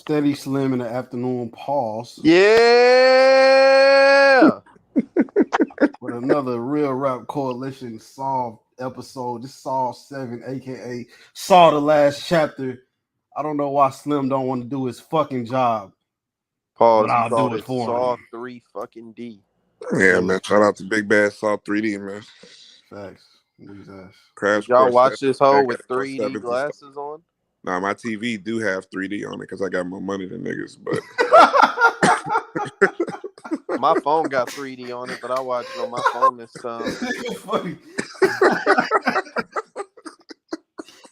Steady Slim in the afternoon pause. Yeah. With another Real Rap Coalition Saw episode. This Saw 7, aka Saw the Last Chapter. I don't know why Slim don't want to do his fucking job. Pause. But I'll Called do it it for Saw him. 3 fucking D. Yeah, man. Shout out to Big Bad Saw 3D, man. Facts. These ass. Crash Did y'all Course watch this hoe with got 3D glasses on? Nah, my TV do have 3D on it because I got more money than niggas, but My phone got 3D on it, but I watched it on my phone this time. Funny.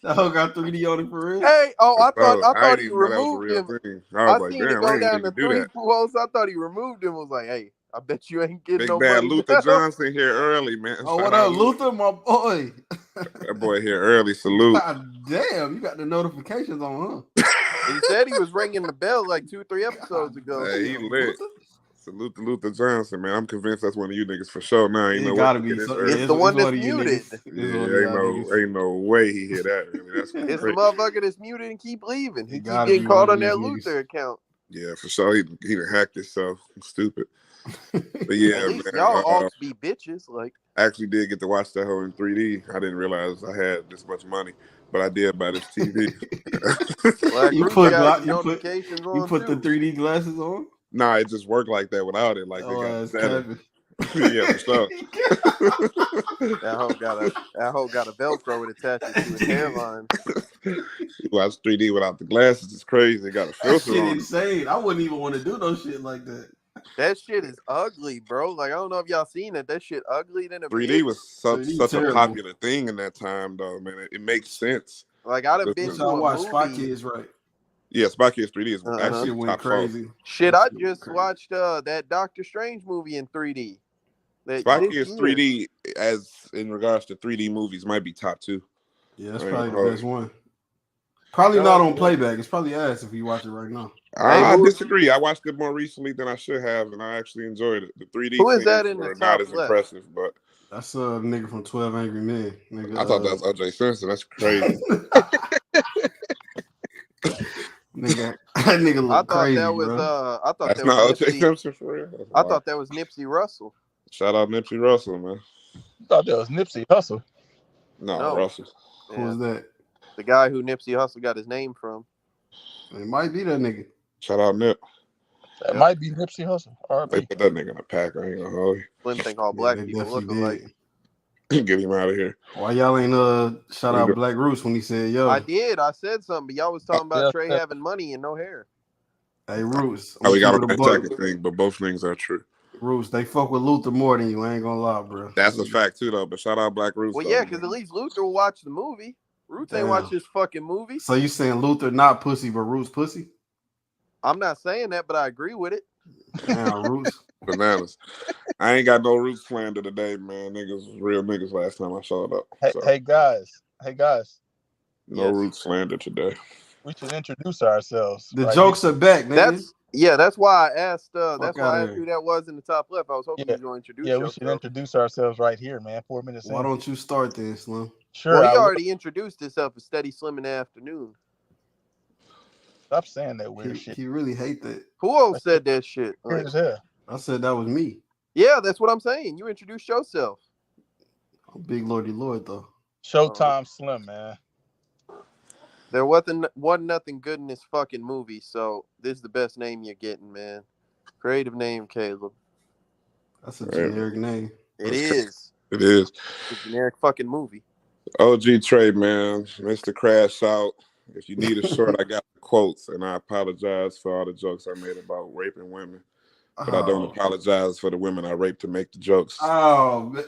That hoe got 3D on it for real? Hey, I thought he didn't know that was a removed real him. thing. I was like, seen it damn, go I ain't down to even do 3 that. posts. I thought he removed him. Was like, hey, I bet you ain't getting Big no Bad money. Luther Johnson here early, man. Oh, what up, Luther, my boy? That boy here early. Salute. God damn, you got the notifications on, huh? He said he was ringing the bell like 2-3 episodes ago. Hey, he lit. Salute to Luther Johnson, man. I'm convinced that's one of you niggas for sure. Now, you know gotta what? be. It's the one that's muted. Ain't no way he hear that. Really. That's It's the crazy. motherfucker that's muted and keep leaving. He keep gotta getting be caught one on of that these Luther account. Yeah, for sure. He done hacked himself. Stupid. But yeah, At least man. y'all all be bitches. Like, I actually did get to watch that whole in 3D. I didn't realize I had this much money, but I did buy this TV. You put the 3D glasses on? Nah, it just worked like that without it. Like they got better. Yeah, for sure. That hoe got a Velcro and attached it to his hairline. You watch 3D without the glasses, it's crazy. It got a filter that shit on. Insane. I wouldn't even want to do no shit like that. That shit is ugly, bro. Like, I don't know if y'all seen it. That shit ugly than a 3D bitch. was such a popular thing in that time, though, man. It makes sense. Like, I'd have been to a watch movie. Spy Kids, right? Yeah, Spy Kids 3D is actually shit went top crazy. Shit, I just watched that Doctor Strange movie in 3D. Spy Kids 3D, as in regards to 3D movies, might be top 2. Yeah, that's probably the best one. Probably not on playback. It's probably ass if you watch it right now. I disagree. I watched it more recently than I should have, and I actually enjoyed it. The 3D Who is that in the top not as left? impressive, but that's a nigga from 12 Angry Men. Nigga, I thought that was O.J. Simpson. That's crazy. Nigga, that nigga look crazy, bro. I thought that's that was not O.J. Simpson for real. I thought that was Nipsey Russell. Shout out Nipsey Russell, man. I thought that was Nipsey Hussle. No. Russell. Yeah. Who's that? The guy who Nipsey Hussle got his name from. It might be that nigga. Shout out Nip. That might be Nipsey Hussle. They put that nigga in a pack. I ain't gonna hold you. Slim think all black people look alike. Get him out of here. Why y'all ain't shout out Black Roots when he said yo? I did. I said something, but y'all was talking about Trey having money and no hair. Hey Roots. We got on that second thing, but both things are true. Roots, they fuck with Luther more than you. I ain't gonna lie, bro. That's a fact too, though. But shout out Black Roots. Well, yeah, because at least Luther will watch the movie. Roots ain't watch this fucking movie. So you saying Luther not pussy, but Roots pussy? I'm not saying that, but I agree with it. Damn, Roots. Bananas. I ain't got no Roots slander today, man. Niggas was real niggas last time I showed up. Hey guys. No Roots slander today. We should introduce ourselves. The jokes are back, nigga. That's why I asked. That's why I asked who that was in the top left. I was hoping you were going to introduce yourself. We should introduce ourselves right here, man. 4 minutes. Why don't you start then, Slim? Sure. Well, he already introduced himself as Steady Slim in the afternoon. Stop saying that weird shit. He really hate that. Who else said that shit? Weird as hell. I said that was me. Yeah, that's what I'm saying. You introduced yourself. I'm Big Lordy Lord though. Showtime Slim, man. There wasn't nothing good in this fucking movie, so this is the best name you're getting, man. Creative name, Caleb. That's a generic name. It is. It is. It's a generic fucking movie. OG Trey, man. Mr. Crash Out. If you need a short, I got the quotes, and I apologize for all the jokes I made about raping women. But I don't apologize for the women I raped to make the jokes. Oh, man.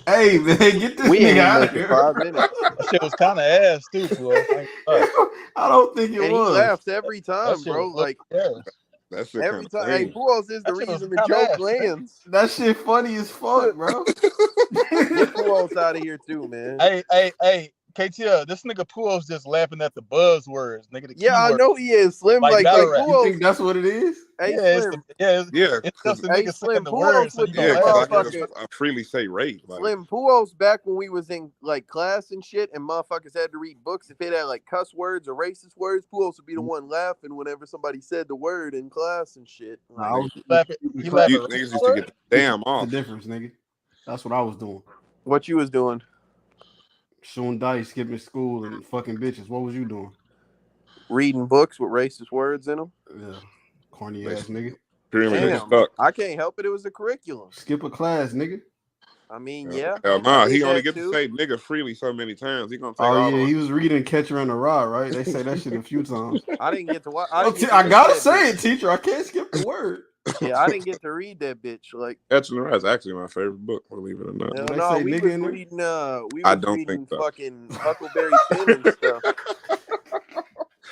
Hey, man, get this nigga out of here. 5 minutes. That shit was kind of ass, too, bro. I don't think it was. He laughs every time, bro. Like, that shit every time. Hey, who else is the reason the joke lands? That shit funny as fuck, bro. Get who else out of here, too, man. Hey. KTL, this nigga Puo's just laughing at the buzzwords, nigga. The Yeah, I keyword, know he is. Slim, like like battle rap. You Pujols. think that's what it is? Hey, Yeah, Slim. Yeah, it's because just the nigga Slim, saying the Pujols words, so would you be gonna yeah, the laugh because at it. motherfucker. I freely say rape. Like, Slim Pujols back when we was in like class and shit, and motherfuckers had to read books. If it had like cuss words or racist words, Pujols would be the one laughing whenever somebody said the word in class and shit. Like, I was He laugh at you racist niggas used to words? get the damn the off. difference, nigga. That's what I was doing. what you was doing? Shooting dice, skipping school, and fucking bitches. What was you doing? Reading books with racist words in them. Yeah, corny ass nigga. Pretty much Damn, stuck. I can't help it. It was a curriculum. Skip a class, nigga. I mean, yeah. Hell I nah, did he only that get too. to say nigga freely so many times. He gonna take Oh all yeah, of he was reading Catcher in the Rye, right? They say that shit a few times. I didn't get to watch. I listen gotta to that say bitch. it, teacher. I can't skip the word. Yeah, I didn't get to read that bitch. Like, Catching the Rye is actually my favorite book, believe it or not. hell They no, say we nigga was in there? reading. We I was don't reading think so. fucking Huckleberry Finn and stuff.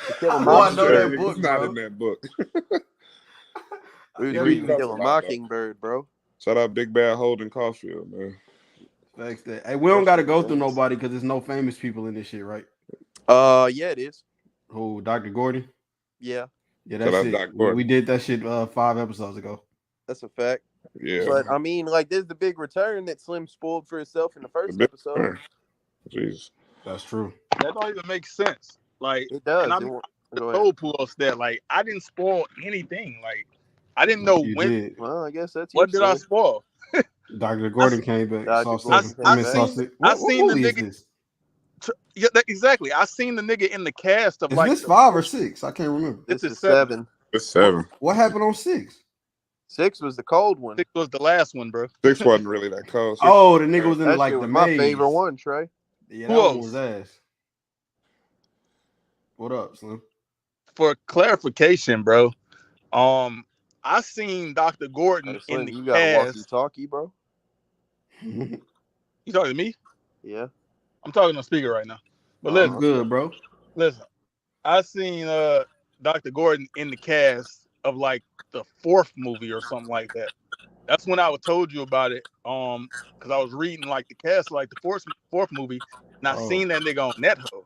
To Kill a Oh, I know Mockingbird. that book, It's not bro. in that book. We was Yeah, reading we To Kill a talking about, though. Mockingbird, bro. Shout out Big Bad Holden Caulfield, man. Facts that. Hey, we don't got to go through Thanks. nobody because there's no famous people in this shit, right? Yeah, it is. Who, Dr. Gordon? Yeah, Yeah, Shout that's out it. Doc We Gordon. did that shit 5 episodes ago. that's a fact. Yeah. But I mean, like, there's the big return that Slim spoiled for himself in the first episode. Jesus. That's true. That don't even make sense. Like, It does. and I'm Go ahead. told Puos that, like, I didn't spoil anything. Like, I didn't know You when. did. Well, I guess that's What did I Slim. spoil? Dr. Gordon came back. Dr. Saw Gordon 7. came I mean, back. saw 6. I What seen the movie is nigga. this? Yeah, exactly. I seen the nigga in the cast of Is like this the 5 or 6? I can't remember. This This is is 7. 7. It's 7. What happened on 6? 6 was the cold one. 6 was the last one, bro. 6 wasn't really that cold. Oh, the nigga was in That like shit the was my maze. favorite one, Trey. Yeah, Who that one else? was ass. What up, Slim? For clarification, bro, I seen Dr. Gordon Hey, in Slim, the you got a cast. walkie-talkie, bro? You talking to me? Yeah. I'm talking on speaker right now. But That's listen, good, bro. listen. I seen Dr. Gordon in the cast of like the 4th movie or something like that. That's when I told you about it. Because I was reading like the cast of like the 4th movie, and I seen that nigga on NetHub.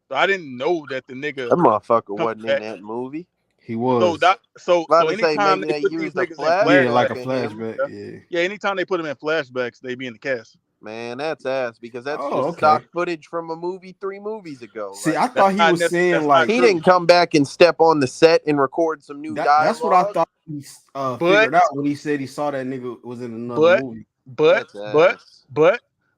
So I didn't know that the nigga. That motherfucker wasn't back. in that movie. He was. So anytime maybe they they put these used a niggas in flashback. Yeah, like a of him. flashback. yeah, anytime they put them in flashbacks, they be in the cast. Man, that's ass because that's Oh, just okay. stock footage from a movie 3 movies ago. See, Like, I thought he not was nec- saying that's like not he true. didn't come back and step on the set and record some new dialogue. that's what I thought he figured out when he said he saw that nigga was in another movie. But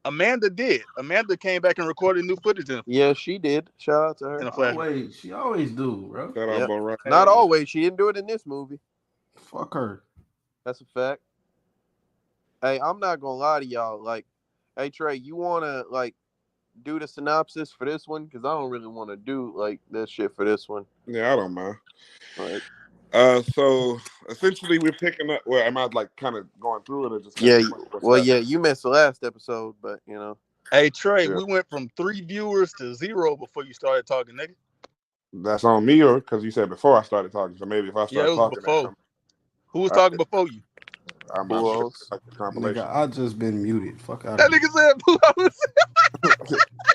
Amanda did. Amanda came back and recorded new footage in Yeah, she did. Shout out to her. a flashback. Always, she always do, bro. Shout out Bo Ryan. Not always. She didn't do it in this movie. Fuck her. That's a fact. Hey, I'm not gonna lie to y'all. Like, hey Trey, you wanna like do the synopsis for this one? Because I don't really want to do like that shit for this one. Yeah, I don't mind. Like, so essentially we're picking up. Well, am I like kind of going through it or just? yeah. Well, yeah, you missed the last episode, but you know. Hey Trey, Yeah. we went from 3 viewers to 0 before you started talking, nigga. That's on me, or because you said before I started talking. So maybe if I start it was talking, before. Who was talking before you? I'm not sure. Like the compilation. Nigga, I just been muted. Fuck out That of here. nigga said Puos.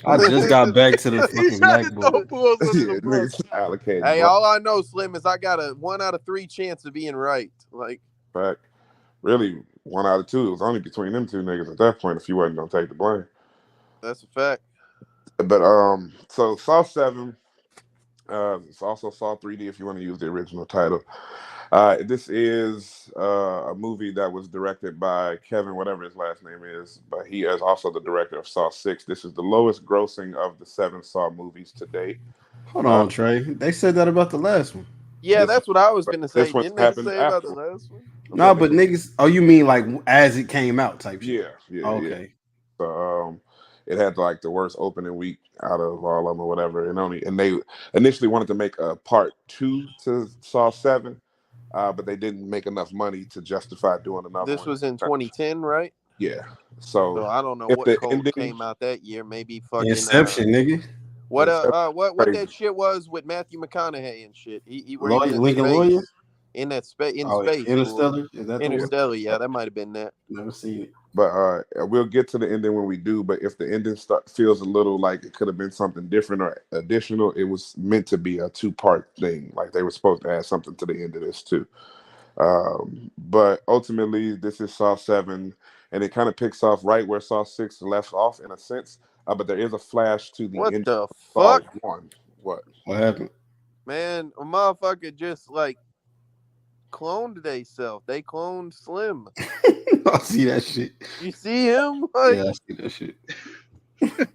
I just got back to the He fucking tried to throw MacBook. Puos under Yeah, the bus. niggas allocated. Hey, bro. all I know, Slim, is I got a 1 out of 3 chance of being right. Like, Fact. Really, 1 out of 2. It was only between them 2 niggas at that point if you wasn't gonna take the blame. that's a fact. But so Saw 7. It's also Saw 3D if you want to use the original title. This is a movie that was directed by Kevin, whatever his last name is, but he is also the director of Saw 6. This is the lowest grossing of the 7 Saw movies to date. Hold on, Trey. They said that about the last one. Yeah, that's what I was gonna say. This one Didn't they happened say about the after. last one? No, but niggas. Oh, you mean like as it came out type shit? Yeah. Okay. So it had like the worst opening week out of all of them or whatever, and they initially wanted to make a part 2 to Saw 7, but they didn't make enough money to justify doing another one. This was in 2010, right? Yeah. So I don't know if what the code ending came out that year. Maybe fucking Inception, nigga. What crazy. that shit was with Matthew McConaughey and shit. He where Lawyer, he was in Lincoln space. Lawyer? In that space. Interstellar? Is that the one? Interstellar, yeah, that might have been that. Never seen it. But we'll get to the ending when we do. But if the ending feels a little like it could have been something different or additional, it was meant to be a 2-part thing. Like they were supposed to add something to the end of this too. But ultimately, this is Saw 7, and it kind of picks off right where Saw 6 left off in a sense. But there is a flash to the What end the of Saw fuck? 1. What happened? Man, a motherfucker just like cloned theyself. They cloned Slim. I see that shit. You see him? Like, Yeah, I see that shit.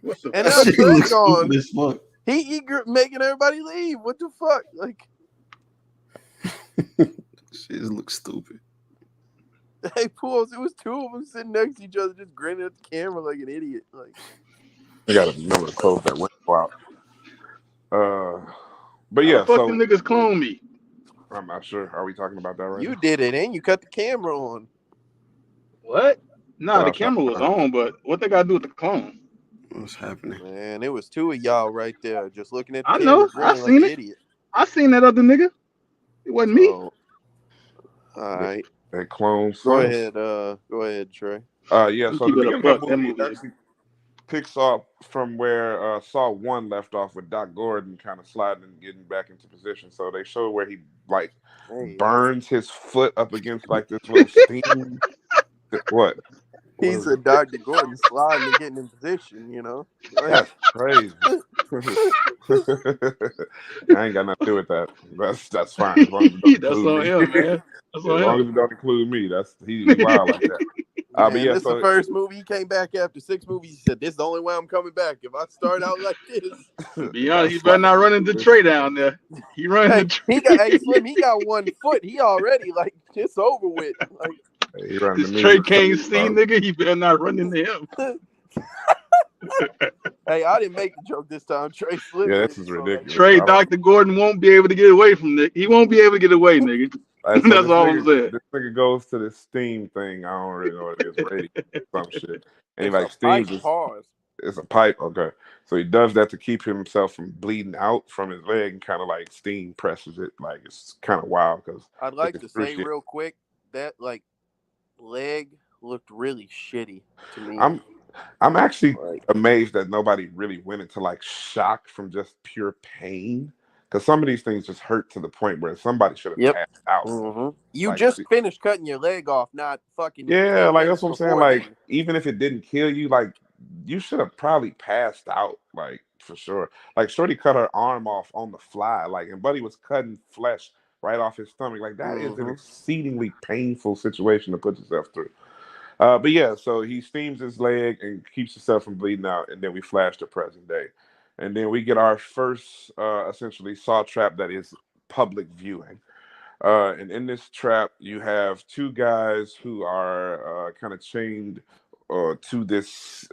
What the and That now shit Trey looks gone. stupid as fuck. He making everybody leave. What the fuck? Like, Shit looks stupid. hey, Pools, it was 2 of them sitting next to each other, just grinning at the camera like an idiot. Like, you got to remember to close that window out. But How the yeah, fuck so them niggas clone me? I'm not sure. Are we talking about that right you now? did it, and you cut the camera on. What? Nah, What the else camera was happened? on, but what they got to do with the clone? What's happening? Man, it was 2 of y'all right there, just looking at the I camera, know. I grinning like seen an it. idiot. I seen that other nigga. It wasn't me. So, all right, They clone go Slim. ahead, Trey. Yeah. I'm So the keep it a beginning of buck. the That movie movie is. actually picks up from where Saw 1 left off with Doc Gordon kind of sliding and getting back into position. So they show where he like Hey, burns his foot up against like this little steam. What? he's a Dr. Gordon sliding and getting in position, you know? Like, That's crazy. I ain't got nothing to do with that. That's fine as long as it don't That's include on me. him, man. That's As on long him. as it don't include me, that's he wild like that. But man, yeah, this is the so first movie. He came back after 6 movies. He said, this is the only way I'm coming back. If I start out like this. Be gotta honest, he better slap not it. run into Trey down there. He running Hey, the Trey. Slim, he got 1 foot. He already, like, it's over with. Like, He running to This me. Trey can't see, nigga. He better not run into him. hey, I didn't make the joke this time. Trey Slim Yeah, did this it. is So, ridiculous. Trey, Dr. Gordon won't be able to get away from Nick. He won't be able to get away, nigga. Like, so That's all I'm saying. this nigga goes to this steam thing. I don't really know what it is. Radio, some shit. And he it's a like pipe steams his. pause. It's a pipe. Okay, so he does that to keep himself from bleeding out from his leg, and kind of like steam presses it. Like it's kind of wild because I'd like to say real quick that, like, leg looked really shitty to me. I'm actually like, amazed that nobody really went into like shock from just pure pain. Because some of these things just hurt to the point where somebody should have passed out. Mm-hmm. You like, just finished cutting your leg off, not fucking. Yeah, like that's what I'm saying. Like, then. even if it didn't kill you, like you should have probably passed out, like for sure. Like Shorty cut her arm off on the fly, like, and Buddy was cutting flesh right off his stomach. Like that is an exceedingly painful situation to put yourself through. But yeah, so he steams his leg and keeps himself from bleeding out, and then we flash to present day, and then we get our first essentially saw trap that is public viewing. And in this trap, you have 2 guys who are kind of chained to this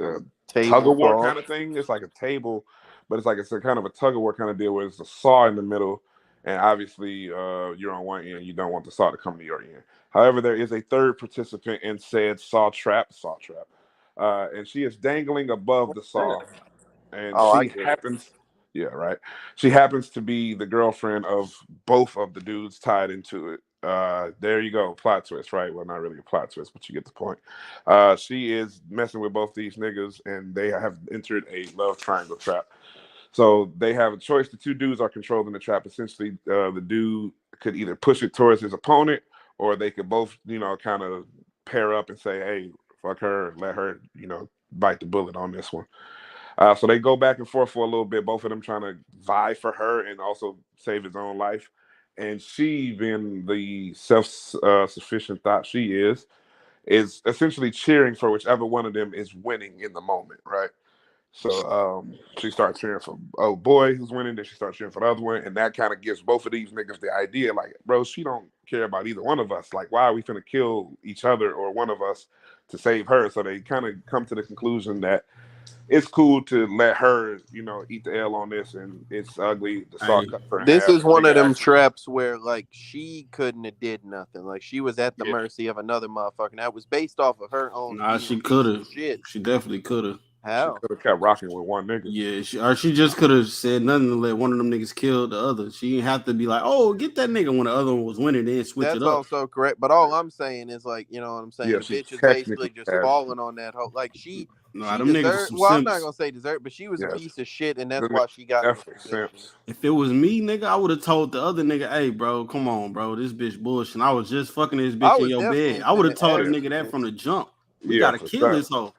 tug of war kind of thing. It's like a table, but it's a kind of a tug of war kind of deal where there's a saw in the middle, and obviously you're on one end. You don't want the saw to come to your end. However, there is a third participant in said saw trap, and she is dangling above the saw, and she happens. Yeah, right. She happens to be the girlfriend of both of the dudes tied into it. There you go, plot twist, right? Well, not really a plot twist, but you get the point. She is messing with both these niggas, and they have entered a love triangle trap. So they have a choice. The 2 dudes are controlling the trap. Essentially, the dude could either push it towards his opponent, or they could both, kind of pair up and say, "Hey, fuck her, let her, bite the bullet on this one." So they go back and forth for a little bit, both of them trying to vie for her and also save his own life. And she, being the self-sufficient thought she is essentially cheering for whichever one of them is winning in the moment, right? So she starts cheering for old boy who's winning, then she starts cheering for the other one, and that kind of gives both of these niggas the idea, like, bro, she don't care about either one of us. Like, why are we finna kill each other or one of us to save her? So they kind of come to the conclusion that it's cool to let her, eat the L on this, and it's ugly. The saw cut her in this half. is one of them traps where, like, she couldn't have did nothing. Like, she was at the mercy of another motherfucker. That was based off of her own. Nah, she could have. She definitely could have. How? She could have kept rocking with one nigga. Yeah, she just could have said nothing to let one of them niggas kill the other. She didn't have to be like, oh, get that nigga when the other one was winning, then switch That's it up. also correct. But all I'm saying is like, you know what I'm saying? Yeah, the she bitch is technically basically just has- falling on that hoe. Like she Nah, them niggas deserved. some Well, I'm not simps. gonna say deserved, but she was a Yes. piece of shit, and that's Them why she got in this definitely position. simps. If it was me, nigga, I would have told the other nigga, hey, bro, come on, bro, this bitch bullshit. I was just fucking this I bitch in was your definitely bed. I would have finna told the ask nigga you that this. from the jump. We Yeah, gotta for kill sure. this hoe.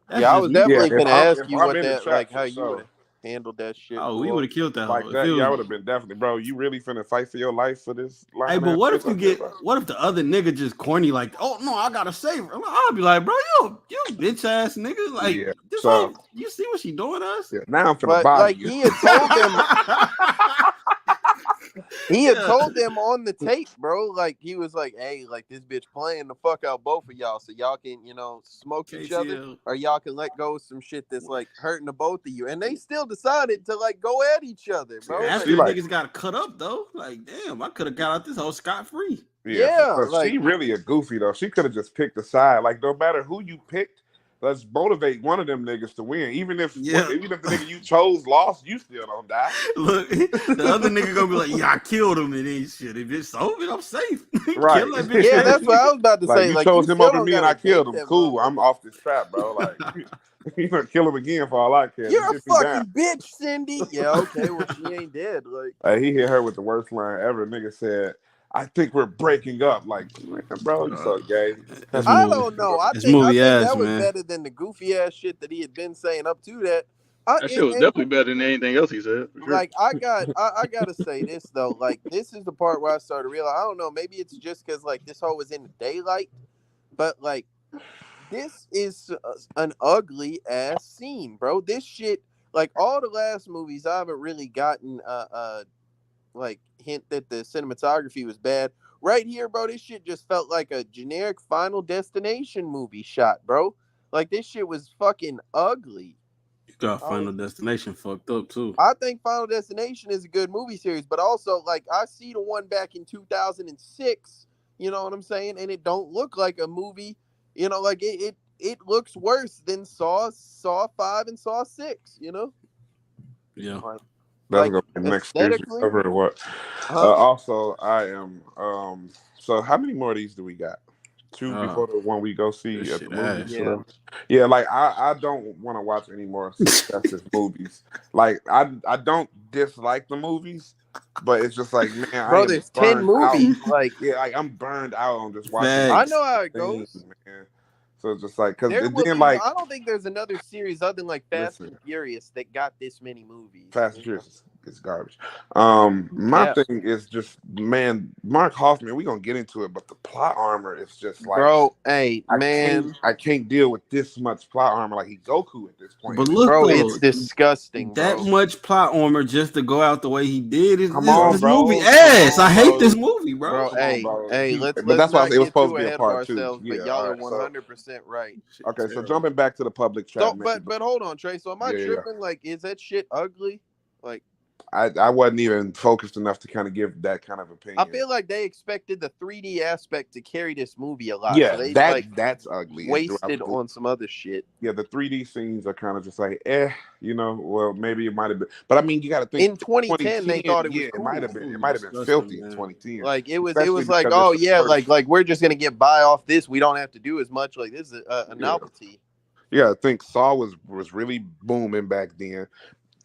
That's Yeah, I just was me. definitely Yeah, finna ask if you I'm what in the that, trap, like, for how you sure. would have handled that shit. Oh, we boy. would have killed that Like hoe. that, If it yeah, I was, would have been definitely, bro. You really finna fight for your life for this line? hey, but what if bitch you up there, get? bro? What if the other nigga just corny like, oh no, I gotta save her. I'll be like, bro, you bitch ass nigga. Like Yeah, this so whole, you see what she doing to us? yeah, now I'm finna But body like you. he had told them, he had Yeah. told them on the tape, bro. Like he was like, hey, like this bitch playing the fuck out both of y'all, so y'all can, you know, smoke each other, KTL. or y'all can let go of some shit that's like hurting the both of you. And they still decided to like go at each other, bro. Yeah, Like, After she the like, niggas got cut up though, like damn, I could have got out this whole scot free. yeah, for sure. like She really a goofy though. She could have just picked a side. Like no matter who you picked, let's motivate one of them niggas to win. Even if Yeah. even if the nigga you chose lost, you still don't die. Look, the other nigga gonna be like, yeah, I killed him, and then shit. If it's over, I'm safe. Right. Kill that bitch. yeah, ass that's what I was about to Like say. you Like chose you him still over don't me and I gotta killed date him. that Cool. I'm motherfucker. off this trap, bro. Like you gonna kill him again for all I care. You're Just a get me down. fucking bitch, Cindy. Yeah, okay. Well, she ain't dead. Like, He hit her with the worst line ever. Nigga said, "I think we're breaking up." Like, man, bro, you so gay. This I movie, don't know. I this think movie ass, that was man. better than the goofy ass shit that he had been saying up to that. That shit was definitely better than anything else he said. For sure. Like I gotta say this though. Like this is the part where I started to realize. I don't know. Maybe it's just because like this hoe was in the daylight, but like this is an ugly ass scene, bro. This shit, like all the last movies, I haven't really gotten like hint that the cinematography was bad. Right here, bro, this shit just felt like a generic Final Destination movie shot, bro. Like this shit was fucking ugly. You got Final Destination fucked up too. I think Final Destination is a good movie series, but also like I see the one back in 2006, you know what I'm saying, and it don't look like a movie, you know, like it looks worse than Saw 5 and Saw 6, you know? Yeah. That's gonna be the next series we cover or what? Also, I am so how many more of these do we got? 2 before the one we go see at the movie. Yeah, like I don't want to watch any more successive movies. Like I don't dislike the movies, but it's just like, man, bro, there's 10 movies. Like, yeah, like I'm burned out on just watching. I know how it goes, man. So it's just like, because then like I don't think there's another series other than like Fast and Furious that got this many movies. Fast and Furious is garbage. My thing is just, man, Mark Hoffman, we're gonna get into it, but the plot armor is just like, bro, hey, man, I can't deal with this much plot armor. Like he's Goku at this point. But look, bro, though, it's disgusting. That bro. much plot armor just to go out the way he did is Come on, this bro. movie ass. Come on, I hate bro. this movie, bro. Bro, hey, let's that's why not it was get supposed too to be a ahead of part 2. ourselves. But Yeah, y'all are right, 100% right. Okay, so jumping back to the public chat. So, but hold on, Trey. So am I tripping? Like, is that shit ugly? Like, I wasn't even focused enough to kind of give that kind of opinion. I feel like they expected the 3D aspect to carry this movie a lot. Yeah, so they, that's ugly. Wasted on some other shit. Yeah, the 3D scenes are kind of just like, you know. Well, maybe it might have been, but I mean, you got to think. In 2010, they thought it was cool. It might have been filthy in 2010. Like it was like, oh yeah, like we're just gonna get by off this. We don't have to do as much. Like this is a novelty. Yeah, I think Saw was really booming back then.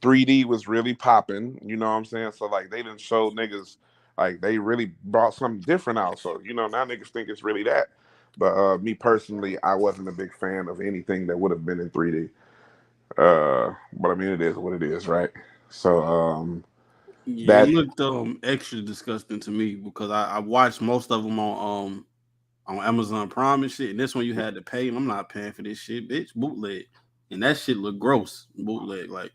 3D was really popping, you know what I'm saying? So like they didn't show niggas, like they really brought something different out. So, you know, now niggas think it's really that. But me personally, I wasn't a big fan of anything that would have been in 3D. But I mean, it is what it is, right? So that looked extra disgusting to me because I watched most of them on Amazon Prime and shit. And this one you had to pay, and I'm not paying for this shit, bitch. Bootleg, and that shit looked gross. Bootleg, like.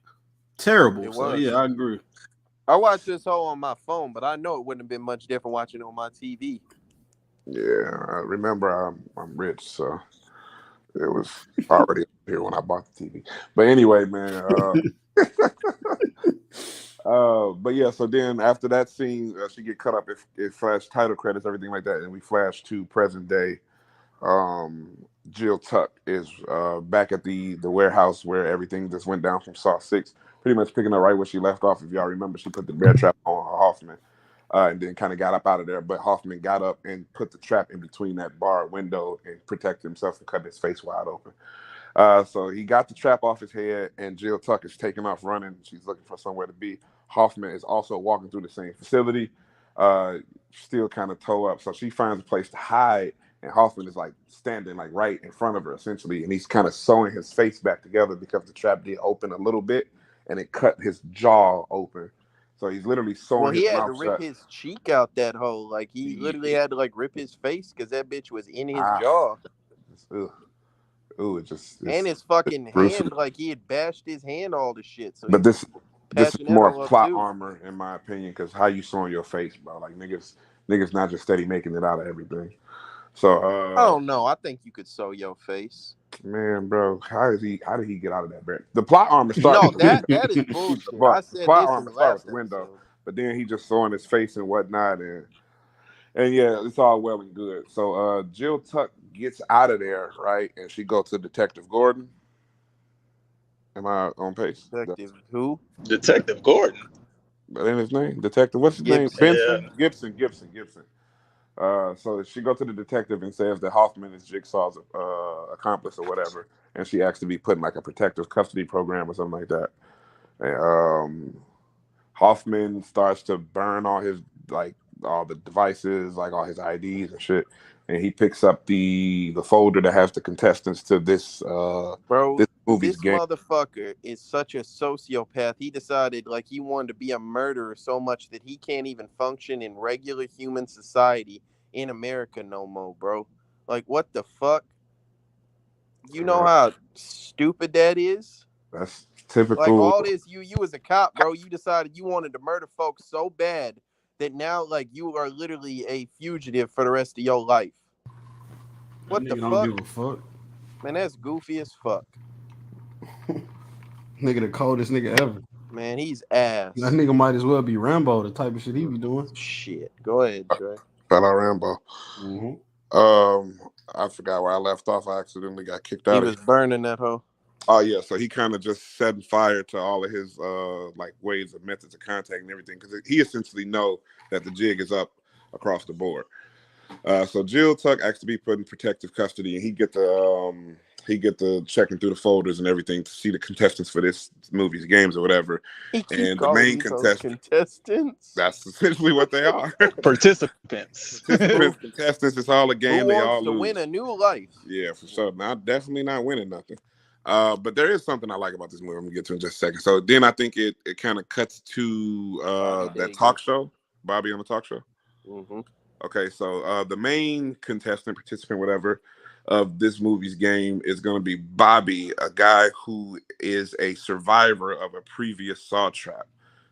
Terrible. So yeah, I agree. I watched this whole on my phone, but I know it wouldn't have been much different watching it on my TV. Yeah, I remember I'm rich, so it was already here when I bought the TV. But anyway, man. But yeah, so then after that scene, she get cut up. It flashed title credits, everything like that, and we flash to present day. Jill Tuck is back at the warehouse where everything just went down from Saw 6, pretty much picking up right where she left off. If y'all remember, she put the bear trap on Hoffman, and then kind of got up out of there. But Hoffman got up and put the trap in between that bar window and protected himself and cut his face wide open. So he got the trap off his head, and Jill Tuck is taking off running. She's looking for somewhere to be. Hoffman is also walking through the same facility, uh, still kind of toe up. So she finds a place to hide, and Hoffman is like standing like right in front of her essentially, and he's kind of sewing his face back together because the trap did open a little bit, and it cut his jaw open. So he's literally Well, sewing he his had to mouth rip shut. his cheek out that hole. Like, he literally had to, like, rip his face because that bitch was in his Ah, jaw. ugh. Ooh, it just And his it's fucking gruesome. hand, like, he had bashed his hand all the shit. So he But was this is patching that more all up, plot too. armor in my opinion, because how you sewing your face, bro? Like niggas not just steady making it out of everything. So I don't know. I think you could sew your face. man, bro, how did he get out of that bed? The plot armor start No, with the window. that is bullshit. I The said plot this in armor the start with last the window, episode. but then he just sewing his face and whatnot, and yeah, it's all well and good. So Jill Tuck gets out of there, right? And she goes to Detective Gordon. Am I on pace? Detective who? Detective Gordon. That ain't his name? Detective, what's his name? Gibson. Yeah. Benson? Gibson. So she go to the detective and says that Hoffman is Jigsaw's accomplice or whatever, and she asks to be put in like a protective custody program or something like that. And, Hoffman starts to burn all his like all the devices, like all his IDs and shit, and he picks up the folder that has the contestants to Bro, this movie's this game. motherfucker is such a sociopath. He decided like he wanted to be a murderer so much that he can't even function in regular human society in America no more, bro. Like, what the fuck? You know how stupid that is? That's Like, typical. all this, you as a cop, bro, you decided you wanted to murder folks so bad that now, like, you are literally a fugitive for the rest of your life. That What the nigga don't fuck? give a fuck. Man, that's goofy as fuck. Nigga, the coldest nigga ever. Man, he's That ass. nigga might as well be Rambo, the type of shit he be doing. Shit. Go ahead, Trey. Fell out Rambo. Mm-hmm. I forgot where I left off. I accidentally got kicked He out of was burning that hoe. Oh yeah, so he kind of just setting fire to all of his like ways of methods of contact and everything because he essentially know that the jig is up across the board. So Jill Tuck asked to be put in protective custody, and he get the checking through the folders and everything to see the contestants for this movie's games or whatever. He keep And the calling main these hoes contestants, that's essentially what they are. Participants. Contestants, it's all a Who game. They wants all to lose. win a new life? Yeah, for sure. Not definitely not winning nothing. But there is something I like about this movie. I'm gonna get to in just a second. So then I think it kind of cuts to that talk show, Bobby on the talk show. Mm-hmm. Okay, so the main contestant, participant, whatever, of this movie's game is going to be Bobby, a guy who is a survivor of a previous saw trap.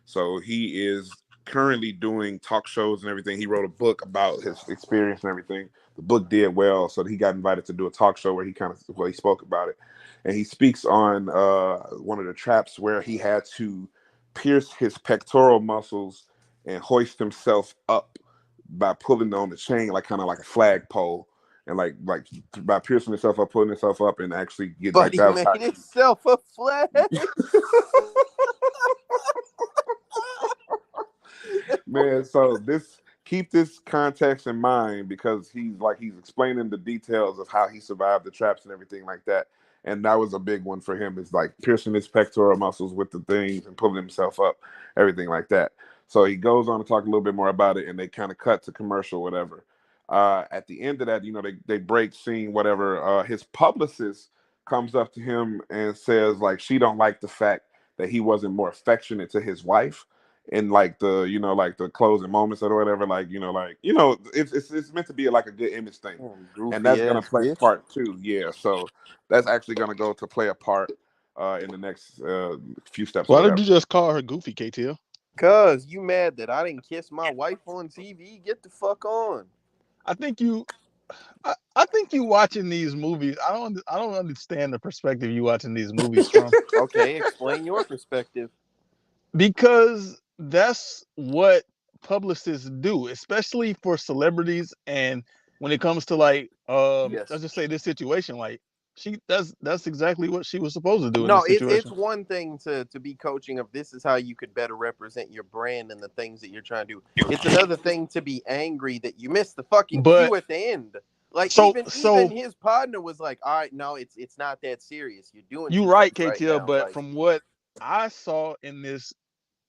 So he is currently doing talk shows and everything. He wrote a book about his experience and everything. The book did well, so he got invited to do a talk show where he spoke about it, and he speaks on one of the traps where he had to pierce his pectoral muscles and hoist himself up by pulling on the chain, like kind of like a flagpole, and like by piercing himself up, pulling himself up, and actually get But like he that. made himself a flag. Man, so keep this context in mind because he's explaining the details of how he survived the traps and everything like that. And that was a big one for him, is like piercing his pectoral muscles with the things and pulling himself up, everything like that. So he goes on to talk a little bit more about it, and they kind of cut to commercial, whatever. At the end of that, they break scene, whatever. His publicist comes up to him and says like she don't like the fact that he wasn't more affectionate to his wife in like the like the closing moments or whatever, it's meant to be like a good image thing, and Goofy that's gonna ass play a bitch. part too. Yeah, so that's actually gonna go to play a part in the next few steps or Why did whatever. you just call her Goofy, KTL? Cuz you mad that I didn't kiss my wife on TV? Get the fuck on. I think you watching these movies. I don't understand the perspective you watching these movies from. Okay, explain your perspective. Because that's what publicists do, especially for celebrities. And when it comes to like Yes. let's just say this situation, like that's exactly what she was supposed to do in No, this situation. it's one thing to be coaching of this is how you could better represent your brand and the things that you're trying to do. It's another thing to be angry that you missed the fucking But cue at the end. Like so even his partner was like, all right, no, it's not that serious. You're doing you too right, much right KTL, now. but Like, from what I saw in this,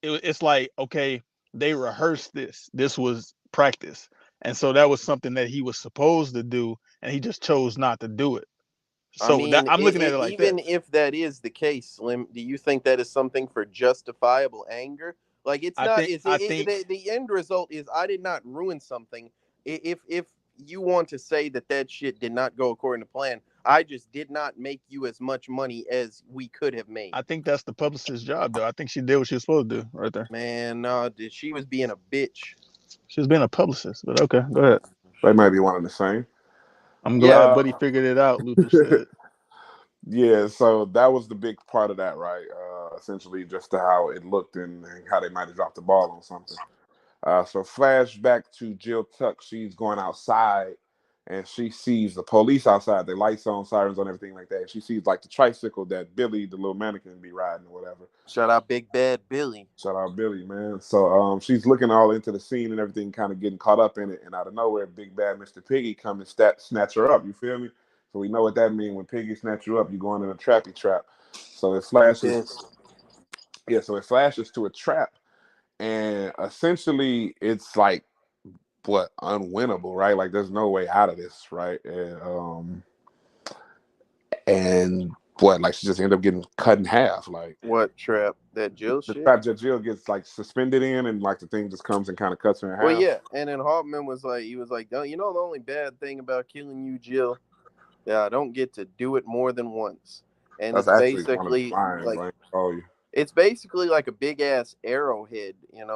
it's like, okay, they rehearsed this. This was practice. And so that was something that he was supposed to do, and he just chose not to do it. I So that mean, I'm looking at it like that. even if that is the case, Slim, do you think that is something for justifiable anger? Like, it's I not. think The end result is I did not ruin something. If you want to say that shit did not go according to plan, I just did not make you as much money as we could have made. I think that's the publicist's job, though. I think she did what she was supposed to do right there. Man, no, she was being a bitch. She was being a publicist, but okay, go ahead. They might be one and the same. I'm glad Yeah. Buddy figured it out, Luther said. Yeah, so that was the big part of that, right? Essentially, just to how it looked and how they might have dropped the ball on something. So flashback to Jill Tuck. She's going outside, and she sees the police outside. The lights on, sirens on, everything like that. And she sees like the tricycle that Billy, the little mannequin, be riding or whatever. Shout out Big Bad Billy. Shout out Billy, man. So she's looking all into the scene and everything, kind of getting caught up in it. And out of nowhere, Big Bad Mr. Piggy come and snatch her up. You feel me? So we know what that means. When Piggy snatch you up, you're going in a trappy trap. So it flashes. Yeah, so it flashes to a trap. And essentially, it's like, what, unwinnable, right? Like, there's no way out of this, right? And what, like, she just ended up getting cut in half. Like, what trap? That Jill the shit? trap that Jill gets, like, suspended in, and, like, the thing just comes and kind of cuts her in half. Well, yeah. And then Hartman was like, don't you know the only bad thing about killing you, Jill? Yeah, I don't get to do it more than once. And That's it's basically like, it's basically like a big ass arrowhead,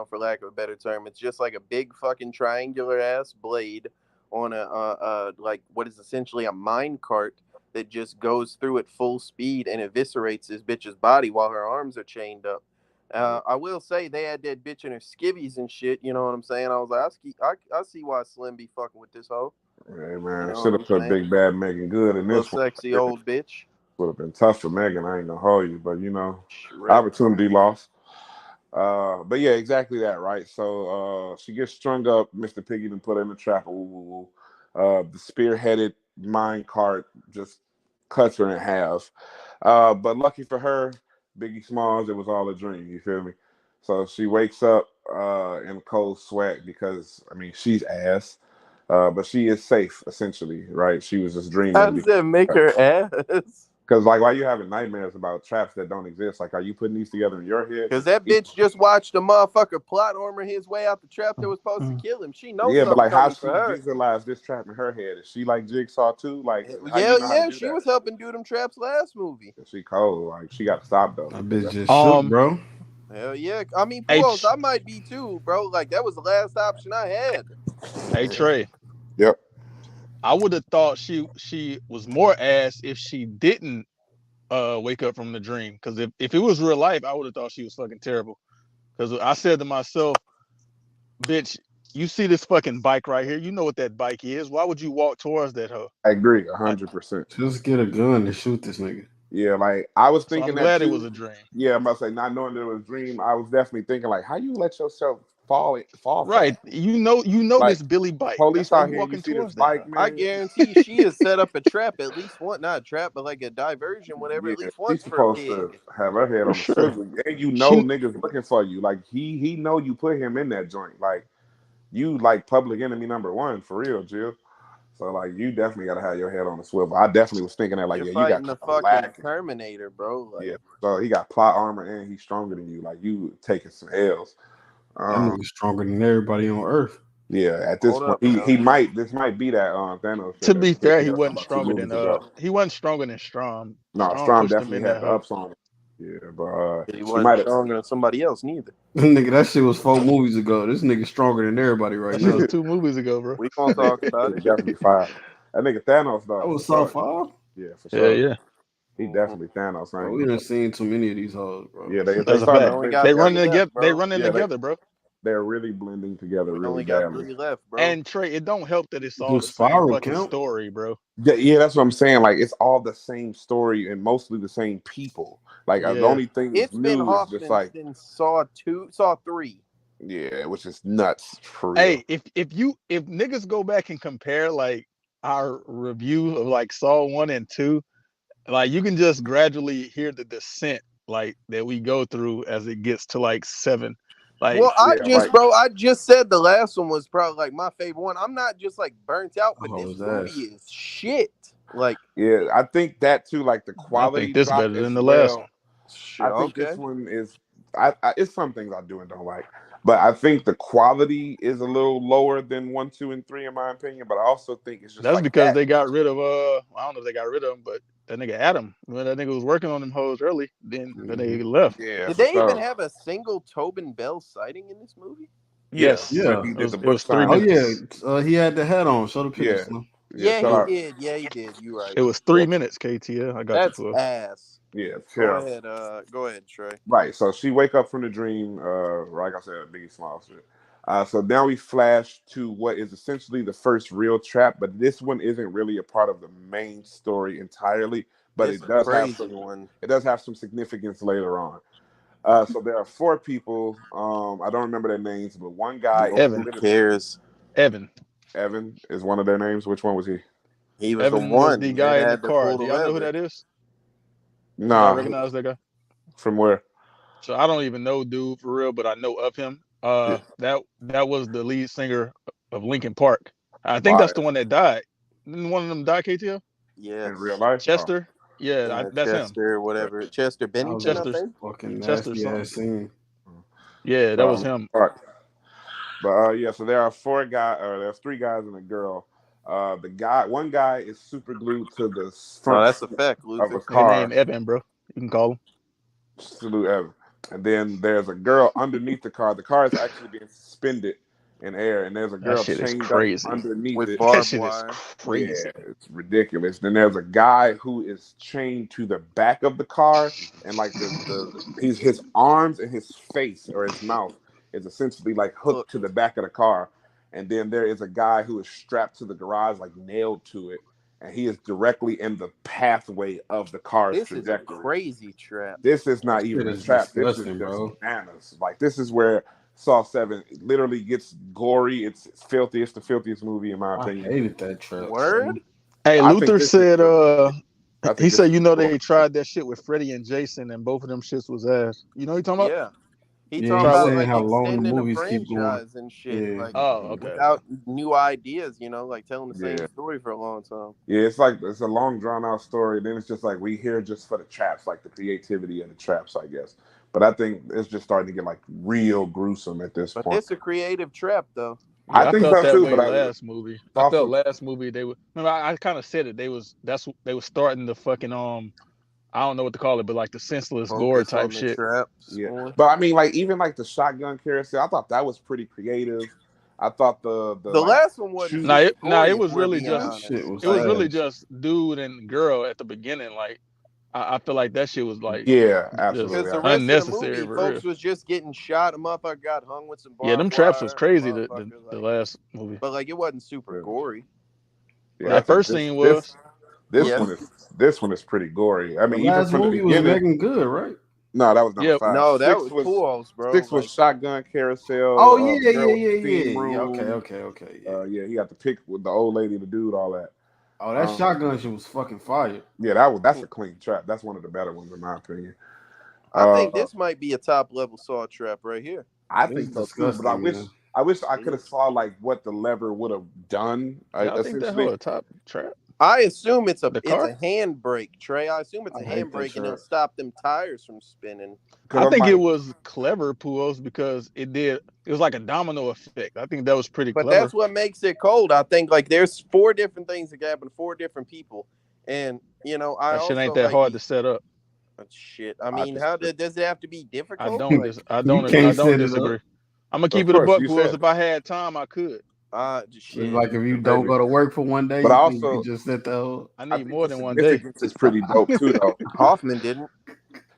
for lack of a better term. It's just like a big fucking triangular ass blade on a like what is essentially a mine cart that just goes through at full speed and eviscerates this bitch's body while her arms are chained up. I will say they had that bitch in her skivvies and shit. You know what I'm saying? I was like, I see why Slim be fucking with this hoe. Hey, man, should have put Big Bad Megan Good in this one. Sexy old bitch. Would have been tough for Megan. I ain't gonna hold you, but opportunity lost. But yeah, exactly that, right? So she gets strung up. Mr. Piggy then put her in the trap. The spearheaded mine cart just cuts her in half. But lucky for her, Biggie Smalls, it was all a dream. You feel me? So she wakes up in a cold sweat because she's ass. But she is safe, essentially, right? She was just dreaming. How does that make her ass? Because, like, why you having nightmares about traps that don't exist? Like, are you putting these together in your head? Because that bitch just watched a motherfucker plot armor his way out the trap that was supposed to kill him. She knows. Yeah, but like, how she her. visualized this trap in her head? Is she like Jigsaw too? Like, yeah, she was helping do them traps last movie. She cold. Like, she got to stop though. That bitch just shook, bro. Hell yeah. I mean, Pools, I might be too, bro. Like, that was the last option I had. Hey, Trey. Yep. I would have thought she was more ass if she didn't wake up from the dream. Because if it was real life, I would have thought she was fucking terrible. Because I said to myself, bitch, you see this fucking bike right here? You know what that bike is. Why would you walk towards that hoe? I agree 100%. Just get a gun and shoot this nigga. Yeah, like, I was thinking I'm glad it was a dream. Yeah, I'm about to say, not knowing that it was a dream, I was definitely thinking, like, how you let yourself fall right? You know like, this Billy bike. Police out here, you see this bike, man. I guarantee she has set up a trap at least one, not a trap, but like a diversion, whatever. At least once she's for supposed to have her head on the swivel, and niggas looking for you. Like he know you put him in that joint. Like you like public enemy number one for real, Jill. So like you definitely gotta have your head on the swivel. I definitely was thinking that, like, you got the fucking Terminator, bro. Like, yeah, so he got plot armor and he's stronger than you. Like you taking some L's. That nigga's stronger than everybody on Earth. Yeah, at this point, this might be that Thanos. To be fair, he wasn't stronger than Strom. No, Strom definitely had the ups on it. Yeah, but he wasn't stronger than somebody else neither. Nigga, that shit was 4 movies ago. This nigga stronger than everybody right now. That was 2 movies ago, bro. We gonna talk about it. Definitely 5. That nigga Thanos though. That was Saw 5? Yeah, for sure. Yeah. He definitely Thanos. Bro, we done seen too many of these hoes, bro. Yeah, they running together, bro. they're really blending together We really only got badly. 3 left, bro. And Trey, it don't help that it's all Do the same Spiral fucking count? story, bro. Yeah, that's what I'm saying. Like it's all the same story and mostly the same people. Like the Yeah. only thing It's been new is just Hoffman like since Saw 3. yeah, which is nuts for real. Hey, if niggas go back and compare like our review of like Saw 1 and 2, like you can just gradually hear the descent like that we go through as it gets to like 7. Like Well, I like- just said the last one was probably like my favorite one. I'm not just like burnt out, but Oh, this his movie ass. is shit. Like, yeah, I think that too. Like the I quality think this dropped better than as the last well. one. shit, I think okay. this one is. It's some things I do and don't like, but I think the quality is a little lower than 1, 2, and 3 in my opinion. But I also think it's just That's like because that. they got rid of I don't know if they got rid of him, but that nigga Adam, when that nigga was working on them hoes early, then they left. Yeah, Did for they even sure. have a single Tobin Bell sighting in this movie? Yes. Yeah. When he It did was, the it book was 3 signing. Oh minutes. yeah, he had the hat on. Show the pictures. Yeah. Slim. Yeah, shout he out. did. Yeah, he did. You right. It was 3 minutes, KTL. I got That's you for ass. Yeah, Go terrible. ahead. Go ahead, Trey. Right. So she wake up from the dream. Like I said, Biggie Small shit. So now we flash to what is essentially the first real trap, but this one isn't really a part of the main story entirely. But It's it a does have crazy some. one. It does have some significance later on. So there are 4 people. I don't remember their names, but one guy. Evan. Who cares? Evan. Evan is one of their names. Which one was he? He was Evan the was one the that guy in the had to car. pull Do the y'all know who lever. that is? Y'all Nah. recognize that guy? From where? So I don't even know dude for real, but I know of him. Yeah. That was the lead singer of Linkin Park. I think Wow. that's the one that died. Didn't one of them die, KTL? Yes. In real life? Chester? Yeah, that's him. Chester, whatever. Chester That was Bennington, I Chester's think. fucking Chester nasty something. ass scene. Yeah, that was him. All right. But yeah, so there are 4 guys, or there's 3 guys and a girl. One guy is super glued to the front that's a fact, of a Luther. His car. name Evan, bro. You can call him. Salute Evan. And then there's a girl underneath the car. The car is actually being suspended in air, and there's a That girl shit is chained up crazy. underneath With it. That barbed shit is wire. crazy. Yeah, it's ridiculous. Then there's a guy who is chained to the back of the car, and like his arms and his face or his mouth is essentially like hooked to the back of the car. And then there is a guy who is strapped to the garage, like nailed to it, and he is directly in the pathway of the car's This is a trajectory. crazy trap. This is not That even shit a is trap. This is disgusting, just bro. bananas. Like this is where Saw 7 literally gets gory. It's filthy. It's the filthiest movie in my I opinion. hated that trap. Word? Hey, I think Luther this said is- I think he this said, is you know, gory. they tried that shit with Freddie and Jason, and both of them shits was ass. You know what you talking about? Yeah. He Yeah, talking he's about saying like how long the extending the movies keep going. franchise and shit, Yeah. like Oh, okay. without new ideas, like telling the same Yeah. story for a long time. Yeah, it's like it's a long drawn out story. Then it's just like we here just for the traps, like the creativity of the traps, I guess. But I think it's just starting to get like real gruesome at this But point. it's a creative trap, though. Yeah, I think felt so that too, way but last movie. I also- felt last movie they were. Remember, I kind of said it. They was starting the fucking I don't know what to call it, but like the senseless gore Focus type on the shit. traps. Yeah, more. but I mean, like even like the shotgun carousel, I thought that was pretty creative. I thought the The like, last one wasn't shoot- Nah, super gory, it was if we're really being just honest. Shit was it was ass. really just dude and girl at the beginning. Like I feel like that shit was like yeah, Because absolutely. the rest unnecessary, of the movie, for folks real. was just getting shot. A motherfucker got hung with some barbed Yeah, them traps was wire, crazy. motherfucker, The like- last movie. but like it wasn't super Yeah. gory. Yeah, I That think first scene was. this Yeah. this one is pretty gory. I The mean, even last from the movie was beginning. Megan Good, right? No, that was number Yeah. 5. No, that 6 was Pools, bro. 6 was Like, shotgun carousel. Oh yeah, Girl with the yeah. steam Yeah, room. okay. Yeah. Yeah, he got to pick with the old lady, the dude, all that. Oh, that shotgun shit was fucking fire. Yeah, that's a clean trap. That's one of the better ones in my opinion. I think this might be a top level Saw trap right here. I It's think so too, but disgusting, man. I wish I could have saw like what the lever would have done. Yeah, I think that whole top trap. I assume it's a car? handbrake, Trey. I assume it's I a hate that handbrake and it'll trap. stop them tires from spinning. I think it was clever, Puos, because it was like a domino effect. I think that was pretty But clever. that's what makes it cold. I think like there's 4 different things that can happen to 4 different people. And that shit ain't that hard to set up. Shit. I mean, does it have to be difficult? I don't disagree. I'm gonna keep it a buck, Puos. If I had time, I could. Shit. Like if you don't go to work for one day, but you also can just sit there. I need more than one day. Significance is pretty dope too, though. Hoffman didn't.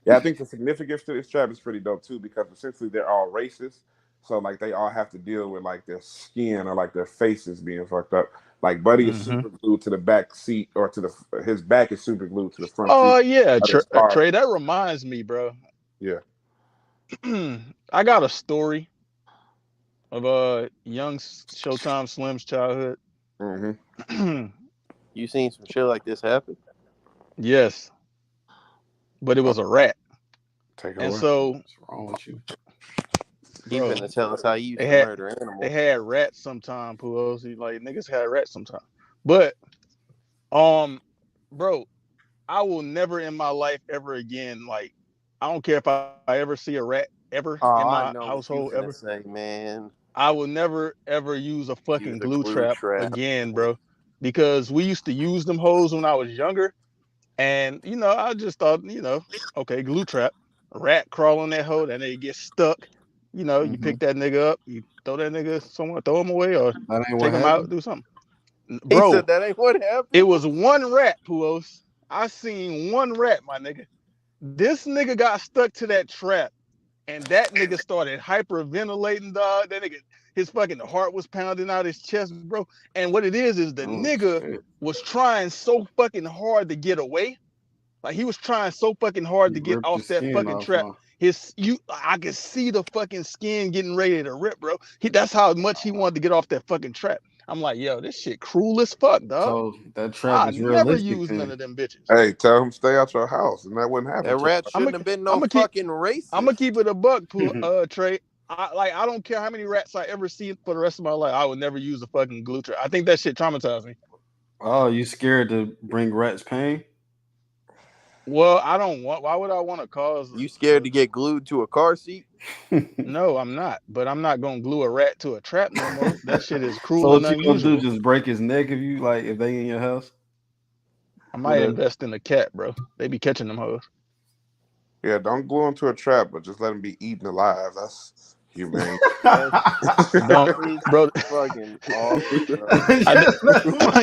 Yeah, I think the significance to this trap is pretty dope too, because essentially they're all racist. So like they all have to deal with like their skin or like their faces being fucked up. Like Buddy is super glued to the back seat, or to his back is super glued to the front seat. Oh yeah, of his car. Trey. That reminds me, bro. Yeah. I got a story of young Showtime Slim's childhood. You seen some shit like this happen? Yes, but it was a rat. Take it And away. so, What's wrong with you? He bro, finna tell us how you used to murder animals. they had rats sometime, Puos. Like niggas had rats sometime. But bro, I will never in my life ever again, like, I don't care if I ever see a rat ever in my household ever. Say, man. I will never ever use a fucking glue trap again, bro. Because we used to use them hoes when I was younger. And, you know, I just thought, you know, okay, glue trap, a rat crawl on that hoe, that nigga get stuck. You know, you pick that nigga up, you throw that nigga somewhere, throw him away, or take him out, do something. Bro, he said that ain't what happened. It was one rat, Puos. I seen one rat, my nigga. This nigga got stuck to that trap, and that nigga started hyperventilating, dog. That nigga, his fucking heart was pounding out his chest, bro. And what it is the nigga was trying so fucking hard to get away. Like, he was trying so fucking hard to get off that fucking trap. I could see the fucking skin getting ready to rip, bro. That's how much he wanted to get off that fucking trap. I'm like, yo, this shit cruel as fuck, dog. So that trap is realistic. I never used none of them bitches. Hey, tell him stay out your house, and that wouldn't happen. That rat shouldn't have been no fucking racist. I'm gonna keep it a buck, Trey. I don't care how many rats I ever see for the rest of my life. I would never use a fucking glue trap. I think that shit traumatized me. Oh, you scared to bring rats pain? Well, I don't want. Why would I want to cause? You scared to get glued to a car seat? No, I'm not. But I'm not gonna glue a rat to a trap no more. That shit is cruel. So and what you gonna unusual. do? Just break his neck if they in your house? I might invest in a cat, bro. They be catching them hoes. Yeah, don't glue him to a trap, but just let him be eaten alive. That's humane. Bro. Fucking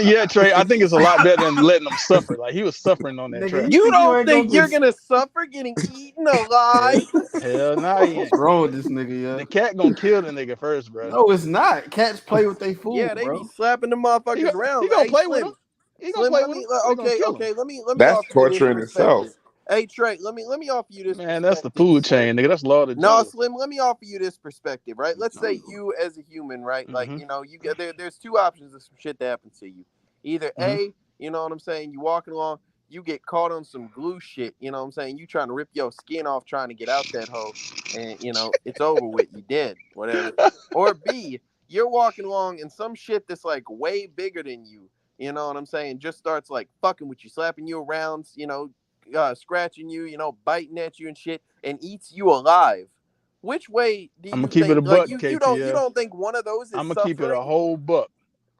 yeah, Trey. I think it's a lot better than letting them suffer. Like, he was suffering on that trap. You don't think you're gonna suffer getting eaten alive? Hell nah, he ain't. What's wrong with this nigga, yeah? The cat gonna kill the nigga first, bro. No, it's not. Cats play with their food, yeah, they bro. be slapping the motherfuckers around. He gonna play with them. He gonna play with them. Okay. Let me. That's torture in itself. Hey Trey, let me offer you this. Man, that's the food chain, nigga. That's law of the jungle. No, Slim. Let me offer you this perspective, right? Let's say you as a human, right? Like, you know, you get there's two options of some shit that happens to you. Either A, you know what I'm saying, you walking along, you get caught on some glue shit, you know what I'm saying? You trying to rip your skin off trying to get out that hole, and you know, it's over with, you dead, whatever. Or B, you're walking along and some shit that's like way bigger than you, you know what I'm saying, just starts like fucking with you, slapping you around, you know, scratching you, you know, biting at you and shit, and eats you alive. Which way do you I'm gonna think? Keep it a buck, like, KT, you don't think one of those is I'm gonna suffering? keep it a whole buck.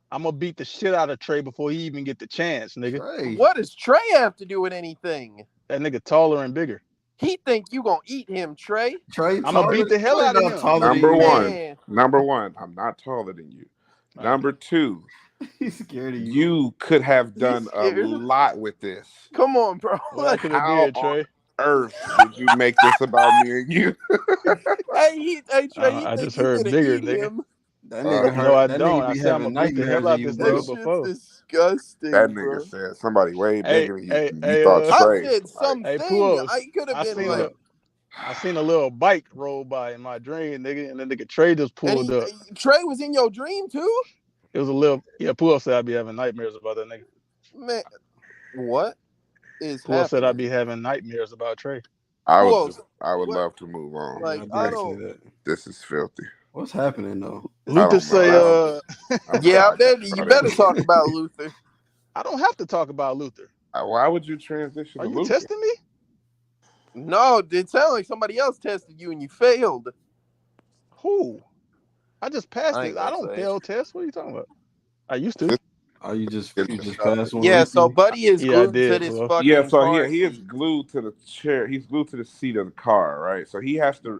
I'm gonna beat the shit out of Trey before he even get the chance, nigga. Trey. What does Trey have to do with anything? That nigga taller and bigger. He think you gonna eat him, Trey? Trey, I'm gonna beat the hell out of him. Number one, I'm not taller than you. Number two, he's scared of you. You could have done a lot with this. Come on, bro. What could have did, Trey? Earth did you make this about me and you? hey, Trey, I just heard bigger, nigga. That nigga no, I that don't. Nigga I said I'm gonna beat the hell out this nigga before. Disgusting. That nigga said somebody way bigger than you. You thought Trey. I said something. Puos, I could have been like. I seen a little bike roll by in my dream, nigga, and then nigga Trey just pulled up. Trey was in your dream too? It was a little, Puos said I'd be having nightmares about that nigga. Man, what is happening? Puos said I'd be having nightmares about Trey. I would love to move on. Like, I don't. This is filthy. What's happening though? Luther say, yeah, you better talk about Luther. I don't have to talk about Luther. Why would you transition? Are to you Luther? testing me? No, it sounded like somebody else tested you and you failed. Who? I just passed it. I don't fail tests. What are you talking about? I used to. Oh, you just passed one? Yeah, so Buddy is glued to this fucking he is glued to the chair. He's glued to the seat of the car, right? So he has to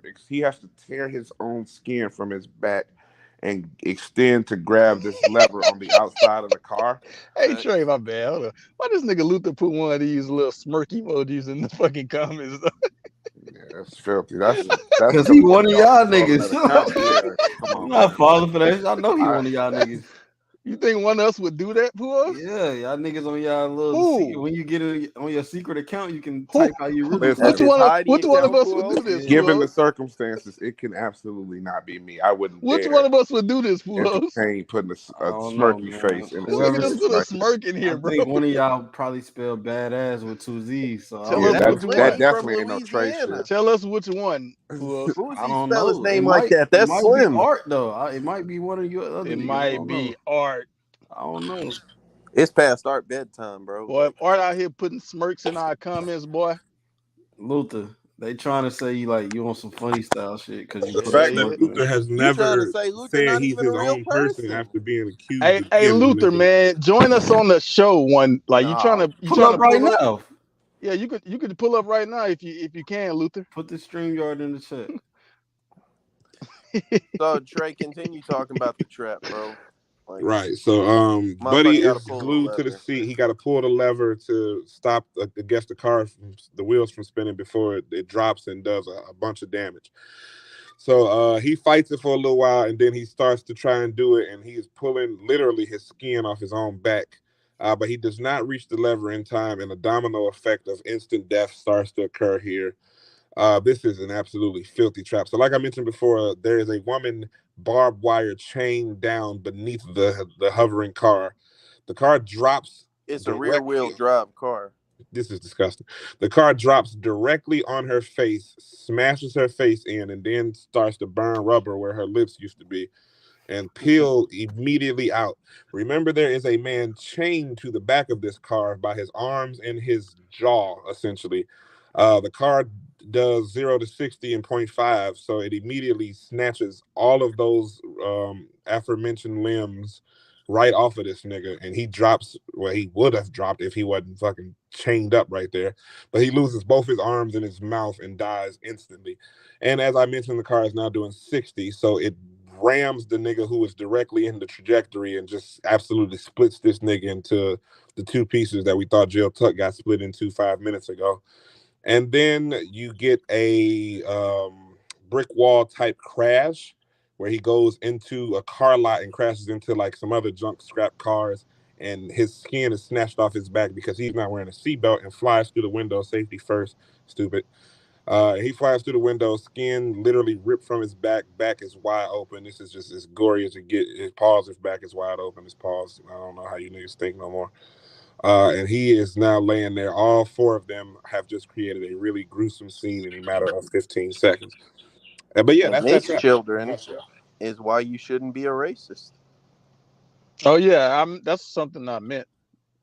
tear his own skin from his back and extend to grab this lever on the outside of the car. Hey Trey, my bad. Hold on. Why does nigga Luther put one of these little smirk emojis in the fucking comments? Yeah, That's filthy. That's Because he one of y'all niggas. Come I'm on, not man. falling for that. I know he one of y'all niggas. You think one of us would do that, Pooh? Yeah, y'all niggas on y'all little Who? secret. When you get it on your secret account, you can type how you really Listen, feel. That's his hiding Which one of account, us would do this, Given Pooh? the circumstances, it can absolutely not be me. I wouldn't Which dare one of us would do this, Pooh? entertain putting I a don't know, smirky man. face in a This nigga just situation put a like this. smirk in I here, bro. think one of y'all probably spelled badass with 2 Z's. So I Tell don't us know. which that one. definitely ain't no Trey Louisiana. shit. Tell us which one, Pooh. Who's I he don't spell his know. name It like might, that? it That's might Slim. be Art though. It might be one of your other It niggas. I might don't be know. Art. I don't know. It's past Art bedtime, bro. Boy, if Art out here putting smirks in our comments, boy. Luther, they trying to say you on some funny style shit because you The put fact a that smirk Luther on. has You trying to never say Luther said not he's even a his real own person person? after being accused Hey, of killing a Luther, nigga. man, join us on the show one. Like you trying to Pull up right pull up? now. Yeah, you could pull up right now if you can, Luther. Put the StreamYard in the chat. So Trey, continue talking about the trap, bro. Like, Right. So Buddy motherfucker gotta is pull the glued to the lever. seat. He got to pull the lever to stop the car from the wheels from spinning before it drops and does a bunch of damage. So he fights it for a little while, and then he starts to try and do it, and he's pulling literally his skin off his own back. But he does not reach the lever in time, and a domino effect of instant death starts to occur here. This is an absolutely filthy trap. So like I mentioned before, there is a woman barbed wire chained down beneath the hovering car. The car drops. It's a rear wheel drive car. This is disgusting. The car drops directly on her face, smashes her face in, and then starts to burn rubber where her lips used to be and peel immediately out. Remember, there is a man chained to the back of this car by his arms and his jaw, essentially. The car does 0 to 60 in 0.5, so it immediately snatches all of those aforementioned limbs right off of this nigga, and he drops where he would have dropped if he wasn't fucking chained up right there. But he loses both his arms and his mouth and dies instantly. And as I mentioned, the car is now doing 60, so it rams the nigga who is directly in the trajectory and just absolutely splits this nigga into the two pieces that we thought Jill Tuck got split into 5 minutes ago. And then you get a brick wall type crash where he goes into a car lot and crashes into like some other junk scrap cars, and his skin is snatched off his back because he's not wearing a seatbelt and flies through the window. Safety first, stupid. He flies through the window, skin literally ripped from his back. Back is wide open. This is just as gory as it get. His paws, his back is wide open. His paws, I don't know how you niggas think no more. And he is now laying there. All four of them have just created a really gruesome scene in a matter of 15 seconds. But yeah, that's His that. children is why you shouldn't be a racist. Oh yeah, that's something I meant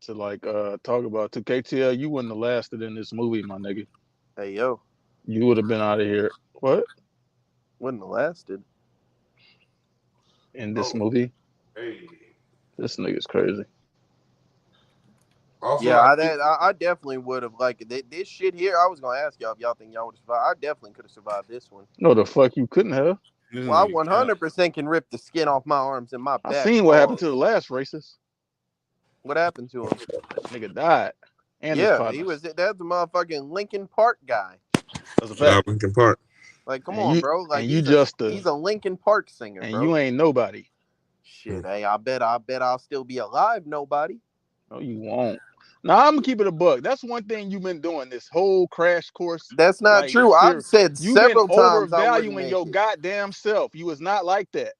to talk about. To KTL, you wouldn't have lasted in this movie, my nigga. Hey yo, you would have been out of here. What? Wouldn't have lasted in this movie. Hey, this nigga's crazy. Also, yeah, I definitely would have this shit here. I was gonna ask y'all if y'all think y'all would have survived. I definitely could have survived this one. No, the fuck you couldn't have. Well, I 100% can rip the skin off my arms and my back. I seen what happened to the last racist. What happened to him? That nigga died. And yeah, that's the motherfucking Linkin Park guy. That's a fact. Linkin Park. Like, come on, bro. Like, he's a Linkin Park singer, and bro. You ain't nobody. Shit, hey, I bet I'll still be alive. Nobody. No, you won't. Now I'm gonna keep it a buck. That's one thing you've been doing this whole crash course. That's not true. I've said several times overvaluing your goddamn self. You was not like that.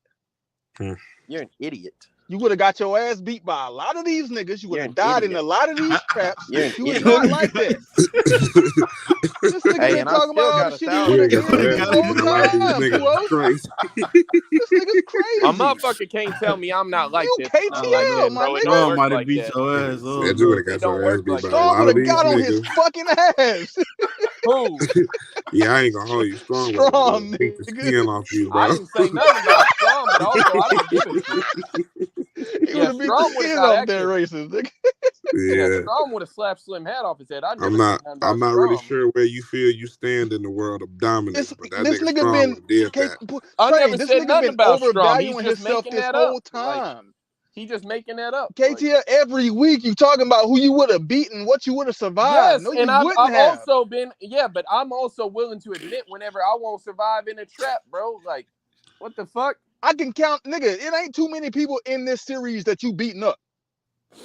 You're an idiot. You would have got your ass beat by a lot of these niggas. You would have died in a lot of these traps. You was not like that. This nigga been talking about all the shit he would have did this whole time. This nigga's crazy. A motherfucker can't tell me I'm not like this. KTL, my nigga. Storm might have beat your ass. You would have got your ass beat by a Storm lot of would these have got on niggas. his fucking ass. Who? Yeah, I ain't gonna hold you. Strong beat the skin off you, bro. I didn't say nothing about Strong, but also I don't give a shit. He would have beat the skin off that racist, nigga. Yeah, Strong would have slapped Slim hat off his head. I'm not really sure where you feel you stand in the world of dominance, but that nigga Strong did that. I never this said nigga nothing been about overvaluing himself this whole time. He just making that up. KTL, every week you talking about who you would have beaten, what you would have survived. Yes, No, and you I've wouldn't have. also been, but I'm also willing to admit whenever I won't survive in a trap, bro. Like, what the fuck? I can count, nigga. It ain't too many people in this series that you beating up.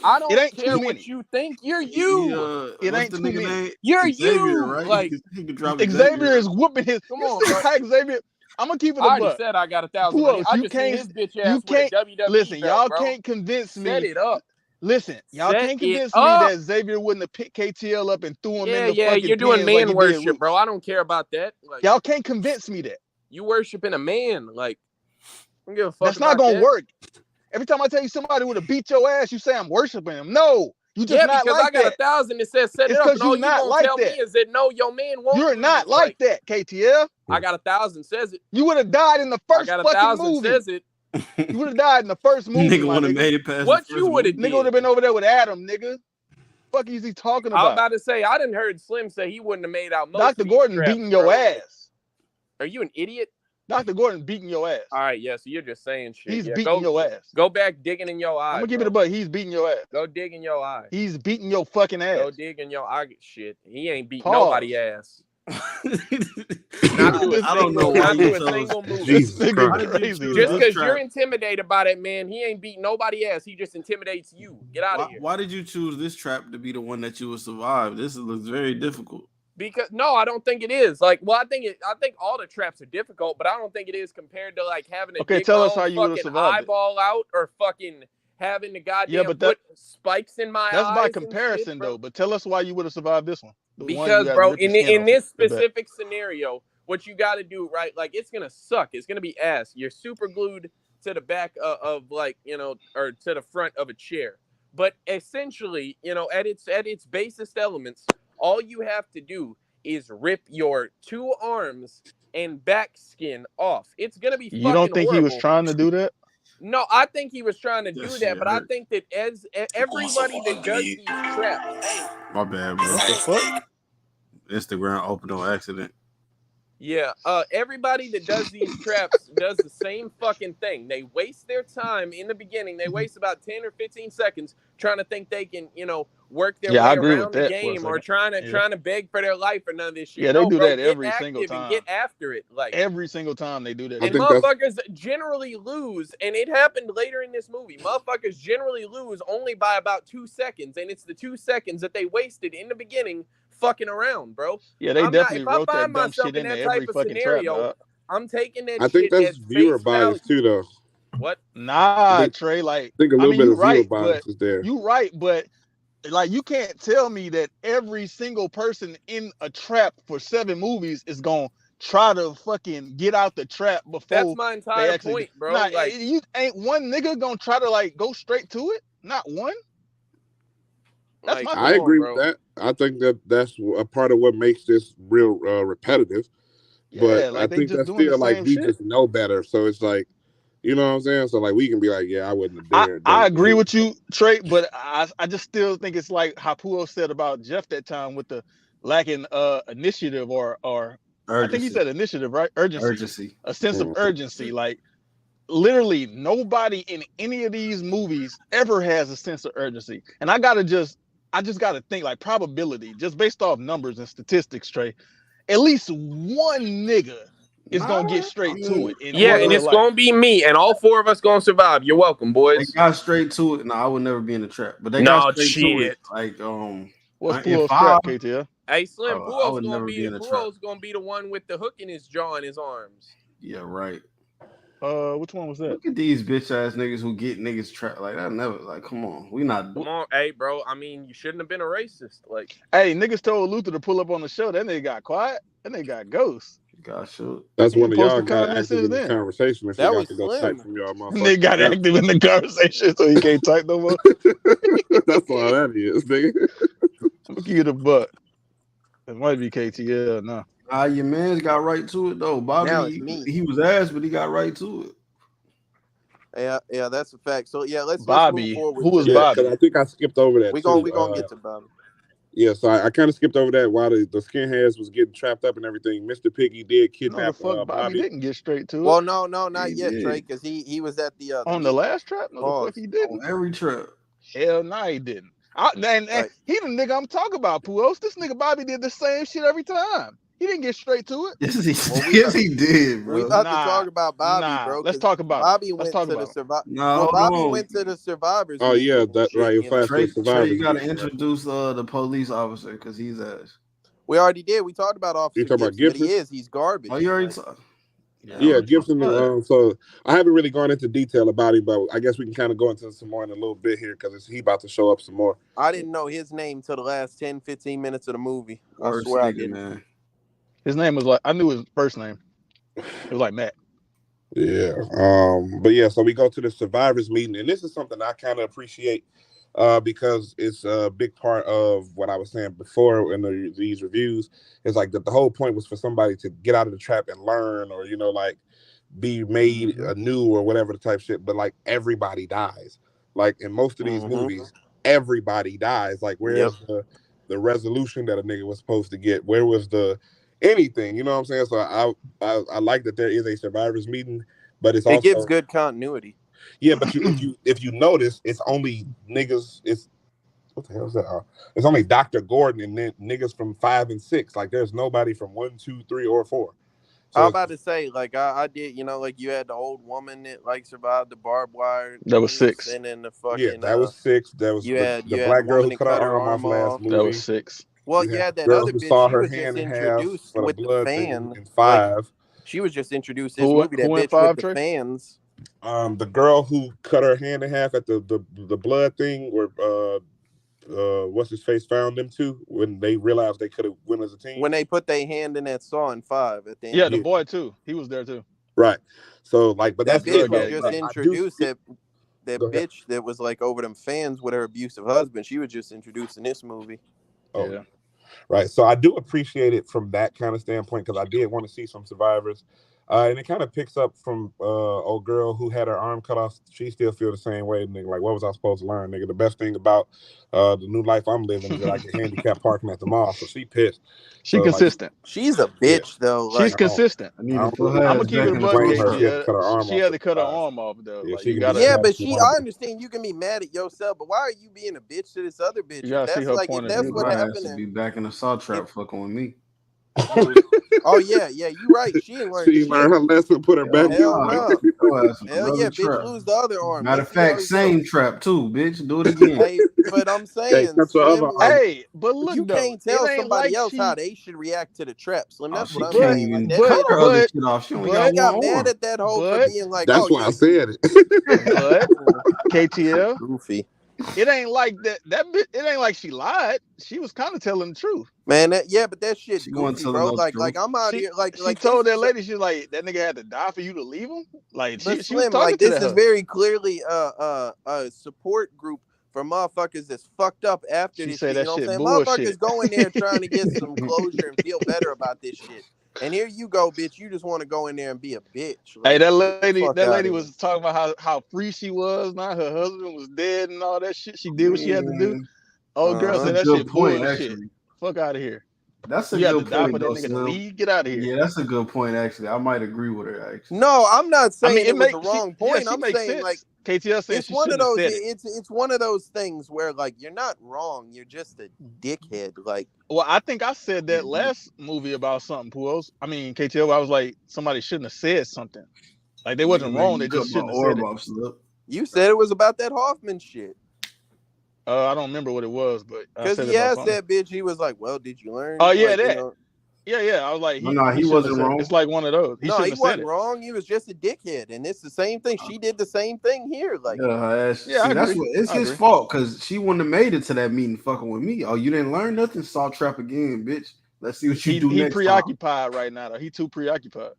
I don't It ain't care too what many. you think. You're you. It what's ain't the too nigga many. name? You're Xavier, you. right? Like, he could drop Xavier is whooping his. Come You on, see bro. how Xavier? I'm gonna keep it I a already buck. said I got 1,000 Who money. else? I You just seen his can't. bitch You ass with a can't. WWE Listen, belt, y'all bro. can't convince me. Set it up. Listen, y'all Set can't convince it me up. that Xavier wouldn't have picked KTL up and threw him in the Yeah, fucking you're doing pins like man he did worship, Root. bro. I don't care about that. Like, Y'all can't convince me that. you worshiping a man. Like, I don't give a fuck. That's not gonna work. Every time I tell you somebody would have beat your ass, you say I'm worshiping him. No, you just not because like I got that. 1,000 that says set it It's up, because and all you you not gonna like tell me that. is that no, your man won't. You're not like that, KTL. I got 1,000 says it. You would have died in the I first got fucking 1,000 movie. says it. You would have died in the first movie, Nigga my would have nigga. made it past What the you first would have movie. Nigga would have been over there with Adam, nigga. Fuck is he talking I was about? about to say, I didn't heard Slim say he wouldn't have made out most Dr. of these Gordon traps, beating your bro. ass. Are you an idiot? Dr. Gordon beating your ass. All right, yeah, so you're just saying shit. He's Yeah, beating your ass. Go back digging in your eye. I'm gonna give it a butt. He's beating your ass. Go dig in your eye. He's beating your fucking ass. Go dig in your eye. Shit, he ain't beat Pause. nobody ass. Not to I don't know why not you to a chose single movie. Jesus Nigga Christ. Why did you crazy. choose Just this because trap? you're intimidated by that man, he ain't beat nobody ass. He just intimidates you. Get out of here. Why did you choose this trap to be the one that you would survive? This looks very difficult. Because no, I don't think it is. Like, well, I think all the traps are difficult, but I don't think it is compared to like having to dig tell my us how own you would have fucking survived it. eyeball out or fucking having the goddamn but put spikes in my eyes. That's by and comparison, shit, bro. though. But tell us why you would have survived this one. The one Because, you had to bro, rip your in skin off this the back. specific scenario, what you got to do, right? Like, it's gonna suck. It's gonna be ass. You're super glued to the back of like, or to the front of a chair. But essentially, at its basest elements, all you have to do is rip your 2 arms and back skin off. It's gonna be fucking You don't think horrible. he was trying to do that? No, I think he was trying to do shit that, but I hurt. think that as everybody that does these traps, My bad, bro. What the fuck? Instagram opened on accident. yeah, everybody that does these traps does the same fucking thing. They waste their time in the beginning. They waste about 10 or 15 seconds trying to think they can, work their Yeah, I way agree around with the that for a game or second. trying to beg for their life or none of this shit. Yeah, they no, do bro, that get every single active and time. get after it. Like Every single time they do that. and think that's- motherfuckers generally lose, and it happened later in this movie. Motherfuckers generally lose only by about 2 seconds, and it's the 2 seconds that they wasted in the beginning fucking around, bro. Yeah, they definitely if I wrote that find dumb myself shit in into that every type of fucking scenario, trap, dog. I'm taking that I think shit that's at viewer face bias value. too, though. What? Nah, think- Trey, like, I think a little bit you of viewer right, bias but is there. you right, but like you can't tell me that every single person in a trap for 7 movies is gonna try to fucking get out the trap before That's my they entire actually point, bro. Nah, Like, you ain't one nigga gonna try to like go straight to it. Not one. That's my I thing. agree bro. with that. I think that's a part of what makes this real repetitive. But Yeah, like I they think just that's doing the still like same we shit. just know better. So it's like, you know what I'm saying? So like we can be like, yeah, I wouldn't have dared. I agree with you, Trey, but I just still think it's like Hapuo said about Jeff that time with the lacking initiative or I think he said initiative, right? Urgency. A sense of urgency. Like literally nobody in any of these movies ever has a sense of urgency. And I just gotta think like probability, just based off numbers and statistics, Trey. At least one nigga is gonna get straight to it. And it's gonna be me, and all 4 of us gonna survive. You're welcome, boys. They got straight to it. No, I would never be in the trap, but they got straight to it. Like, what's Puo's trap, KTL? Hey, Slim, I would never be in the trap. Puo's gonna be the one with the hook in his jaw and his arms. Yeah, right. Which one was that? Look at these bitch ass niggas who get niggas trapped. Like that never. Like, come on, we not. Come on, hey, bro. I mean, you shouldn't have been a racist. Like, hey, niggas told Luther to pull up on the show. Then they got quiet. Then they got ghosts. God shoot. That's He one of ain't y'all posted got comments active in since the then. conversation. If That you was got to go Slim. type from y'all motherfuckers. They got active in the conversation, so he can't type no more. That's all that is, nigga. I'm gonna give you the buck. It might be KTL now. Your man's got right to it though. Now Bobby, it's me. he was ass, but he got right to it. Yeah, that's a fact. So yeah, let's Bobby. move forward. Who was Yeah, Bobby? 'cause I think I skipped over that. We're too. gonna get to Bobby. Yeah, so I kind of skipped over that while the skinheads was getting trapped up and everything. Mr. Piggy did No, the kidnap fuck, Bobby didn't get straight to it. Well, no, not He yet, did. Trey, because he was at the on the last trap. No, the fuck he didn't. On every trap. Hell no, he didn't. And he the nigga I'm talking about, Puos. This nigga Bobby did the same shit every time. He didn't get straight to it. Yes, he did, bro. We about to talk about Bobby, bro. Let's talk about Bobby it. went Let's talk to about the it. survivor. No, well, Bobby on. went to the survivors. Oh yeah, that shit, right. you know. Trey, survivors. you gotta introduce the police officer because he's ass. We already did. We talked about Officer talking about Gibson, Gibson? but he's garbage. Oh, you already talked. Yeah, Gibson. So I haven't really gone into detail about him, but I guess we can kind of go into some more in a little bit here because he about to show up some more. I didn't know his name till the last 10, 15 minutes of the movie. Worst I swear nigga, I didn't. Man. His name was like, I knew his first name. It was like Matt. Yeah. But yeah, so we go to the survivors meeting, and this is something I kind of appreciate because it's a big part of what I was saying before in these reviews. Is like that the whole point was for somebody to get out of the trap and learn, or like be made anew or whatever the type shit. But like everybody dies. Like in most of these movies, everybody dies. Like where's the resolution that a nigga was supposed to get? Where was the anything? You know what I'm saying? So I like that there is a survivors meeting, but it gives good continuity. Yeah, but if you notice, it's only niggas. It's what the hell is that? It's only Dr. Gordon and then niggas from 5 and 6. Like there's nobody from 1, 2, 3, or 4. So I was about to say, like I did, like you had the old woman that like survived the barbed wire. That was 6. And then the fucking that was 6. That was the black girl who cut her arm off last movie. That was 6. Well, you had that girl other who bitch. saw She her was hand just in half introduced for with the blood fan. in 5. She was just introduced this Who movie. That in bitch 5, with the Trey? fans. The girl who cut her hand in half at the blood thing where what's his face found them two when they realized they could have won as a team. When they put their hand in that saw in 5 at the end. Yeah, the boy too. He was there too. Right. So like, but that that's bitch good. was just introduced. That bitch that was like over them fans with her abusive husband. She was just introduced in this movie. Oh yeah. Right. So I do appreciate it from that kind of standpoint because I did want to see some survivors. And it kind of picks up from old girl who had her arm cut off. She still feel the same way, nigga. Like, what was I supposed to learn, nigga? The best thing about the new life I'm living is that I get handicapped parking at the mall. So she pissed. She consistent. Like, she's a bitch though. She's consistent. I'm gonna keep it a buck. She had to cut her arm off though. Yeah, but I understand you can be mad at yourself, but why are you being a bitch to this other bitch? You gotta see her point of view. That's what happened. To be back in the saw trap fucking with me. Oh yeah, you right. She ain't learned. She learned her lesson. Put her back. Hell yeah, bitch. Lose the other arm. Matter of fact, same trap too, bitch. Do it again. Hey, but I'm saying, Slim, but look, you can't tell somebody else how they should react to the trap, Slim. That's what I'm saying. She got mad at that hoe for being like, that's why I said it. But KTL, goofy. It ain't like that bitch. It ain't like she lied. She was kind of telling the truth, man. But that shit goofy, bro. Like I'm out here. Like she told that lady, she's like, that nigga had to die for you to leave him. Like she was talking like to this is very clearly a support group for motherfuckers that's fucked up after this shit. You know what I'm saying? Motherfuckers go in there trying to get some closure and feel better about this shit. And here you go, bitch. You just want to go in there and be a bitch. Like, hey, that lady was talking about how free she was. Now her husband was dead and all that shit. She did what she had to do. Oh, girl said that shit bullshit. Fuck out of here. That's a you good have to die point. For that nigga to leave. Get out of here. Yeah, that's a good point. Actually, I might agree with her. Actually, no, I'm not saying it was the wrong point. Yeah, I'm saying sense. like KTL said it's one of those. It's one of those things where like you're not wrong. You're just a dickhead. Like, well, I think I said that last movie about something. Puos. I mean, KTL. I was like, somebody shouldn't have said something. Like they wasn't wrong. They just shouldn't have said it. You said it was about that Hoffman shit. I don't remember what it was, but because he asked that bitch, he was like, "Well, did you learn?" Oh yeah, like, that. Yeah. I was like, he wasn't wrong. It's like one of those. He wasn't wrong. He was just a dickhead, and it's the same thing. She did the same thing here. Like, that's his fault because she wouldn't have made it to that meeting fucking with me. Oh, you didn't learn nothing? Saw trap again, bitch. Let's see what you do next. He preoccupied right now. Though. He too preoccupied.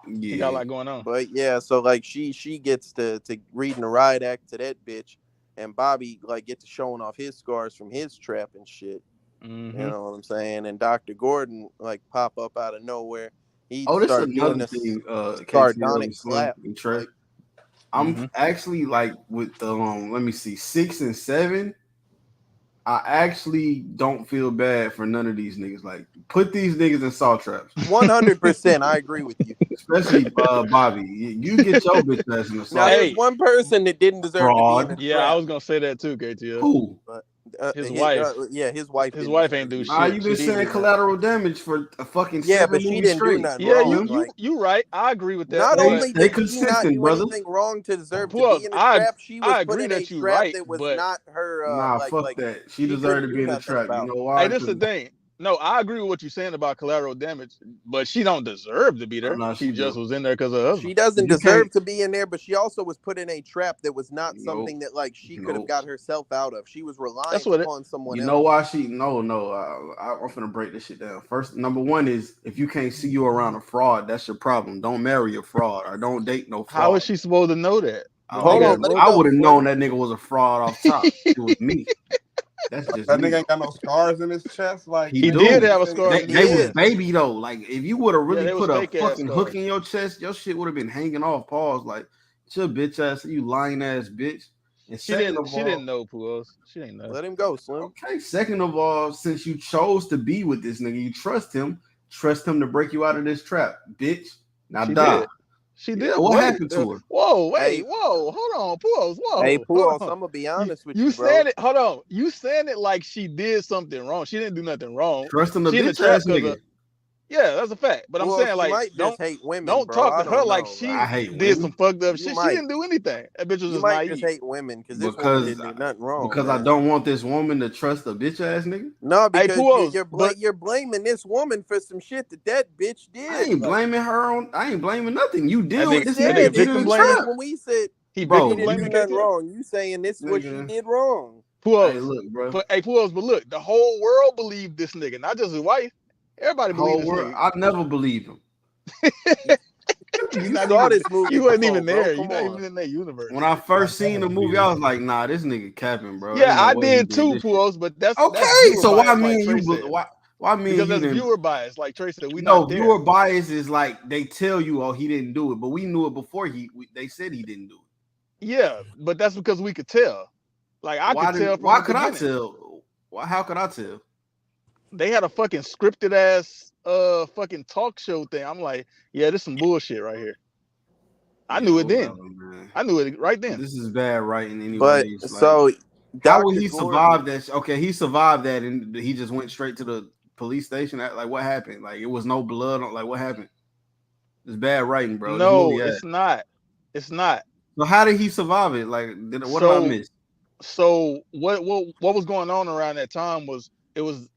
Yeah. He got a lot going on. But yeah, so like she gets to reading the riot act to that bitch. And Bobby like get to showing off his scars from his trap and shit. Mm-hmm. You know what I'm saying? And Dr. Gordon like pop up out of nowhere. He this is another thing. Sardonic slap. Like, I'm actually like with the let me see 6 and 7. I actually don't feel bad for none of these niggas. Like, put these niggas in saw traps. 100%, I agree with you. Especially Bobby. You get your bitch ass in the saw. Now, there's one person that didn't deserve to be in a trap. Yeah, I was gonna say that too, KTF. Who? But, his wife. His wife. His wife ain't do shit. You've been saying collateral damage for a fucking 7 but she movies didn't straight. do nothing Yeah, wrong. you right. I agree with that. Not only did she not do brother. anything wrong to deserve to be in a trap, she was put in a trap that was not her. Fuck that. She deserved to be in a trap. You know why? Hey, this is the thing. No, I agree with what you're saying about collateral damage, but she don't deserve to be there. She just was in there because of her husband. She doesn't deserve to be in there, but she also was put in a trap that was not something that like she could have got herself out of. She was relying upon someone else. You know why she? No. I'm gonna break this shit down. First, number one is if you can't see you around a fraud, that's your problem. Don't marry a fraud or don't date no fraud. How is she supposed to know that? Hold on, I would have known that nigga was a fraud off top. It was me. That's just that nigga ain't got no scars in his chest. Like he did have a scar. They was baby though. Like if you would have really put a fucking scars. hook in your chest, your shit would have been hanging off. Pause. Like your bitch ass, you lying ass bitch. And she didn't know, Puos. She didn't know. Let him go, Slim. Okay. Second of all, since you chose to be with this nigga, you trust him to break you out of this trap, bitch. Now die. She did. What happened to her? Whoa, wait, whoa, hold on, Puos. Whoa. Hey, Puos, I'm gonna be honest with you, bro. You said it. Hold on. You said it like she did something wrong. She didn't do nothing wrong. Trust him, the bitch ass nigga. Yeah, that's a fact. But I'm saying, like, don't hate women. Don't talk to her like she did some fucked up shit. Might. She didn't do anything. That bitch was just might naive. Just hate women because this woman didn't do nothing wrong. Because I don't want this woman to trust a bitch ass nigga. No, because you're blaming this woman for some shit that bitch did. I ain't blaming her on. I ain't blaming nothing. You deal with this nigga victim blaming. When we said he didn't do nothing wrong, you saying this is what she did wrong. Puos, hey, look, bro. Puos, but look, the whole world believed this nigga, not just his wife. Everybody believed this nigga. I never believed him. You saw this movie. You wasn't even there. You're not even in that universe. When I first seen the movie, I was like, "Nah, this nigga capping, bro." Yeah, I did too, Puos. But that's okay. So why me and you? Why me? Because that's viewer bias, like Trey said. Viewer bias is like they tell you, "Oh, he didn't do it," but we knew it before they said he didn't do it. Yeah, but that's because we could tell. Like I could tell. Why could I tell? How could I tell? They had a fucking scripted ass fucking talk show thing. I'm like, yeah, this is some bullshit right here. I knew it then. I knew it right then. This is bad writing anyway. But so how would he survive that? Okay, he survived that and he just went straight to the police station. Like what happened? Like it was no blood on, like what happened? It's bad writing, bro. No, it's not. It's not. So how did he survive it? Like what did I miss? So what was going on around that time was it was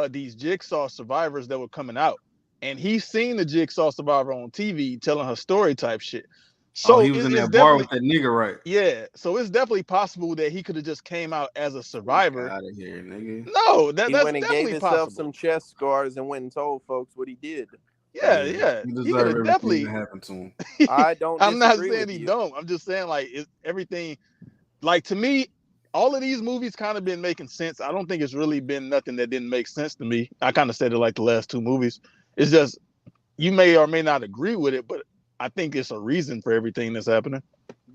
these Jigsaw survivors that were coming out, and he seen the Jigsaw survivor on TV telling her story type shit. So he was in that bar with that nigga, right? Yeah, so it's definitely possible that he could have just came out as a survivor. Get out of here, nigga. No, that's went and definitely gave himself possible. some chest scars and went and told folks what he did. Yeah. He could have definitely happened to him. I don't. I'm not saying he don't. I'm just saying like everything. Like to me, all of these movies kind of been making sense. I don't think it's really been nothing that didn't make sense to me. I kind of said it like the last two movies. It's just you may or may not agree with it, but I think it's a reason for everything that's happening.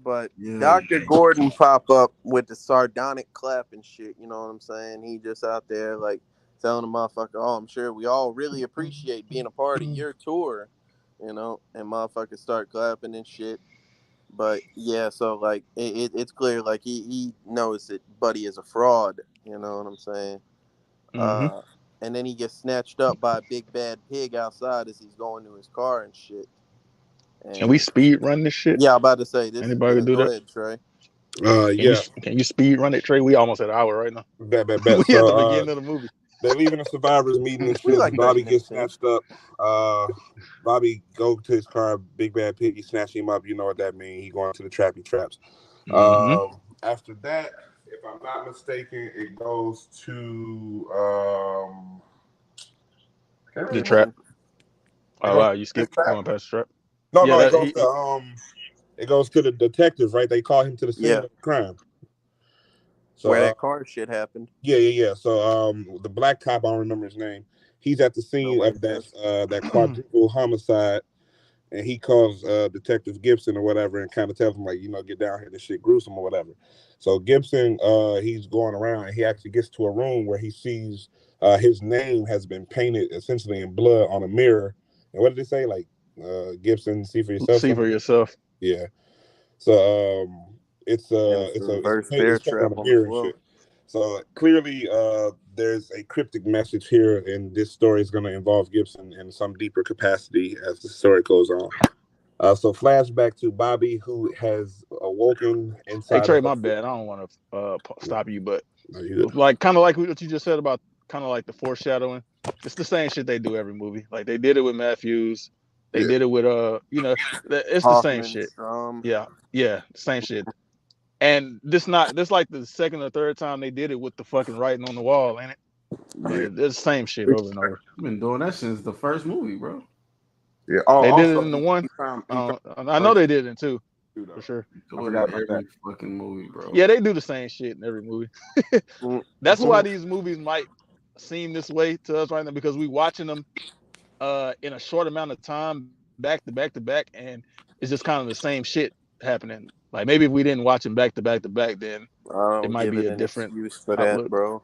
But Dr. Gordon pop up with the sardonic clap and shit. You know what I'm saying? He just out there like telling the motherfucker, "Oh, I'm sure we all really appreciate being a part of your tour," you know. And motherfuckers start clapping and shit. But yeah, so like it's clear like he knows that Buddy is a fraud, you know what I'm saying? Mm-hmm. And then he gets snatched up by a big bad pig outside as he's going to his car and shit. And can we speed run this shit? Yeah, I'm about to say this. Anybody can do that? Ahead, Trey. Yeah. Can you speed run it, Trey? We almost at an hour right now. Bet. We at the beginning of the movie. They're leaving the survivors meeting and shit. Like Bobby gets snatched up. Bobby go to his car. Big bad piggy snatch him up. You know what that means. He going to the trap. He traps. Mm-hmm. After that, if I'm not mistaken, it goes to the trap. Oh wow, you skipped going past the trap. No, it goes to the detective. Right, they call him to the scene of the crime. So, where that car shit happened. Yeah. So the black cop, I don't remember his name. He's at the scene of that quadruple homicide, and he calls Detective Gibson or whatever, and kind of tells him like, get down here, this shit gruesome or whatever. So Gibson, he's going around, and he actually gets to a room where he sees his name has been painted essentially in blood on a mirror. And what did they say? Like, Gibson, see for yourself. See for yourself. Yeah. So it's reverse bear trap on a mirror and shit. So clearly, there's a cryptic message here, and this story is going to involve Gibson in some deeper capacity as the story goes on. So flashback to Bobby, who has awoken inside. Hey Trey, my bad. I don't want to stop you, but like kind of like what you just said about kind of like the foreshadowing. It's the same shit they do every movie. Like they did it with Matthews. They did it with it's the same shit. Yeah, same shit. And this like the second or third time they did it with the fucking writing on the wall, ain't it? Like, it's the same shit over and over. I've been doing that since the first movie, bro. Yeah, they did it in the one. I know they did it in two, for sure. Every fucking movie, bro. Yeah, they do the same shit in every movie. That's why these movies might seem this way to us right now, because we watching them in a short amount of time, back to back to back, and it's just kind of the same shit happening. Like maybe if we didn't watch them back to back to back, then it might be a different use for that, bro.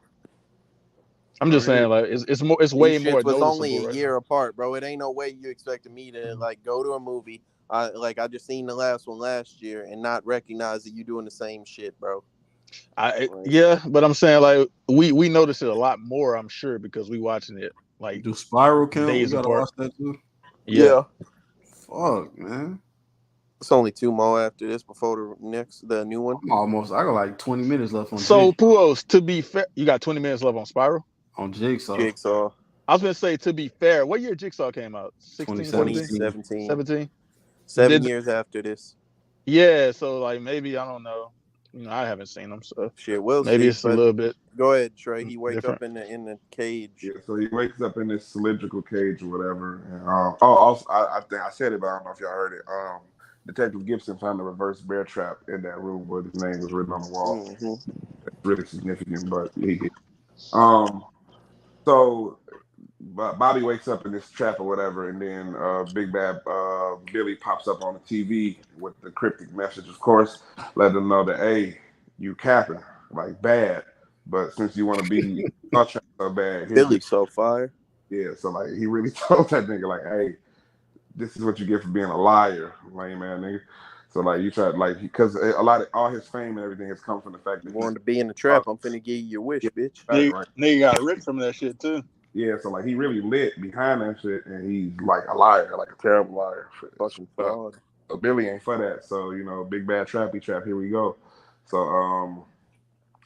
I'm just saying, like it's way more. It was only a year apart, bro. It ain't no way you expected me to like go to a movie. I just seen the last one last year and not recognize that you doing the same shit, bro. Yeah, but I'm saying like we notice it a lot more, I'm sure, because we watching it like do Spiral count? Days you gotta apart. watch that too. Yeah. Fuck, man. It's only 2 more after this before the new one. I got like 20 minutes left on. So Puos, to be fair, you got 20 minutes left on Spiral? On Jigsaw. I was gonna say, to be fair, what year Jigsaw came out? 2017. 17? 7 years after this. Yeah, so like maybe, I don't know. I haven't seen them, so shit. Well, maybe it's a little bit. Go ahead, Trey. He wakes up in the cage. Yeah, so he wakes up in this cylindrical cage or whatever. And, also, I think I said it, but I don't know if y'all heard it. Detective Gibson found a reverse bear trap in that room where his name was written on the wall. Mm-hmm. That's really significant, but he did. So Bobby wakes up in this trap or whatever, and then Big Bad Billy pops up on the TV with the cryptic message, of course, let them know that, hey, you capping, like bad, but since you want to be so bad, Billy's so fire. Yeah, so like he really told that nigga like, hey, this is what you get for being a liar, lame man nigga. So like you try like because all his fame and everything has come from the fact that you wanted to be in the trap. I'm finna give you your wish, bitch. Nigga got rich from that shit too. Yeah, so like he really lit behind that shit, and he's like a liar, like a terrible liar. Fucking fraud. So Billy ain't for that. So big bad trappy trap. Here we go. So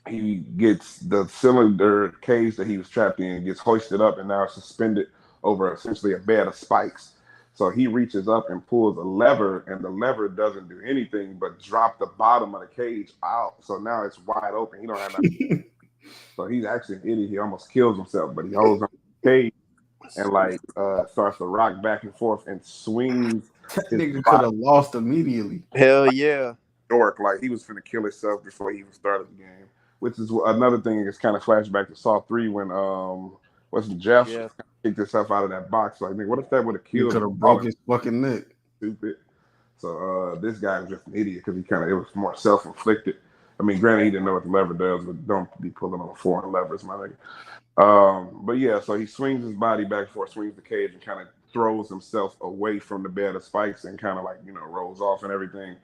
he gets the cylinder cage that he was trapped in gets hoisted up and now suspended over essentially a bed of spikes. So he reaches up and pulls a lever, and the lever doesn't do anything but drop the bottom of the cage out. So now it's wide open. He don't have nothing. So he's actually an idiot. He almost kills himself, but he holds on to the cage and like starts to rock back and forth and swings. That nigga could have lost immediately. Hell yeah. Dork, like he was finna kill himself before he even started the game. Which is another thing. It's kind of flashback to Saw 3 when wasn't Jeff kicked himself out of that box. Like, nigga, what if that would have killed? He could have broke his fucking neck. Stupid. So this guy was just an idiot because it was more self-inflicted. I mean, granted, he didn't know what the lever does, but don't be pulling on foreign levers, my nigga. But yeah, so he swings his body back and forth, swings the cage, and kind of throws himself away from the bed of spikes and kind of like, rolls off and everything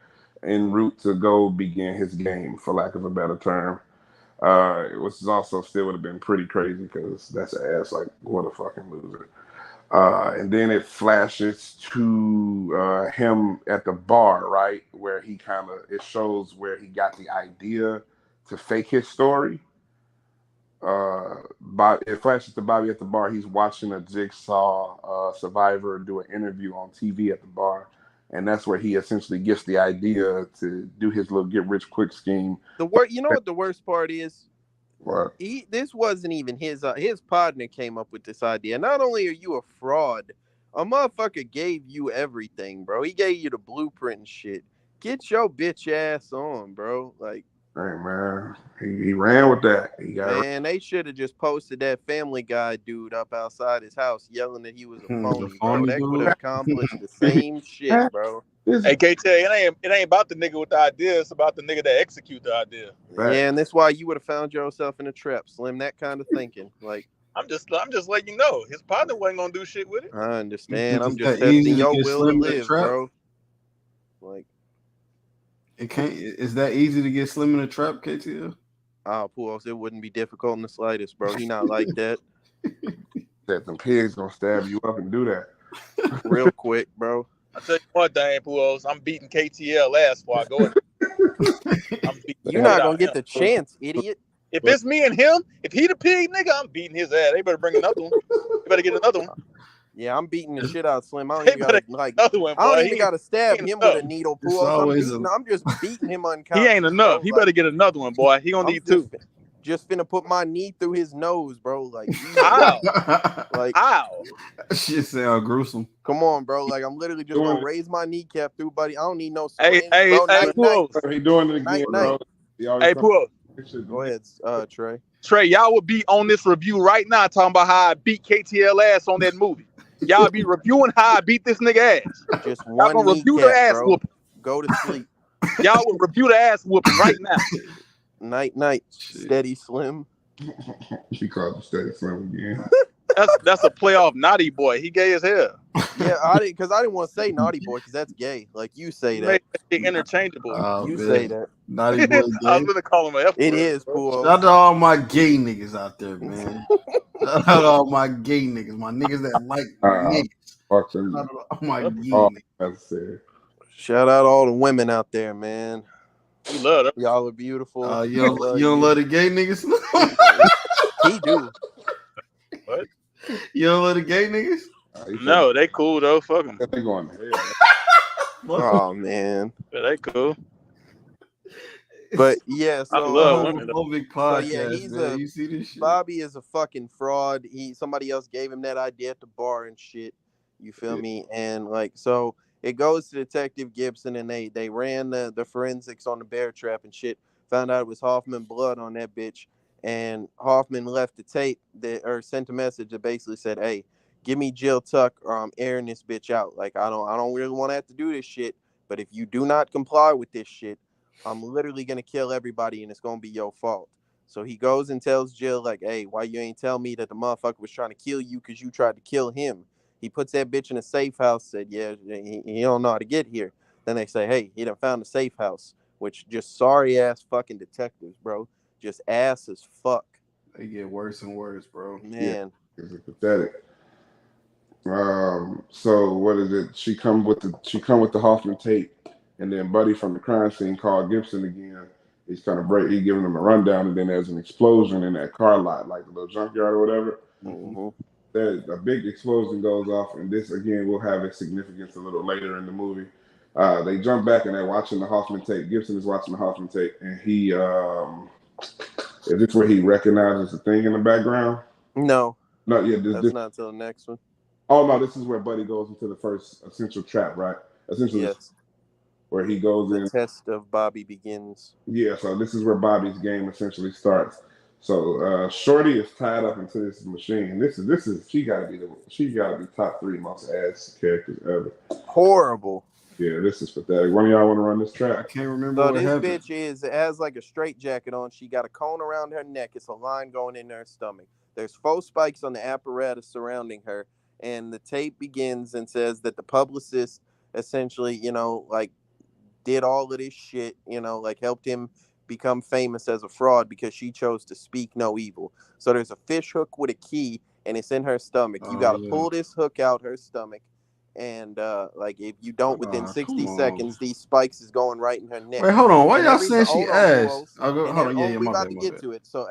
en route to go begin his game, for lack of a better term. Which is also still would have been pretty crazy because that's an ass, like, what a fucking loser. And then it flashes to him at the bar, right? Where it shows where he got the idea to fake his story. It flashes to Bobby at the bar. He's watching a Jigsaw survivor do an interview on TV at the bar. And that's where he essentially gets the idea to do his little get rich quick scheme. You know what the worst part is? What? This wasn't even his partner came up with this idea. Not only are you a fraud, a motherfucker gave you everything, bro. He gave you the blueprint and shit. Get your bitch ass on, bro. Like, Hey man, he ran with that. Man, they should have just posted that Family Guy dude up outside his house yelling that he was a phony, bro. That could have accomplished the same shit, bro. Hey, KT, it ain't about the nigga with the idea. It's about the nigga that execute the idea. Yeah, and that's why you would have found yourself in a trap, Slim. That kind of thinking, like. I'm just letting you know. His partner wasn't gonna do shit with it. I understand. I'm just testing your will to live, bro. Like, it can't. Is that easy to get Slim in a trap, KTL? Oh, Puos, it wouldn't be difficult in the slightest, bro. He not like that. That them pigs gonna stab you up and do that real quick, bro. I tell you what, Diane Puos, I'm beating KTL ass before I go in. You're not gonna get the chance, idiot. If it's me and him, if he the pig nigga, I'm beating his ass. They better bring another one. They better get another one. Yeah, I'm beating the shit out of Slim. I don't even gotta stab him with a needle, Puos. I'm just beating him unconscious. He ain't enough. Bro. He better get another one, boy. He gonna need two. Just finna put my knee through his nose, bro. Like, ow. Like, ow. Shit sound gruesome. Come on, bro. Like, I'm literally just gonna raise my kneecap through, buddy. I don't need no syringe, bro. He doing it again, bro. Hey, Puos. Go ahead, Trey. Trey, y'all would be on this review right now talking about how I beat KTL ass on that movie. Y'all be reviewing how I beat this nigga ass. Just one y'all gonna review the ass whooping. Go to sleep. Y'all will review the ass whooping right now. Night. Steady Slim. She called the Steady Slim again. That's a playoff naughty boy. He gay as hell. Yeah, I didn't want to say naughty boy because that's gay. Like you say that. Make it interchangeable. You say that. Naughty boy. I was gonna call him an F. It is, Puos. Shout out to all my gay niggas out there, man. Shout out to all my gay niggas, my niggas that like niggas. Shout out to all my gay niggas. Shout out to all the women out there, man. We love them. Y'all are beautiful. You don't love the gay niggas? He do. What? You don't love the gay niggas? No, they cool though. Fuck them. They going to hell. Oh man, yeah, they cool. But yeah, so, I love women. Podcast, yeah, you see this shit? Bobby is a fucking fraud. Somebody else gave him that idea at the bar and shit. You feel me? And like, so it goes to Detective Gibson, and they ran the forensics on the bear trap and shit. Found out it was Hoffman blood on that bitch, and Hoffman left the tape or sent a message that basically said, "Hey, give me Jill Tuck, or I'm airing this bitch out. Like, I don't really want to have to do this shit, but if you do not comply with this shit, I'm literally gonna kill everybody, and it's gonna be your fault." So he goes and tells Jill, like, "Hey, why you ain't tell me that the motherfucker was trying to kill you because you tried to kill him?" He puts that bitch in a safe house, said, "Yeah, he don't know how to get here." Then they say, "Hey, he done found a safe house," which just sorry ass fucking detectives, bro. Just ass as fuck. They get worse and worse, bro. Man. Yeah, it's pathetic. So what is it? She come with the Hoffman tape, and then Buddy from the crime scene called Gibson again. He's kind of he giving them a rundown, and then there's an explosion in that car lot, like the little junkyard or whatever. Mm-hmm. A big explosion goes off, and this again will have its significance a little later in the movie. They jump back and they're watching the Hoffman tape. Gibson is watching the Hoffman tape, and he is this where he recognizes the thing in the background? No. That's not until the next one. Oh no, this is where Buddy goes into the first essential trap, right? Essentially, yes. Where he goes in. The test of Bobby begins. Yeah, so this is where Bobby's game essentially starts. So Shorty is tied up into this machine. This is she gotta be top 3 most ass characters ever. Horrible. Yeah, this is pathetic. One of y'all want to run this track? I can't remember. So this bitch has like a straight jacket on. She got a cone around her neck. It's a line going in her stomach. There's 4 spikes on the apparatus surrounding her, and the tape begins and says that the publicist essentially, like did all of this shit, like helped him become famous as a fraud because she chose to speak no evil. So there's a fish hook with a key, and it's in her stomach. You got to pull this hook out her stomach, and like if you don't within 60 seconds, these spikes is going right in her neck. Wait, hold on. Why y'all saying she ass? Hold on. Yeah, we about to get to it. So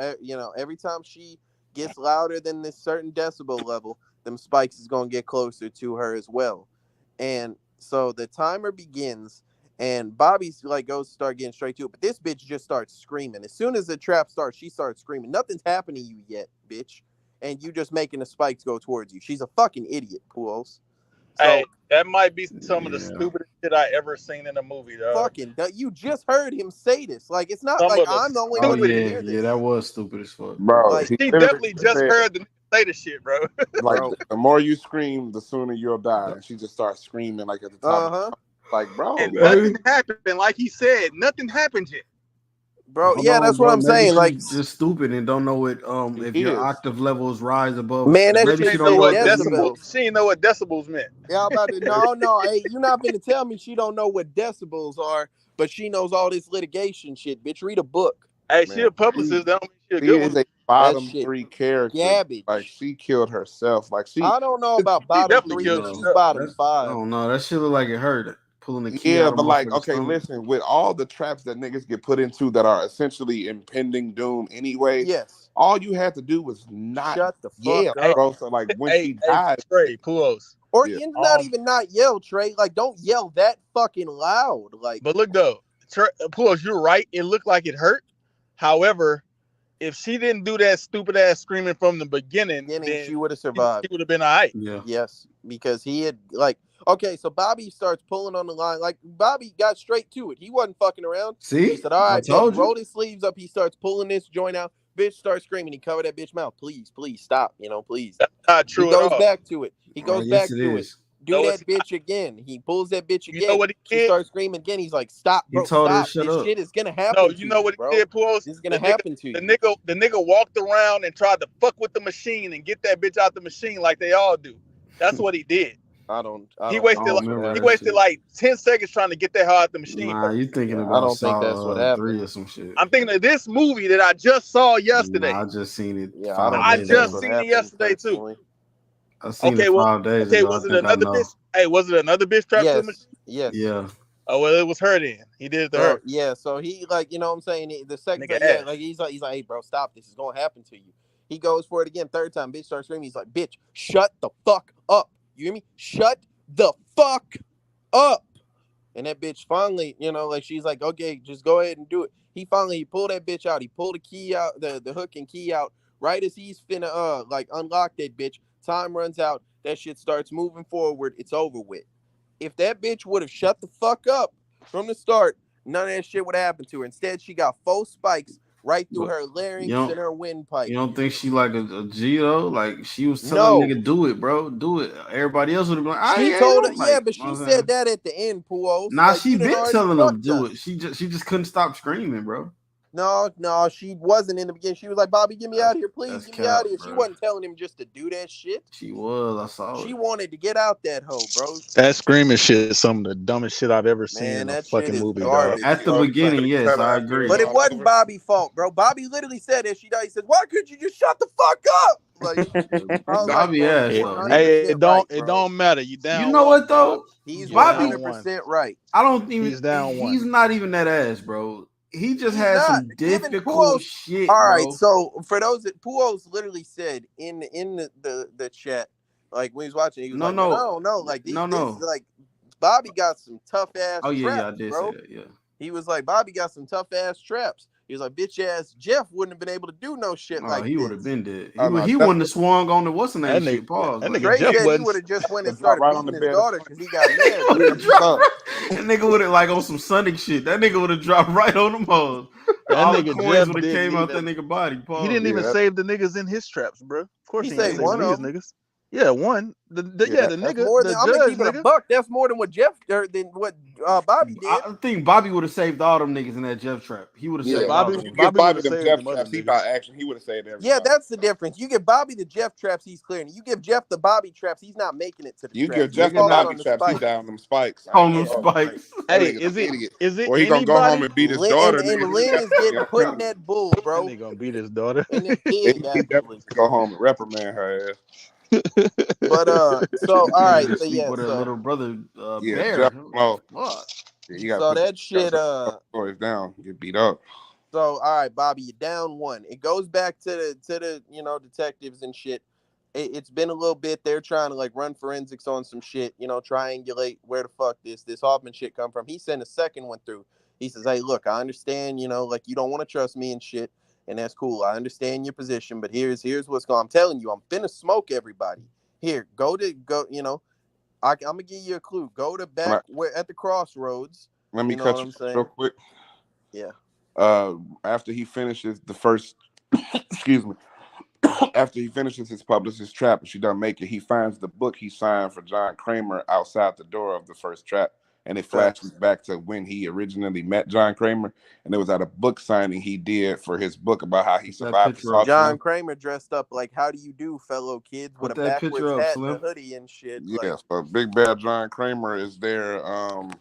every time she gets louder than this certain decibel level, them spikes is gonna get closer to her as well. And so the timer begins. And Bobby's like goes to start getting straight to it, but this bitch just starts screaming. As soon as the trap starts, she starts screaming. Nothing's happening to you yet, bitch. And you just making the spikes go towards you. She's a fucking idiot, Puos. So, hey, that might be some of the stupidest shit I ever seen in a movie, dog. fucking, you just heard him say this. Like, it's not Some like of the I'm the only one to hear this. Yeah, that was stupid as fuck. Bro, Like, he She literally definitely just said, heard the nigga say the shit, bro. like, bro. the more you scream, the sooner you'll die. And she just starts screaming, like, at the top. Uh-huh. Like, bro, And what? nothing happened. Like he said, nothing happened yet. Bro, Hold yeah, on, that's bro. what I'm Maybe saying. she's Like, just stupid and don't know what if He your is. octave levels rise above. man, that Maybe shit she She don't know know what what decibels. She didn't know what decibels meant. Yeah, I'm about to. No. Hey, you're not gonna tell me she don't know what decibels are, but she knows all this litigation shit. Bitch, read a book. Hey, she Man, a publicist. That don't mean she a she good is one. a bottom shit 3 character. garbage. Like, she killed herself. Like, she, I don't know about She bottom definitely 3, killed but she's herself. bottom I 5. don't know. That shit look like it hurt. Pulling the key yeah, out of but like, motherfucker's okay, stomach. listen, with all the traps that niggas get put into that are essentially impending doom anyway, Yes. all you had to do was not Shut the fuck yell, up. bro. So like when she died, Trey, Puos. Or Yeah. not even not yell, Trey. Like, don't yell that fucking loud. Like, But look though, Puos, you're right. It looked like it hurt. However, if she didn't do that stupid ass screaming from the beginning, then she would have survived. She would have been all right. Yeah. Yes, because he had okay, so Bobby starts pulling on the line. Like, Bobby got straight to it. He wasn't fucking around. See? He said, all I right, told you. rolled his sleeves up. He starts pulling this joint out. Bitch starts screaming. He covered that bitch mouth. Please, stop. Please. That's not true He goes at all. back to it. He goes yes, back it to is. it. Do that bitch again. He pulls that bitch again. You know what he She did? starts screaming again. He's like, stop, bro. He told her to Stop. shut This up. shit is gonna happen. No, you know what bro. he did, Puos? This is gonna happen to you. The nigga walked around and tried to fuck with the machine and get that bitch out the machine like they all do. That's what he did. He wasted like 10 seconds trying to get that hell out the machine. Nah, you thinking about I don't think that's what happened. 3 or some shit. I'm thinking of this movie that I just saw yesterday. Nah, I just seen it. Yeah, I just seen it yesterday too. I seen it 5 days ago. Okay, was it another bitch? Hey, was it another bitch trapped in the machine? Yes. Yeah. Oh well, it was her then. He did it to her. Yeah, so he you know what I'm saying? The second Nigga time, ass. he's like, hey bro, stop. This is gonna happen to you. He goes for it again. Third time, bitch starts screaming. He's like, bitch, shut the fuck up. You hear me? Shut the fuck up. And that bitch finally, she's like, okay, just go ahead and do it. He pulled that bitch out. He pulled the key out, the hook and key out. Right as he's finna unlock that bitch, time runs out. That shit starts moving forward. It's over with. If that bitch would have shut the fuck up from the start, none of that shit would happen to her. Instead, she got 4 spikes right through her larynx and her windpipe. You don't think she like a G though? Like, she was telling nigga, do it, bro, do it. Everybody else would have been like, she told her, but she said that at the end, Puos. Nah, she been telling them do it. She just couldn't stop screaming, bro. No, she wasn't in the beginning. She was like, Bobby, get me out of here, please. Get me out of here. Bro. She wasn't telling him just to do that shit. She was. I saw it. She wanted to get out that hoe, bro. That screaming shit is some of the dumbest shit I've ever seen in a fucking movie, dog. At the beginning, yes, I agree. But it wasn't Bobby's fault, bro. Bobby literally said that she died. He said, why couldn't you just shut the fuck up? Like, Bobby ass though. Hey, it don't matter. You down. You know what though? He's Bobby 100% right. I don't even. He's down one. He's not even that ass, bro. He just has some difficult shit. All right, bro. so for those that Puos literally said in the chat, like when he was watching, he was like, no, like these, like Bobby got some tough ass. Oh yeah, traps, I did bro. say that. Yeah. He was like, Bobby got some tough ass traps. He was like, bitch ass Jeff wouldn't have been able to do no shit like he this. would have been dead. He wouldn't have swung on the what's the name shit. Pause. That Trey nigga Jeff said he would have just went and started beating his daughter because he got mad. That nigga would have like on some Sonic shit. That nigga would have dropped right on them hoes. That All nigga the coins would have Jeff came out that didn't nigga body. Pause. He didn't even save the niggas in his traps, bro. Of course He he ain't saved saved one these of them. niggas. Yeah, one. The nigga. More the than, I'm gonna keep it a nigga. buck. That's more than what Jeff than what Bobby did. I think Bobby would have saved all them niggas in that Jeff trap. He would have saved Bobby. all them. Bobby them Jeff traps. He got action. He would have saved everybody. Yeah, that's the difference. You give Bobby the Jeff traps, he's clearing. You give Jeff the Bobby traps, he's not making it to the You traps. give Jeff the Bobby traps, he down them spikes. On them spikes. Hey, is it or he gonna go home and beat his daughter? And Lynn is getting put in that bull, bro. He gonna beat his daughter. And his He kid, definitely go home and reprimand her ass. But so all right, so yeah, with her little brother Bear. Jeff, so that shit boys down, get beat up. So all right, Bobby, you're down one. It goes back to the detectives and shit. It's been a little bit. They're trying to like run forensics on some shit, triangulate where the fuck this Hoffman shit come from. He sent a second one through. He says, hey, look, I understand, like you don't want to trust me and shit. And that's cool. I understand your position, but here's what's going on. I'm telling you, I'm finna smoke everybody. Here, go. I'm gonna give you a clue. Go to back where at the crossroads. Let me cut you real quick. Yeah. After he finishes the first, excuse me. After he finishes his publicist's trap and she doesn't make it, he finds the book he signed for John Kramer outside the door of the first trap. And it flashes back to when he originally met John Kramer. And it was at a book signing he did for his book about how he survived. John Kramer dressed up like, how do you do, fellow kids, with a backwards hat and a hoodie and shit. Yeah, so Big Bad John Kramer is there.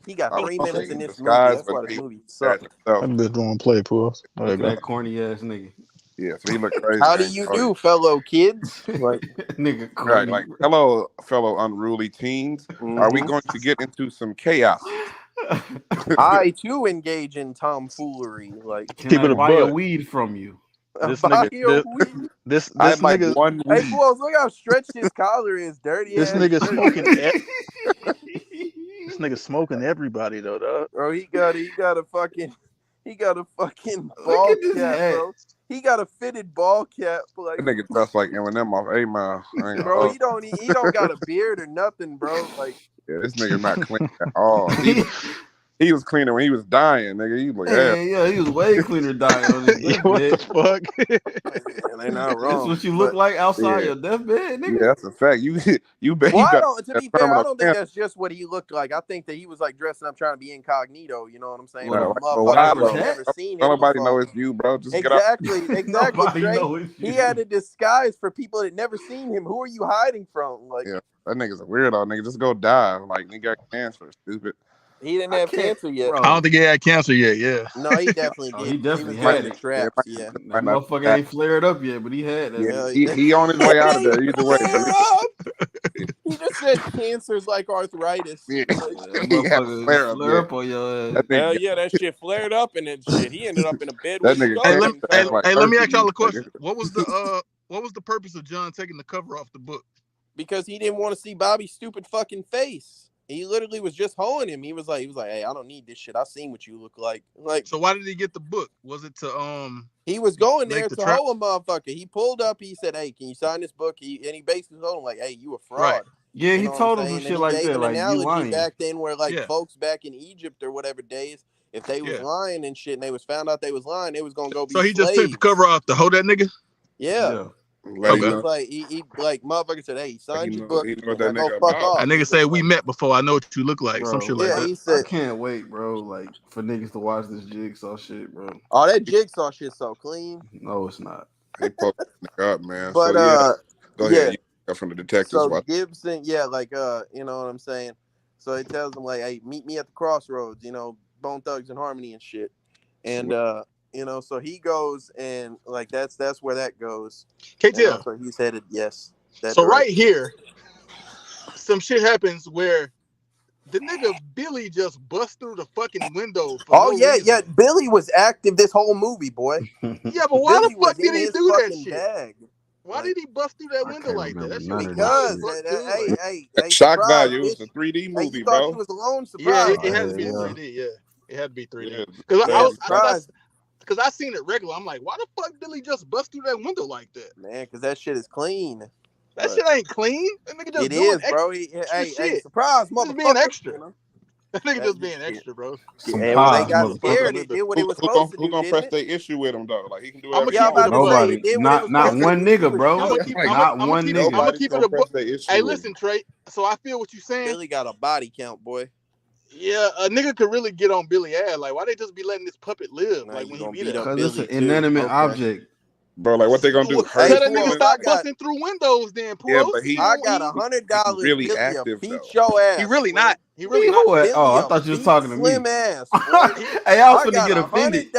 He got 3 minutes in this movie. That's why the movie sucks. I'm just going to play, Pools. That corny ass nigga. Yeah, so he looked crazy. How do you do, fellow kids? Like, nigga, right, like, hello, fellow unruly teens. Are we going to get into some chaos? I too engage in tomfoolery. Like, can I buy a weed from you? This nigga, this nigga. Hey, Pools, look how stretched his collar is. Dirty. This nigga smoking. This nigga smoking everybody though, dog. Bro, he got a fucking ball cap, bro. He got a fitted ball cap. Like, that nigga dressed like Eminem off 8 Mile. Bro, he don't got a beard or nothing, bro. Like, yeah, this nigga not clean at all. He was cleaner when he was dying, nigga. He was like, yeah, he was way cleaner dying on his deathbed. What the fuck? They not wrong. That's what you look like outside your deathbed, nigga. Yeah, that's a fact. You bet. Well, to be fair, I don't think that's just what he looked like. I think that he was like dressing up trying to be incognito. You know what I'm saying? Never seen him. Nobody know it's you, bro. Just exactly. Exactly. He had a disguise for people that never seen him. Who are you hiding from? Like, yeah, that nigga's a weirdo, nigga. Just go die. Like, nigga got cancer, stupid. He didn't have cancer yet. Bro. I don't think he had cancer yet. Yeah. No, he definitely did. He definitely had it. Traps, yeah. That motherfucker ain't flared up yet, but he had that. Yeah, he on his way out of there either way. He just said cancer's like arthritis. Yeah. He had a flare up on your ass. Hell yeah, that shit flared up and then shit. He ended up in a bed. That nigga. Hey, let me ask y'all a question. What was the purpose of John taking the cover off the book? Because he didn't want to see Bobby's stupid fucking face. He literally was just hoeing him. He was like, hey, I don't need this shit. I seen what you look like. So why did he get the book? Was it to He was going there to hoe a motherfucker. He pulled up. He said, hey, can you sign this book? And he basically told him like, hey, you a fraud. Right. Yeah, he told him some shit like that. Like, you lying. Back then, where folks back in Egypt or whatever days, if they was lying and shit, and they was found out they was lying, they was gonna go be. So he just took the cover off to hoe that nigga. Yeah. Like he like motherfucker said, hey, sign your book. That nigga said we met before. I know what you look like. Bro, some shit like that. He said, I can't wait, bro. Like for niggas to watch this Jigsaw shit, bro. Oh, that Jigsaw shit so clean. No, it's not. They poked the up, man. But go ahead. You from the detectives. So Gibson, you know what I'm saying. So he tells them like, hey, meet me at the crossroads. You know, Bone Thugs and Harmony and shit. And so he goes and like that's where that goes. KTL. So he's headed, yes. So right here, some shit happens where the nigga Billy just bust through the fucking window. Yeah. Billy was active this whole movie, boy. Yeah, but why the fuck did he do that shit? Bag. Why did he bust through that window like that? That shit because hey, shock value. It's a 3D movie, bro. It was alone surprise. Yeah, it had to be 3D. Yeah, it had to be 3D. Because I seen it regular. I'm like, why the fuck Billy just bust through that window like that? Man, because that shit is clean. That shit ain't clean. That nigga just doing bro. Hey, surprise, motherfucker. Just being extra. You know? That nigga just being extra, bro. And when they got scared, it did what it was supposed to do. Who gonna press their issue with him though? Like he can do everything. Nobody. Not one nigga, bro. Not one nigga. I'm gonna keep it a book. Hey, listen, Trey. So I feel what you're saying. Billy got a body count, boy. Yeah, a nigga could really get on Billy ass. Like, why they just be letting this puppet live? Like when he beat up, because it's an inanimate object. Bro, like what they gonna do? Tell that nigga stop busting through windows, then. Yeah, but I got $100. Really Billy active, beat though. your ass. He really not. He really not. not. Oh, I thought you was talking to me. Slim ass. Hey, I was gonna get offended.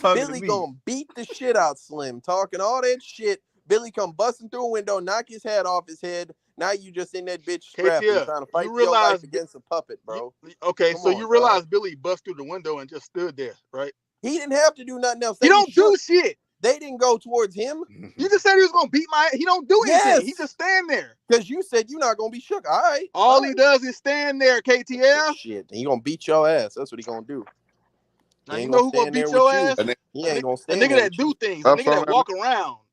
Billy gonna beat the shit out Slim, talking all that shit. Billy come busting through a window, knock his hat off his head. Now you just in that bitch strapped and trying to fight your life against a puppet, bro. You realize Billy bust through the window and just stood there, right? He didn't have to do nothing else. He don't do shit. They didn't go towards him. You just said he was gonna beat my ass. He don't do anything. Yes. He just stand there. Because you said you're not gonna be shook. All right. All he does is stand there, KTL. Shit. He gonna beat your ass. That's what he gonna do. Now you know who gonna beat your ass? He ain't gonna stand a nigga that do things. A nigga that walk around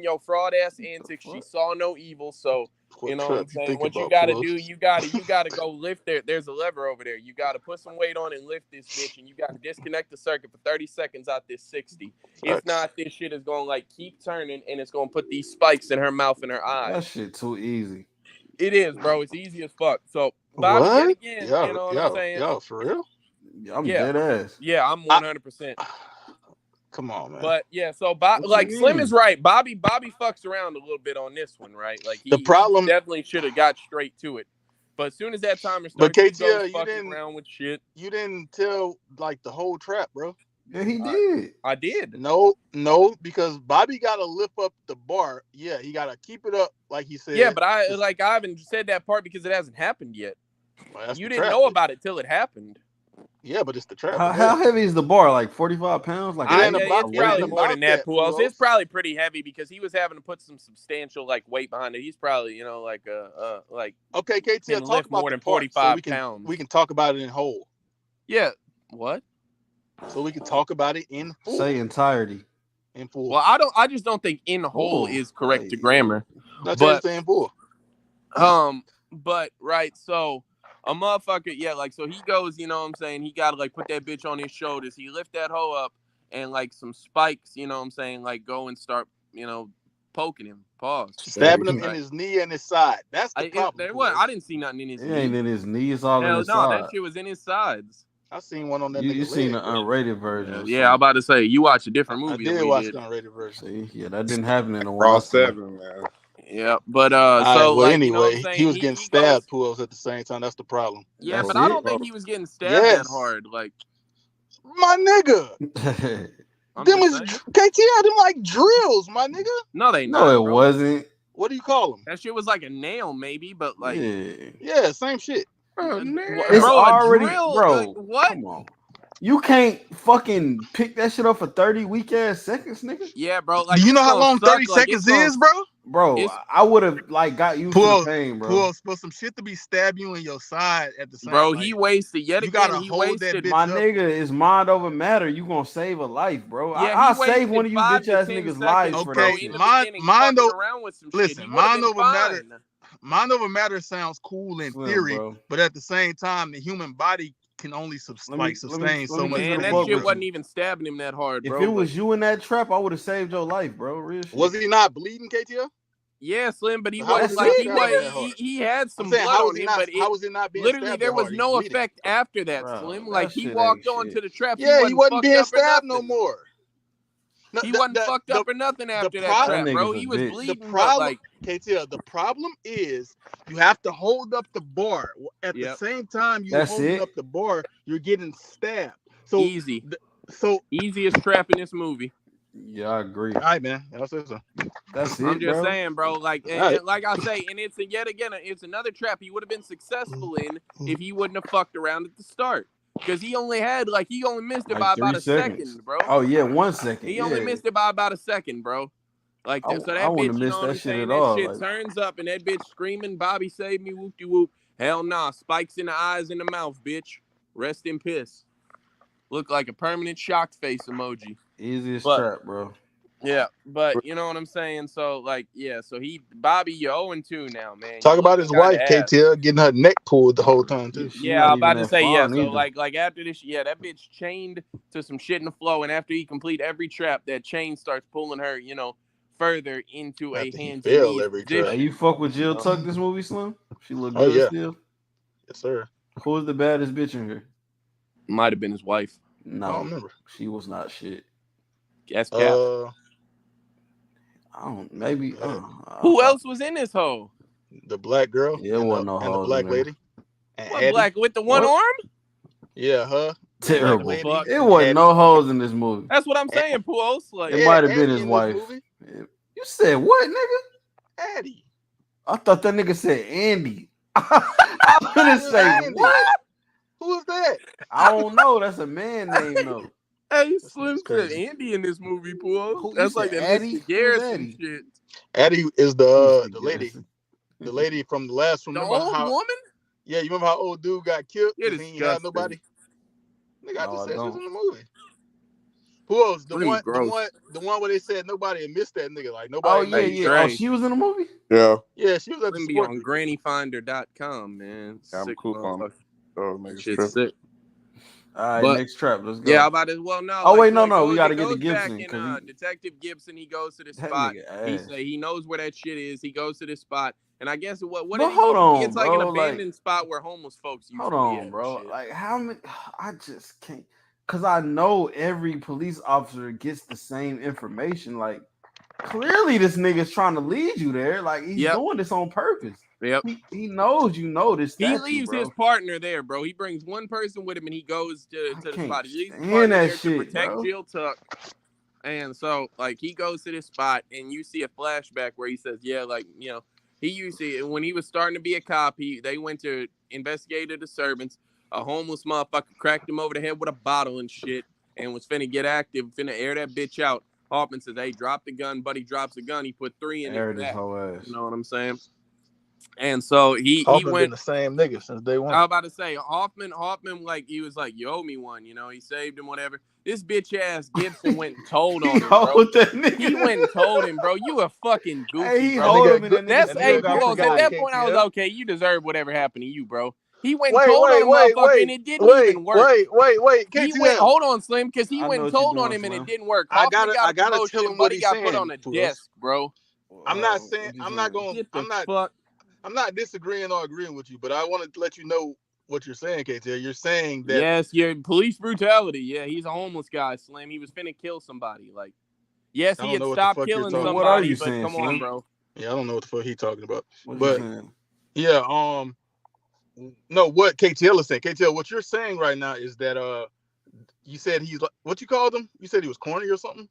doing your fraud ass antics. She saw no evil, so you know what I'm saying. What you about, gotta Pulos? do, you gotta go lift there. There's a lever over there. You gotta put some weight on and lift this bitch, and you gotta disconnect the circuit for 30 seconds out this 60. If not, this shit is gonna like keep turning, and it's gonna put these spikes in her mouth and her eyes. That shit too easy. It is, bro. It's easy as fuck. So Bobby, What? yet again, you know what I'm saying? Yo, for real? I'm dead ass. Yeah, I'm 100%. Come on, man. But yeah, so like Slim is right. Bobby fucks around a little bit on this one, right? Like he definitely should have got straight to it. But as soon as that timer starts, he goes fucking around with shit. You didn't tell like the whole trap, bro. Yeah, he did. I did. No, because Bobby got to lift up the bar. Yeah, he got to keep it up, like he said. Yeah, but I haven't said that part because it hasn't happened yet. Well, you didn't know about it till it happened. Yeah, but it's the trap. How heavy is the bar? Like 45 pounds? Like it's probably more than that, Pujols. It's probably pretty heavy because he was having to put some substantial like weight behind it. He's probably like okay, KT, can talk lift about more than the part 45 so pounds. We can talk about it in whole. Yeah. What? So we can talk about it in full. Say entirety. In full. Well, I just don't think in whole is correct to grammar. But in full. But right, so a motherfucker, yeah, like so he goes, you know what I'm saying, he gotta like put that bitch on his shoulders. He lift that hoe up and like some spikes, you know what I'm saying, like go and start, you know, poking him. Pause. Stabbing him in his knee and his side. That's the problem. I didn't see nothing in his knee. It ain't in his knee, it's all in his side. That shit was in his sides. I seen one on that. You seen the unrated version? Yeah, I'm about to say you watched a different movie. I did watch the unrated version. See, yeah, that didn't happen in the Raw 7, man. Yeah, but so like, anyway, you know he was getting stabbed, Pujols, at the same time. That's the problem. Yeah, but I don't think he was getting stabbed that hard. Like, my nigga, them is KTR. Them like drills, my nigga. No, they not. No, it wasn't. What do you call them? That shit was like a nail, maybe, but like, yeah, same shit. It's already, bro. What? Come on. You can't fucking pick that shit up for 30 weak ass seconds, nigga. Yeah, bro. Like, do you know how long 30 seconds is, bro? Bro, I would have like got used to the pain, bro. Pujols, for some shit to be stabbing you in your side at the same time. Bro, he wasted yet again. He wasted. My nigga, is mind over matter. You gonna save a life, bro. Yeah, I'll save one of you bitch ass niggas' lives for that shit. Mind over matter. Mind over matter sounds cool in theory, but at the same time, the human body can only sustain so much. Man, that shit wasn't even stabbing him that hard, bro. If it was you in that trap, I would have saved your life, bro. Real shit. Was he not bleeding, KTL? Yeah, Slim, but he wasn't like he had some blood on him, but how was it not being literally there was no effect after that, Slim. Like he walked on to the trap. Yeah, he wasn't being stabbed no more. No, he wasn't fucked up or nothing after that trap, bro. He was bleeding. The problem, KTL, the problem is you have to hold up the bar. At the same time you hold up the bar, you're getting stabbed. So easy. Easiest trap in this movie. Yeah, I agree. All right, man. I'll say so. That's it. I'm just saying, bro. Like, and like I say, and it's it's another trap he would have been successful in if he wouldn't have fucked around at the start. Because he only missed it by about a second, bro. Oh yeah, 1 second. He only missed it by about a second, bro. Like so that bitch, you know what I'm saying? That shit turns up and that bitch screaming, "Bobby, save me, whoop de whoop." Hell nah, spikes in the eyes and the mouth, bitch. Rest in piss. Look like a permanent shocked face emoji. Easiest trap, bro. Yeah, but you know what I'm saying? So, like, yeah, so Bobby, you're 0-2 now, man. Talk about his wife, KTL, getting her neck pulled the whole time, too. Yeah, I'm about to say, yeah. So, like after this, that bitch chained to some shit in the flow, and after he complete every trap, that chain starts pulling her, you know, further into a hand. Hey, you fuck with Jill Tuck this movie, Slim? She look good still? Yes, sir. Who was the baddest bitch in here? Might have been his wife. No, I don't remember. She was not shit. That's cap. I don't. Maybe. Who else was in this hoe? The black girl. Yeah, it wasn't no and the black lady. What black with the one arm? Yeah, her. Terrible. It wasn't no hoes in this movie. That's what I'm saying, Pujols. Like, it might have been his wife. You said what, nigga? Addie. I thought that nigga said Andy. I couldn't say what? Who is that? I don't know. That's a man name though. Hey, Slim said Andy in this movie, Pujols. That's like that Mr. Garrison shit. Addie is the lady. The lady from the last one. The old woman? Yeah, you remember how old dude got killed? It he ain't had nobody. Nigga, I just said she was in the movie. Who else? The one where they said nobody had missed that nigga. Like nobody. Oh yeah. Oh, she was in the movie. Yeah. Yeah, she was at the be on grannyfinder.com, man. I'm cool on. Shit's sick. All right, next trap. Let's go. Yeah, about it. Well, no. Oh wait, no. We gotta get to Gibson. Detective Gibson, he goes to the spot. He knows where that shit is. He goes to the spot, and I guess what? But hold on, it's like an abandoned spot where homeless folks used to be. Hold on, bro. Like how many? I just can't. Cause I know every police officer gets the same information. Like clearly, this nigga's trying to lead you there. Like he's doing this on purpose. Yep. He knows you know this statue, He leaves his partner there, bro. He brings one person with him, and he goes to the spot. He leaves his partner there to protect Jill Tuck. And so, like, he goes to this spot, and you see a flashback where he says, yeah, like, you know, he used to, when he was starting to be a cop, they went to investigate the disturbance. A homeless motherfucker cracked him over the head with a bottle and shit and was finna get active, finna air that bitch out. Hoffman says, hey, drop the gun. Buddy drops the gun. He put 3 in his back. You know what I'm saying? And so he went been the same nigga since day one. I was about to say Hoffman, like he was like, you owe me one, you know, he saved him, whatever. This bitch ass Gibson went and told on him, bro. He went and told him, bro, you a fucking goofy, bro. That's at that point I was okay, you deserve whatever happened to you, bro. He went and told on him, motherfucker, and it didn't even work. Wait. He went, hold on, Slim, because he went and told on him and it didn't work. I gotta tell him what he got put on the desk, bro. I'm not saying I'm not disagreeing or agreeing with you, but I want to let you know what you're saying, KTL. You're saying that yes, your police brutality. Yeah, he's a homeless guy, Slim. He was finna kill somebody. Like, yes, he had stopped killing somebody. What are you but saying, come Slim? on, bro. Yeah, I don't know what the fuck he's talking about. But yeah, no, what KTL is saying. KTL, what you're saying right now is that you said he's like, what you called him? You said he was corny or something?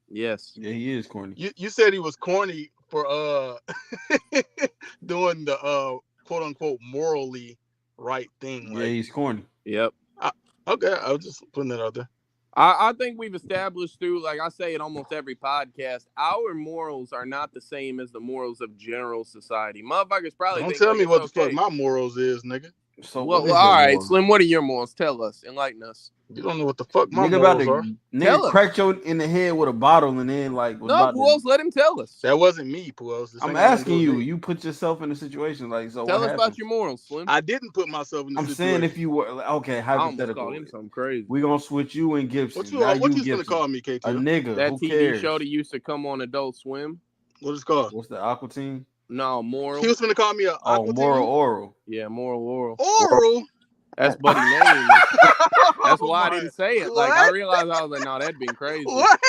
Yes. Yeah, he is corny. You said he was corny for doing the quote unquote morally right thing. Yeah, he's corny. Yep. Okay, I was just putting that out there. I think we've established through, like I say in almost every podcast, our morals are not the same as the morals of general society. Motherfuckers probably don't think tell like me what the okay. fuck my morals is, nigga. So well all right, Slim, what are your morals? Tell us, enlighten us. You don't know what the fuck my morals are. Nigga cracked you in the head with a bottle and then like no, Puos, let him tell us. That wasn't me, Puos. I'm asking you. You put yourself in a situation like so. Tell us about your morals, Slim. I didn't put myself in the situation. I'm saying if you were okay, hypothetical. I almost called him something crazy. We're gonna switch you and Gibson. What you gonna call me, KT? A nigga. That who TV cares? show that used to come on Adult Swim. What is it called? What's the Aqua Teen? No, Moral. He was gonna call me Moral Oral. Yeah, Moral Oral. Oral. That's Buddy's name. That's why I didn't say it. Like I realized I was like, no, that'd been crazy. What?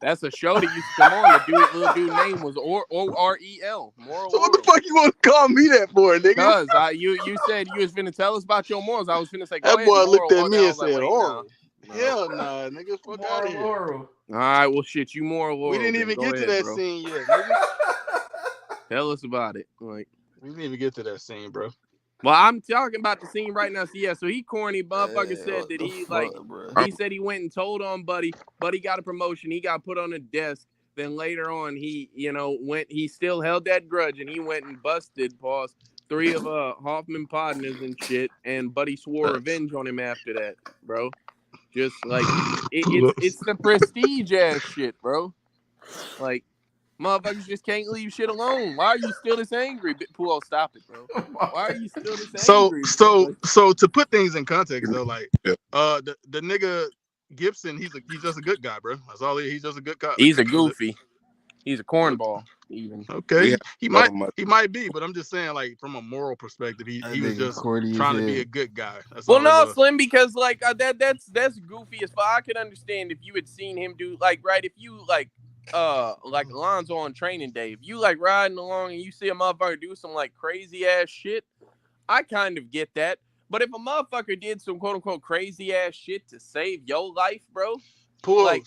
That's a show that used to come on. The little dude name was O-R-E-L. Moral. So what the fuck you want to call me that for, nigga? Because you said you was finna tell us about your morals. I was finna say, that boy looked at me and said, like, "Oral." Hell nah, nigga, fuck out of here. Oral. All right, well, shit, you Moral Oral. We didn't even get to that scene yet, nigga. Tell us about it. Like we didn't even get to that scene, bro. Well, I'm talking about the scene right now. So yeah, so he corny motherfucker said that he he said he went and told on Buddy. Buddy got a promotion. He got put on a desk. Then later on, he he still held that grudge and he went and busted 3 of Hoffman partners and shit. And Buddy swore revenge on him after that, bro. Just like it's the prestige ass shit, bro. Like. Motherfuckers just can't leave shit alone. Why are you still this angry? Pull, stop it, bro. Why are you still this angry? So to put things in context though, like the nigga Gibson, he's just a good guy, bro. That's all he's just a good cop. He's a goofy. He's a cornball, even. Okay. He might be, but I'm just saying, like, from a moral perspective, he was just trying to be a good guy. That's Slim, because like that's goofy as fuck. I could understand if you had seen him do like if you like Alonzo on training day, if you like riding along and you see a motherfucker do some like crazy ass shit, I kind of get that. But if a motherfucker did some quote unquote crazy ass shit to save your life, bro, like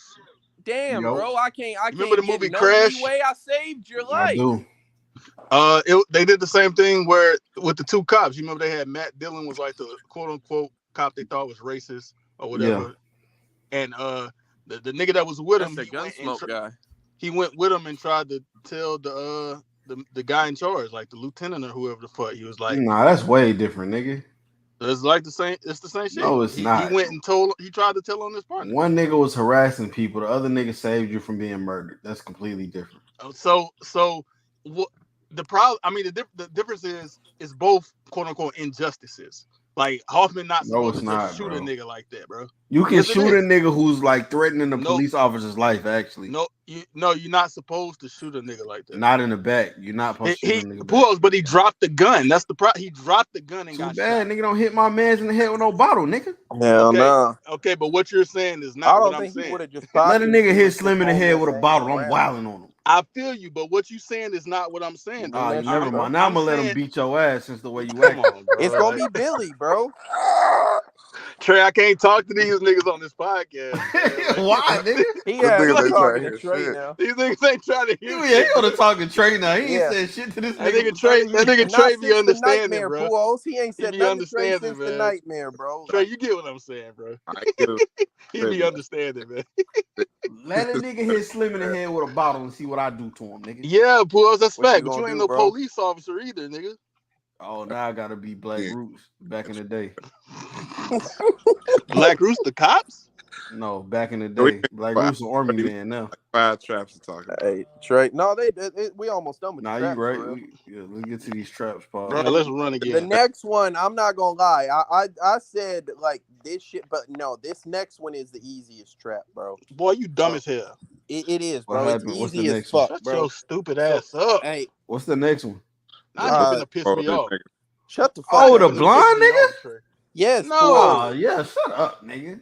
damn, bro, I can't remember the movie Crash? Way I saved your life. I do. They did the same thing where with the 2 cops. You remember they had Matt Dillon was like the quote unquote cop they thought was racist or whatever, and the nigga that was with him, the Gunsmoke guy. He went with him and tried to tell the guy in charge, like the lieutenant or whoever the fuck. He was like, "Nah, that's way different, nigga." It's like the same. It's the same shit. No, it's not. He went and he tried to tell on his partner. One nigga was harassing people. The other nigga saved you from being murdered. That's completely different. So what the problem? I mean, the difference is both quote unquote injustices. Like Hoffman not supposed to shoot a nigga like that, bro. You can shoot a nigga who's like threatening the police officer's life. Actually, you're not supposed to shoot a nigga like that. Not in the back. You're not supposed to shoot a nigga. But he dropped the gun. That's the problem. He dropped the gun and got shot. Nigga, don't hit my man's in the head with no bottle, nigga. Hell no. Okay, but what you're saying is not what I'm saying. Let a nigga hit Slim in the head with a bottle. I'm wilding on him. I feel you, but what you saying is not what I'm saying. Oh, That's never true, mind. though. Now I'm I'm gonna let him saying, beat your ass since the way you come act. on, bro. It's gonna be Billy, bro. Trey, I can't talk to these niggas on this podcast, man. Like, Why, nigga? He The has niggas me ain't trying talking to to hear Trey shit. now. these niggas ain't trying to hear Yeah, he shit, wanna bro. talk to Trey now. He ain't Yeah. said shit to this That nigga nigga for Trey, 30 that nigga minutes. Not Trey be since the understanding, nightmare, bro. Pujols. He ain't He said be nothing to Trey understanding, since the man. nightmare, bro. Trey, you get what I'm saying, bro. I get it. He be understanding, man. Let a nigga hit Slim in the head with a bottle and see what I do to him, nigga. Yeah, Pools, that's What you fact. But you gonna ain't do, no bro? police officer either, nigga. Oh, now I gotta be Black Yeah. Roots back in the day. Black Rooster cops? No, back in the So we day. Black Roots are army man now. like 5 traps to talk about. Hey, Trey. No, we almost done with Nah, the you traps, right. for real. Let's get to these traps, Paul. Yeah, let's run The again. next one, I'm not gonna lie. I said like this shit, but no, this next one is the easiest trap, bro. Boy, you dumb as hell. It is, What bro. It's happened? What's the easy as next one? fuck, Shut bro. your stupid ass up. Hey, What's the next one? Now you Uh, finna piss Oh, me this off. nigga. shut the fuck Oh, up. the Finna blind piss me nigga? off, Trey. Yes, No. Oh, yeah, shut up, nigga.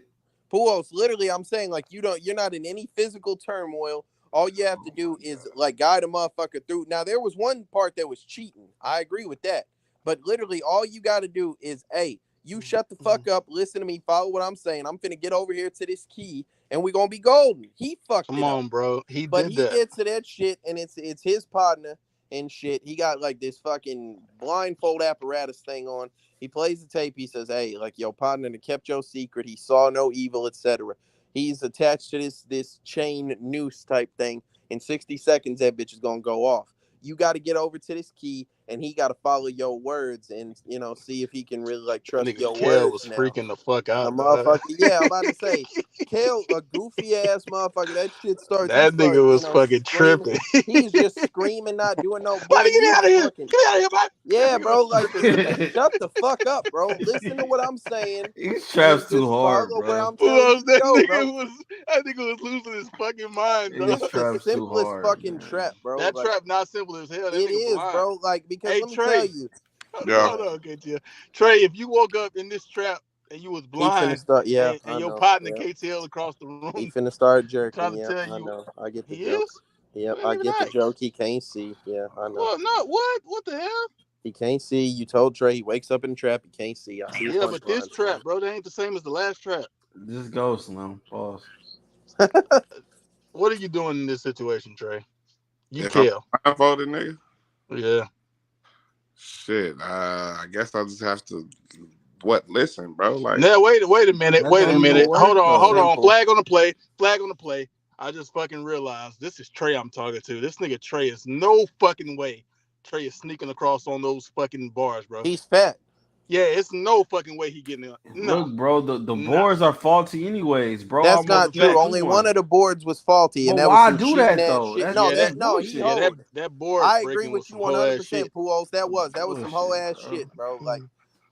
Puos, literally, I'm saying like you're not in any physical turmoil. All you have to do is like guide a motherfucker through. Now there was one part that was cheating. I agree with that. But literally all you gotta do is, hey, you shut the fuck up, listen to me, follow what I'm saying. I'm finna get over here to this key and we're gonna be golden. He fucked Come it up. on, bro. He But did he that. gets to that shit and it's his partner and shit. He got like this fucking blindfold apparatus thing on. He plays the tape. He says, hey, like your partner that kept your secret. He saw no evil, etc. He's attached to this chain noose type thing. In 60 seconds, that bitch is gonna go off. You got to get over to this key, and he got to follow your words, and see if he can really like trust Nigga your Kel words was now. freaking the fuck The out, dog. motherfucker, yeah, I'm about to say, Kale, a goofy ass motherfucker. That shit starts. That nigga was fucking screaming. tripping. He's just screaming, not doing no. Why Boy, get me out of here? fucking, Get me out of here, man. yeah, Nigga bro. was Like, tripping. shut the fuck up, bro. Listen to what I'm saying. These traps And too just hard, follow where bro. I'm telling you to go, bro. That nigga was losing his fucking mind, dog. These It's the traps too simplest hard, fucking man. trap, bro. That Like, trap not simple as hell. That it nigga is, blind. bro. Like, because Hey, let me Trey. tell you, Yeah. Hold on, okay, Trey, if you woke up in this trap and you was he finna blind start. Yeah, and I your know. partner Yeah. can't tell across the He room finna start jerking. trying to Yeah, tell I you know. I get the he joke. is? Yep, Well, I nigga, get the nice. joke. He can't see. Yeah, I know. Well, no, what? What the hell? He can't see. You told Trey he wakes up in the trap. He can't see. I see his Yeah, but this punchlines, trap, bro, that ain't the same as the last trap. Just go, Slim. Pause. What are you doing in this situation, Trey? You If I'm kill. blindfolded, nigga, Yeah. shit. I guess I'll just have to listen, bro. Like, Now wait a minute. That's Wait a how minute. people Hold work, on. though. Simple. Flag on the play. Flag on the play. I just fucking realized this is Trey I'm talking to. This nigga Trey is no fucking way. Trey is sneaking across on those fucking bars, bro. He's fat. Yeah, it's no fucking way he getting it. No. Look, bro, the boards are faulty anyways, bro. That's I'm not back true. to Only one of the boards was faulty, But and that was why some do cheating that ass though? shit. That's No, that's he bullshit. hoed. that board I agree breaking with was you some whole ass shit. 100%, Pujols. That was some Bullshit, whole ass bro. shit, bro. Like,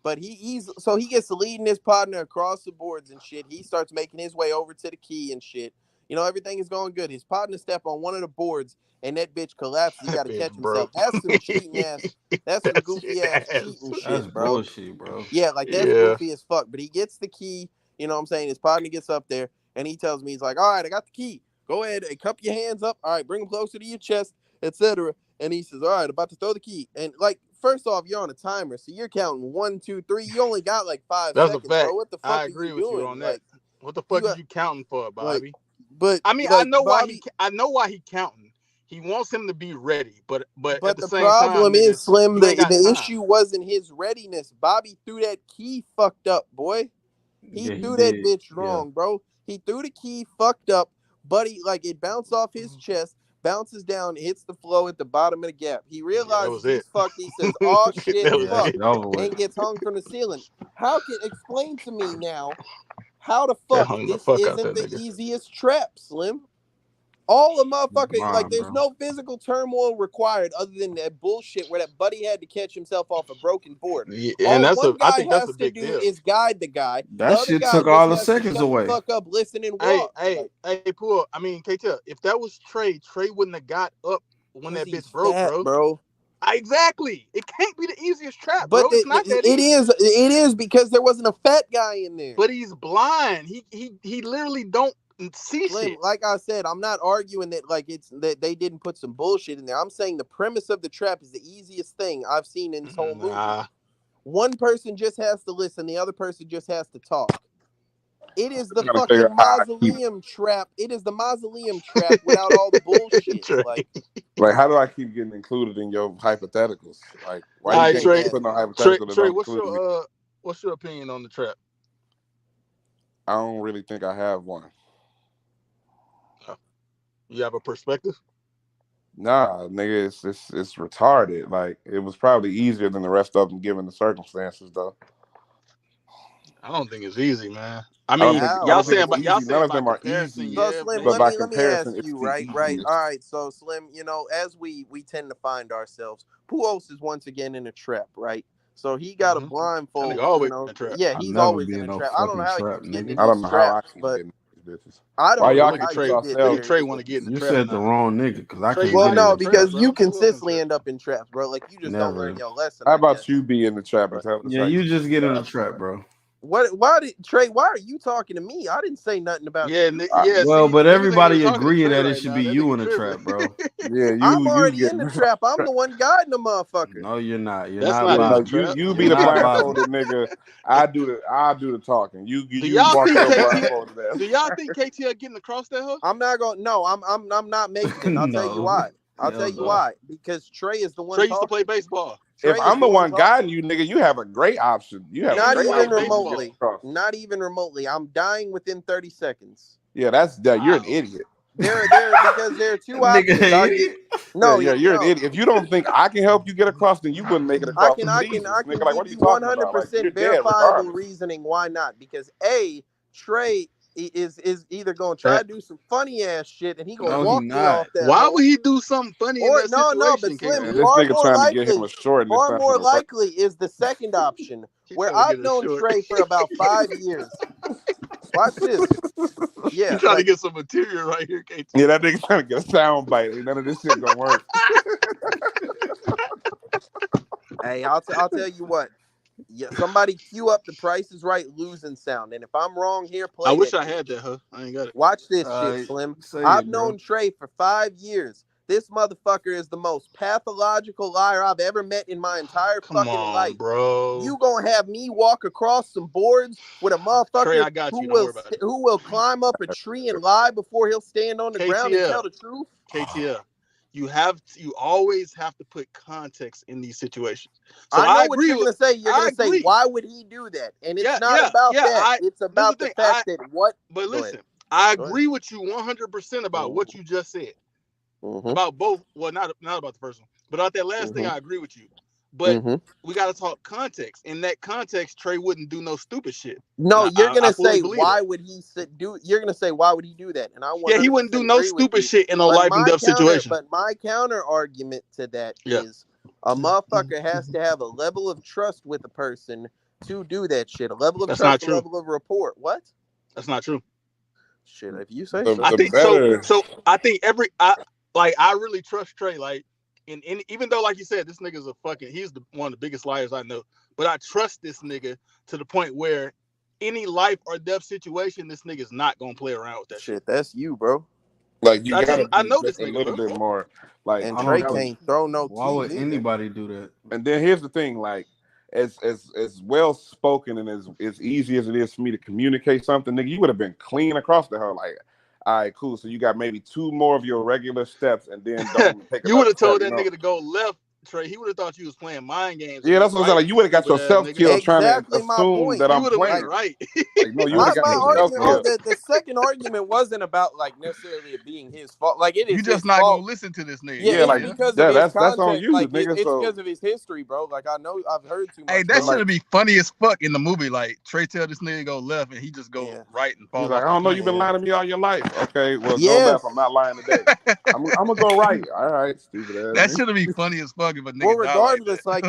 but he gets to leading his partner across the boards and shit. He starts making his way over to the key and shit. Everything is going good. His partner step on one of the boards and that bitch collapses. He got to catch himself. That's some cheating ass. That's some goofy ass cheating That's shit, bro. bullshit, bro. Yeah, like that's Yeah. goofy as fuck. But he gets the key. You know what I'm saying? His partner gets up there and he tells me, he's like, all right, I got the key. Go ahead and cup your hands up. All right, bring them closer to your chest, etc. And he says, all right, about to throw the key. And like, first off, you're on a timer, so you're counting 1, 2, 3. You only got like 5 That's seconds, a fact. bro. What the fuck I are agree you with doing? you on that. Like, What the fuck are you counting for, Bobby? But I mean, like, I know why he counting. He wants him to be ready, but at the same problem time, is, Slim, you ain't got the time. issue wasn't his readiness. Bobby threw that key fucked up, boy. He threw that bitch wrong, bro. He threw the key fucked up, buddy. Like, it bounced off his chest, bounces down, hits the floor at the bottom of the gap. He realizes he's fucked. He says, "Oh shit, fuck," and gets hung from the ceiling. Explain to me now how the fuck this isn't the easiest trap, Slim? All the motherfucker, like, there's no physical turmoil required other than that bullshit where that buddy had to catch himself off a broken board. Yeah, and I think that's a big deal. Is guide the guy. That shit took all the seconds away. The fuck up, listen and walk. Hey, Pool. I mean, KT, if that was Trey wouldn't have got up when that bitch broke, bro. Exactly. It can't be the easiest trap, bro. It's not that easy. It is because there wasn't a fat guy in there. But he's blind. He literally don't see Slim, shit. like I said, I'm not arguing that like it's that they didn't put some bullshit in there. I'm saying the premise of the trap is the easiest thing I've seen in this whole movie. One person just has to listen, the other person just has to talk. It is the fucking mausoleum trap. It is the mausoleum trap without all the bullshit. Like, how do I keep getting included in your hypotheticals? Like, why all you right, can't put no hypothetical? Trey, what's your opinion on the trap? I don't really think I have one. You have a perspective? Nah, nigga, it's retarded. Like, it was probably easier than the rest of them given the circumstances, though. I don't think it's easy, man. I mean, y'all saying none of them are easy. So Slim, let me ask you, right? All right. So Slim, as we tend to find ourselves, Puos is once again in a trap, right? So he got a blindfold. Yeah, he's always in a trap. I don't know how he getting in these traps, but I don't know how you get there. Trey want to get in the trap. You said the wrong nigga because I can't. Well, no, because you consistently end up in traps, bro. Like you just don't learn your lesson. How about you be in the trap and tell us? Yeah, you just get in the trap, bro. Why are you talking to me? I didn't say nothing about well, but everybody agreeing that it should be you in the trap, bro. Yeah, I'm already in the trap. I'm the one guiding the motherfucker. No, you're not. You're not. Bob. You be the blindfolded nigga. I do the talking. You walk up blindfolded ass. Do y'all think KTL getting across that hook? I'm not going. No, I'm not making it. I'll tell you why. I'll tell you why. Because Trey is the one. Trey used to play baseball. If I'm the one guiding you, nigga, you have a great option. You have not even remotely. Not even remotely. I'm dying within 30 seconds. Yeah, you're an idiot. Because there are two options. You're an idiot. If you don't think I can help you get across, then you wouldn't make it across. I can give you 100% verifiable reasoning why not. Because Trey is either going to try to do some funny ass shit and he going to walk me off that. Why would he do something funny in that situation? No, but Slim, this nigga trying to get him a short. Far more likely is the second option, where I've known Trey for about 5 years. Watch this. Yeah, you trying to get some material right here, KT. Yeah, that nigga trying to get a sound bite. None of this shit gonna work. Hey, I'll tell you what. Yeah, somebody cue up the Price is Right losing sound, and if I'm wrong here, play. I wish I had that, huh? I ain't got it. Watch this shit, Slim. I've known Trey for 5 years. This motherfucker is the most pathological liar I've ever met in my entire fucking life, bro. You gonna have me walk across some boards with a motherfucker Trey, who will climb up a tree and lie before he'll stand on the ground and tell the truth? KTL. You always have to put context in these situations. So I know what you're gonna say. You're gonna say, why would he do that? And it's not about that. It's about the fact that what. But listen, I agree with you 100% about what you just said. About both. Well, not about the first one, but about that last thing, I agree with you. But we got to talk context. In that context, Trey wouldn't do no stupid shit. No, you're gonna say why would he do? You're gonna say why would he do that? And I want. Yeah, he wouldn't do no stupid shit in a life and death situation. But my counter argument to that is a motherfucker has to have a level of trust with a person to do that shit. A level of trust, a level of rapport. What? That's not true. Shit, if you say so. I think so. So I think I really trust Trey. Like. And even though, like you said, this nigga's he's one of the biggest liars I know. But I trust this nigga to the point where any life or death situation, this nigga's not gonna play around with that shit. That's you, bro. Like you I know this nigga a little bit more. Like, and Trey can't throw no. Why would anybody do that? And then here's the thing, like as well spoken and as easy as it is for me to communicate something, nigga, you would have been clean across the hell. Like, all right, cool. So you got maybe 2 more of your regular steps, and then don't take. You would have told that nigga to go left, Trey. He would have thought you was playing mind games. Yeah, that's what I'm saying. Like, you would have got yourself killed trying to assume that I'm playing. Right. Like, no, you would have got yourself killed. The second argument wasn't about like necessarily it being his fault. Like it is. You just not gonna listen to this nigga. Yeah, like because of his content. On you, like, nigga. It's because of his history, bro. Like I know I've heard too much. Hey, that should be funny as fuck in the movie. Like Trey tell this nigga go left and he just go right and fall. He's like, I don't know, you've been lying to me all your life. Okay, well, go left. I'm not lying today. I'm gonna go right. All right, stupid ass. That should be funny as fuck if a nigga. Well, regardless, like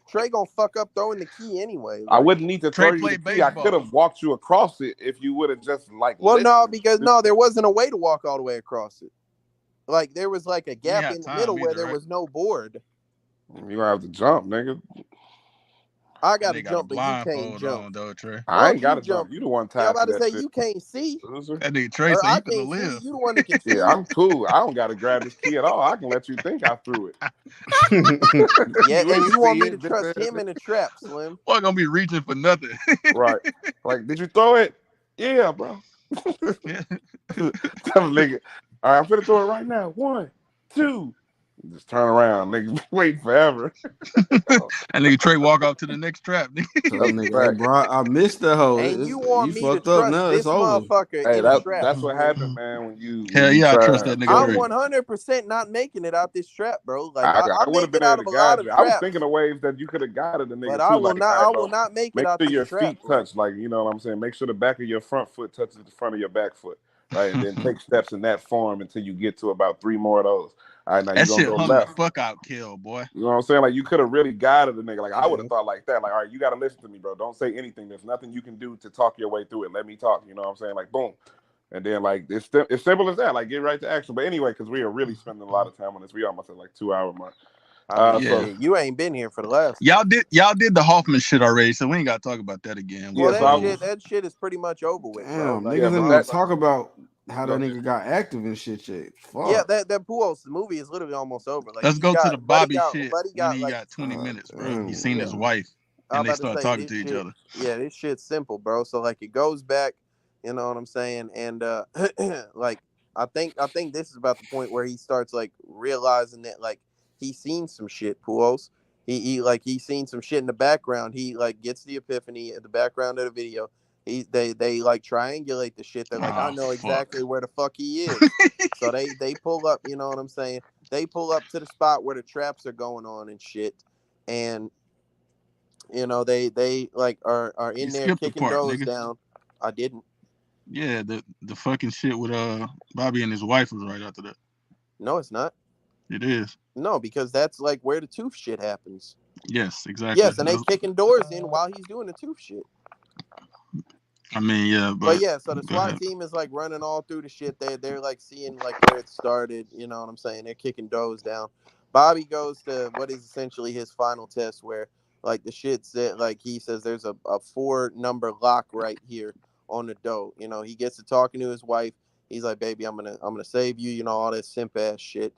Trey gonna fuck up throwing the key anyway. Like, I wouldn't need to throw you the key. I could have walked you across it if you would have just like. Well, no, because there wasn't a way to walk all the way across it. Like there was like a gap in the middle where there was no board. You gonna have to jump, nigga. I And got they to got a jump, but you can't blindfold jump. on, though, Trey. I Fuck ain't got you to jump. jump. You the one Yeah, I'm tied to about to that say shit. you can't see, Loser. That nigga Trey or said I you couldn't can't see. live. You the one that can see. Yeah, I'm cool. I don't got to grab this key at all. I can let you think I threw it. Yeah, You and ain't you want see me it, to bitch trust ass him in a trap, Slim? Boy, gonna be reaching for nothing. Right. Like, did you throw it? Yeah, bro. Tell the nigga, all right, I'm finna throw it right now. 1, 2. Just turn around, nigga. Wait forever. And nigga Trey walk off to the next trap. Tell them nigga, hey, bro, I missed that hoe. And you You want me to fucked up trust now. It's this over. motherfucker Hey, in a trap, that's what Slim? happened, man. When Hell you yeah, I try trust that nigga go I'm Trey. 100% not making it out this trap, bro. Like I I would make have been it out able of to a lot guide of you. I was traps, thinking of ways that you could have guided the but nigga too. Like, all I right, will bro, not make it make out sure this your trap, feet bro. touch. Like, you know what I'm saying? Make sure the back of your front foot touches the front of your back foot. Right. And then take steps in that form until you get to about 3 more of those. All right, now you're That gonna shit go hung the left. fuck out, Kill, boy. You know what I'm saying? Like, you could have really guided the nigga. Like, I would have Mhm. thought like that. Like, all right, you got to listen to me, bro. Don't say anything. There's nothing you can do to talk your way through it. Let me talk. You know what I'm saying? Like, boom. And then, like, it's simple as that. Like, get right to action. But anyway, because we are really spending a lot of time on this. We almost at like 2-hour mark. I mean, Yeah. shit, you ain't been here for the last. Y'all did the Hoffman shit already, so we ain't gotta talk about that again. Well, Yeah, so that shit is pretty much over with, bro. Damn, Like, yeah, niggas but didn't even that talk about how go that ahead. nigga got active and shit yet. yeah, Fuck. that Pujols movie is literally almost over. Like Let's he's go to got the Bobby Buddy shit when got he like got 20 minutes, bro. He Damn, seen his man. wife I'm and they about to start say talking this to each shit. other. Yeah, this shit's simple, bro. So like it goes back, you know what I'm saying? And like I think this is about the point where he starts like realizing that like he's seen some shit, Pujols. He's seen some shit in the background. He like gets the epiphany at the background of the video. They like triangulate the shit. They're like, I Oh know fuck. exactly where the fuck he is. So they pull up, you know what I'm saying? They pull up to the spot where the traps are going on and shit. And you know, they like are You in there skipped the kicking part, doors nigga. down. I didn't. Yeah, the fucking shit with Bobby and his wife was right after that. No, it's not. It is. No, because that's like where the tooth shit happens. Yes, exactly. Yes, and they kicking doors in while he's doing the tooth shit. I mean, yeah, But yeah, so the go SWAT ahead. team is like running all through the shit. They're like seeing like where it started. You know what I'm saying? They're kicking doors down. Bobby goes to what is essentially his final test, where like the shit said, like he says, there's a 4-number lock right here on the door. You know, he gets to talking to his wife. He's like, baby, I'm gonna save you. You know, all that simp ass shit.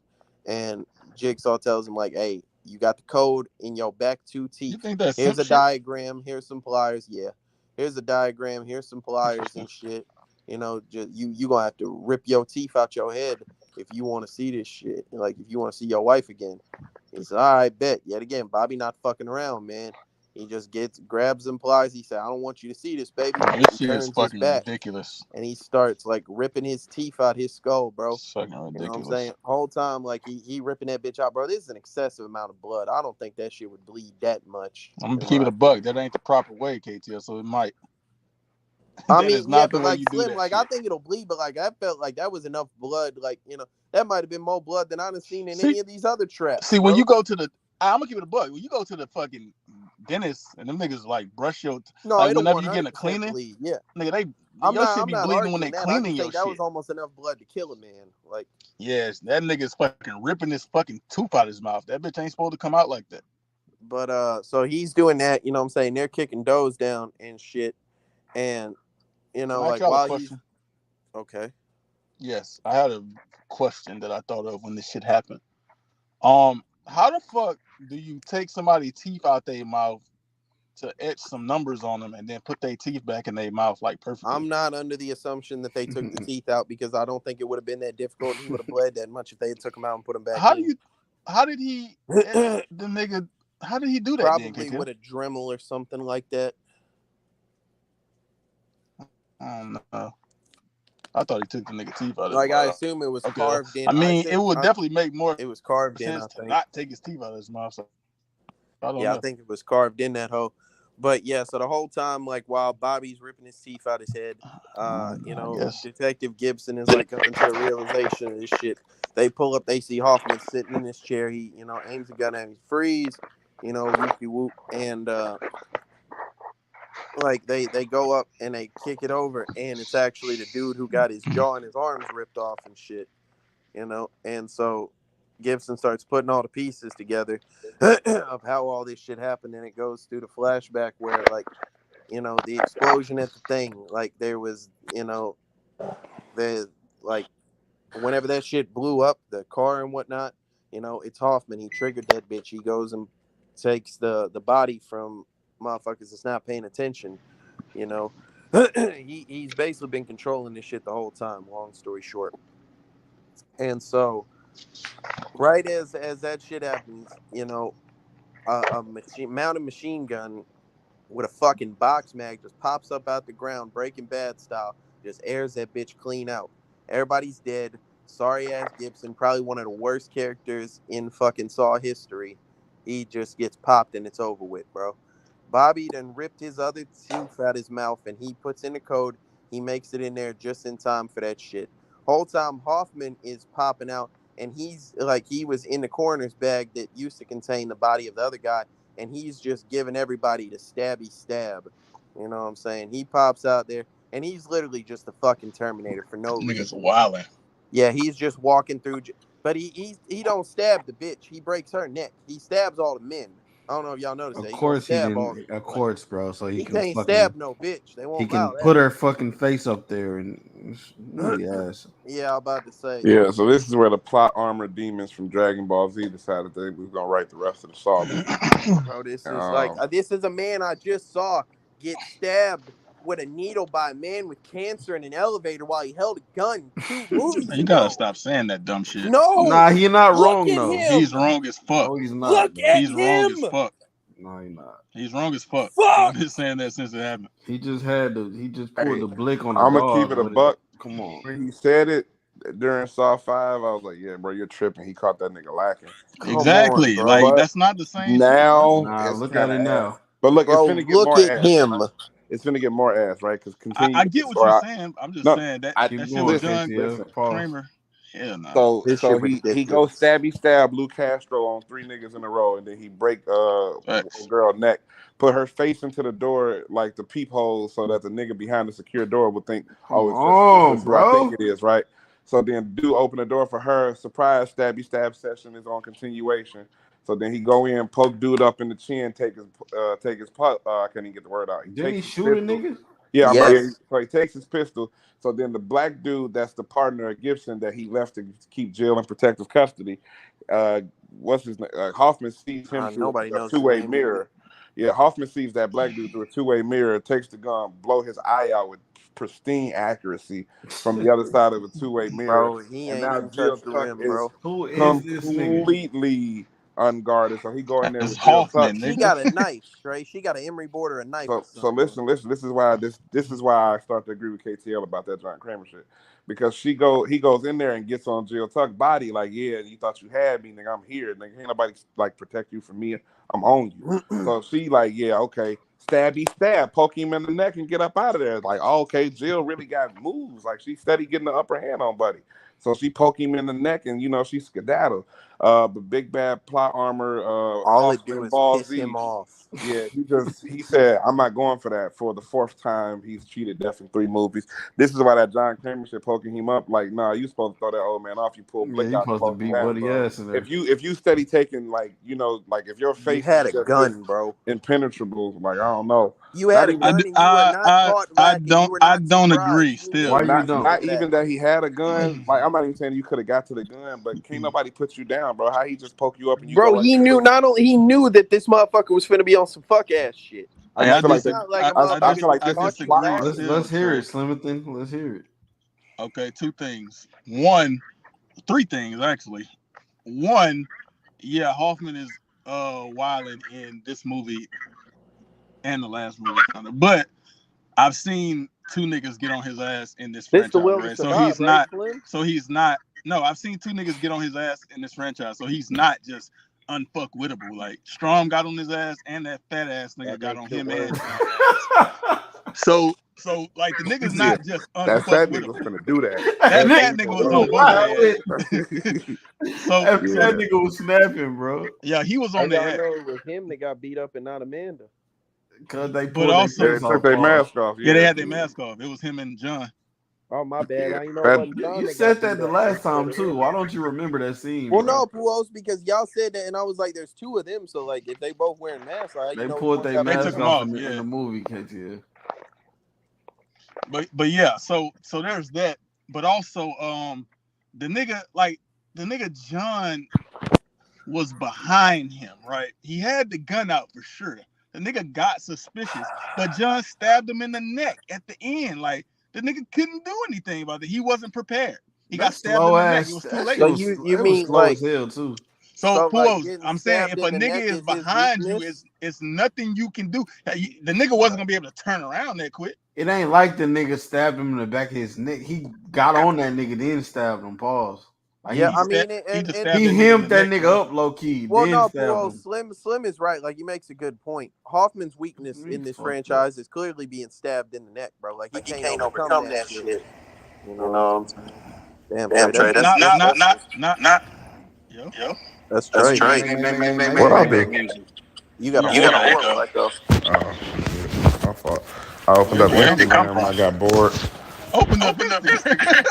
And Jigsaw tells him like, hey, you got the code in your back 2 You teeth. think that's Here's a shit? diagram. Here's some pliers. Yeah. Here's a diagram. Here's some pliers and shit. You know, just you gonna have to rip your teeth out your head if you want to see this shit. Like if you want to see your wife again. He said, all right, bet. Yet again, Bobby not fucking around, man. He just grabs them pliers. He said, I don't want you to see this, baby. This He shit is turns his fucking back ridiculous. and he starts like ripping his teeth out his skull, bro. It's fucking You know what I'm ridiculous. saying? Whole time, like he ripping that bitch out, bro. This is an excessive amount of blood. I don't think that shit would bleed that much. I'm gonna keep it a buck. That ain't the proper way, KTL. So it might. I That mean, is yeah, not the but way like you do Slim, that like shit. I think it'll bleed, but like I felt like that was enough blood. Like, you know, that might have been more blood than I've seen in any of these other traps. See, when bro. you go to the, I'm gonna keep it a buck. When you go to the fucking dentist and them niggas like brush your, No, like it'll whenever you 100% getting a cleaning, bleed. Yeah, nigga, I'm your shit not be bleeding when arguing they that. I cleaning just your think that shit. was almost enough blood to kill a man. Like, Yes, that nigga's fucking ripping his fucking tooth out his mouth. That bitch ain't supposed to come out like that. but so he's doing that. You know what I'm saying? They're kicking doors down and shit, and you know, Can I ask like y'all a while question? okay. Yes, I had a question that I thought of when this shit happened. How the fuck do you take somebody's teeth out their mouth to etch some numbers on them and then put their teeth back in their mouth like perfectly? I'm not under the assumption that they took the teeth out because I don't think it would have been that difficult. And he would have bled that much if they took them out and put them back How in. did he etch the nigga? How did he do that? Probably then, with a Dremel or something like that. I don't know. I thought he took the nigga teeth out of his Like I mouth. assume it was Okay. carved in. I mean, it would definitely make more It was carved in. sense I to think. not take his teeth out of his mouth. So I don't Yeah, know. I think it was carved in that hole. But yeah, so the whole time, like while Bobby's ripping his teeth out his head, you know, Detective Gibson is like coming to the realization of this shit. They pull up, they see Hoffman sitting in his chair. He, you know, aims a gun at him, freeze, you know, whoopie whoop, and like they go up and they kick it over, and it's actually the dude who got his jaw and his arms ripped off and shit, you know, and so Gibson starts putting all the pieces together of how all this shit happened, and it goes through the flashback where, like, you know, the explosion at the thing, like there was, you know, the like whenever that shit blew up, the car and whatnot, you know, it's Hoffman. He triggered that bitch. He goes and takes the body from motherfuckers that's not paying attention, you know. He's basically been controlling this shit the whole time, long story short. And so right as that shit happens, you know, a mounted machine gun with a fucking box mag just pops up out the ground, Breaking Bad style, just airs that bitch clean out. Everybody's dead. Sorry ass Gibson, probably one of the worst characters in fucking Saw history. He just gets popped and it's over with, bro. Bobby then ripped his other tooth out his mouth and he puts in the code. He makes it in there just in time for that shit. Whole time Hoffman is popping out and he's like, he was in the coroner's bag that used to contain the body of the other guy, and he's just giving everybody the stabby stab. You know what I'm saying? He pops out there and he's literally just a fucking Terminator for no Niggas reason. wildin'. Yeah, he's just walking through, but he don't stab the bitch. He breaks her neck. He stabs all the men. I don't know if y'all noticed that. Of course he stab all didn't. the, Of course, bro. So he he can can't fucking stab no bitch. They he won't can allow put that. her fucking face up there and yes. Yeah, I'm about to say. Yeah, so this is where the plot armored demons from Dragon Ball Z decided they was gonna write the rest of the Saw movie. Bro, this is like this is a man I just saw get stabbed with a needle by a man with cancer in an elevator while he held a gun 2 movies You ago. gotta stop saying that dumb shit. No, Nah, he not look wrong at though. him. He's wrong as fuck. No, he's not. Look bro. at He's him. wrong as fuck. No, he's not. He's wrong as fuck. Fuck. I've been saying that since it happened. He just had the. He just pulled the blick on the I'm dog. gonna keep it a buck. Come on. When he said it during Saw 5, I was like, yeah, bro, you're tripping. He caught that nigga lacking. Exactly. On, like but that's not the same now. Nah, look at it now. But look, bro, it's finna get look more at ass. him. Right? It's finna get more ass, right? Because continue. I get what you're saying. I'm just saying that keep that shit going, was done. listen. Kramer. Hell no. So he goes stab Lou Castro on 3 niggas in a row, and then he break girl neck, put her face into the door like the peephole, so that the nigga behind the secure door would think, it's who I think it is, right? So then dude open the door for her. Surprise stabby stab session is on continuation. So then he go in, poke dude up in the chin, take his I can't even get the word out. Did he shoot a nigga? Yeah, yes. So he takes his pistol. So then the black dude that's the partner of Gibson that he left to keep Jill in protective custody, what's his name? Hoffman sees him through a 2-way mirror. Yeah, Hoffman sees that black dude through a 2-way mirror, takes the gun, blow his eye out with pristine accuracy from the other side of a 2-way mirror. Bro, he and ain't now even Jill touched the rim, bro. Who is this nigga? Completely unguarded. So he go in there with Hoffman. She got a knife, straight. She got an Emery border, a knife. So listen. This is why I start to agree with KTL about that John Kramer shit, because he goes in there and gets on Jill Tuck's body like, yeah, you thought you had me, nigga, I'm here, nigga, ain't nobody like protect you from me, I'm on you. So she like, yeah, okay, stab, poke him in the neck and get up out of there. Like, oh, okay, Jill really got moves, like she steady getting the upper hand on Buddy. So she poke him in the neck and she skedaddle. But big bad plot armor. All it do is piss him off. Yeah, he said, I'm not going for that for the 4th time he's cheated death in 3 movies. This is why that John Kramer shit poking him up. Like, nah, you supposed to throw that old man off. You pull blick out. Supposed to beat Buddy ass in there. If you steady taking like if your face you had a gun, bro, impenetrable. Like I don't know. You had a gun and you were not caught lacking. I don't agree. Still, why you don't? Not even that he had a gun. Like I'm not even saying you could have got to the gun, but can't nobody put you down, bro. How he just poke you up and you bro? He knew he knew that this motherfucker was finna be on some fuck ass shit. I feel like this is let's hear it, Slimithan. Let's hear it. Okay, 2 things. 3 things actually. 1, yeah, Hoffman is wilding in this movie and the last movie, but I've seen 2 niggas get on his ass in this franchise. Right? So he's not. No, I've seen 2 niggas get on his ass in this franchise. So he's not just unfuckwittable. Like Strom got on his ass, and that fat ass nigga got on him. And so like the nigga's not just unfuckwittable. That fat nigga was gonna do that. That fat nigga was on both. So that nigga was snapping, bro. Yeah, he was on that. I know it was him that got beat up and not Amanda. Cause they took their mask off. Yeah, they had their mask off. It was him and John. Oh, my bad. Yeah, I know it wasn't John You that said got that beat the up. last time too. Why don't you remember that scene? Well, bro? no, Puos, because y'all said that, and I was like, "There's two of them, so like, if they both wearing masks, like, They you know, pulled their They took mask them off off, in the movie, KT. But yeah, so there's that. But also, the nigga John was behind him, right? He had the gun out for sure. The nigga got suspicious, but John stabbed him in the neck at the end. Like the nigga couldn't do anything about it. He wasn't prepared. He got stabbed in the neck. It was too late. So you it mean was slow like as hell too. So like Puos, getting I'm saying stabbed if a in the nigga neck is is his behind you, weakness? it's nothing you can do. The nigga wasn't gonna be able to turn around that quick. It ain't like the nigga stabbed him in the back of his neck. He got on that nigga, then stabbed him. Pause. Like Yeah, He I he mean, he just and stabbed he that nigga in the hemmed that neck, nigga bro. up low key, well, then no, stabbed Puos, him. Slim is right. Like he makes a good point. Hoffman's weakness He in this fucked up. franchise is clearly being stabbed in the neck, bro. Like he can't overcome that shit. You know what I'm saying? Damn, Trey, that's Not. Yo, that's Hey, Trey. make What some up, big? music. You you got got a an horrible echo. echo. Oh, shit. My fault. I opened Where'd up it come Instagram from? and I got bored. Open up Instagram.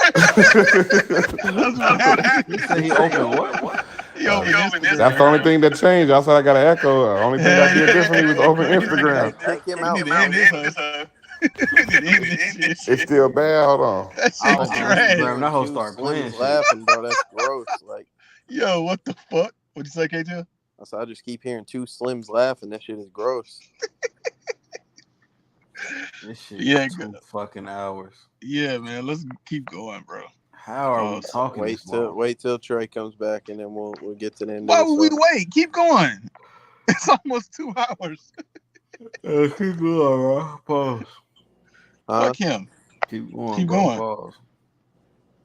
That's what happened. He said he opened what? He opened That's the Instagram. only thing that changed. I said I got an echo. The only thing I did differently was open Hey, Instagram. kick him We out, need to end Trey. this, huh? We need to end this shit. It's still bad. Hold on. That I shit I opened can't keep trash. Instagram. That hearing hoe two started playing Slims shit. laughing, bro. That's gross. Like, Yo, what the fuck? What'd you say, KJ? I just keep hearing two Slims laughing. That shit is gross. This shit Yeah, is 2 fucking hours. yeah, man. Let's keep going, bro. How are we talking this long? Wait till Trey comes back, and then we'll get to the end Why of this. would we wait? Keep going. It's almost 2 hours. Keep going, bro. Pause. Fuck him. Keep going, Keep bro. going. Pause.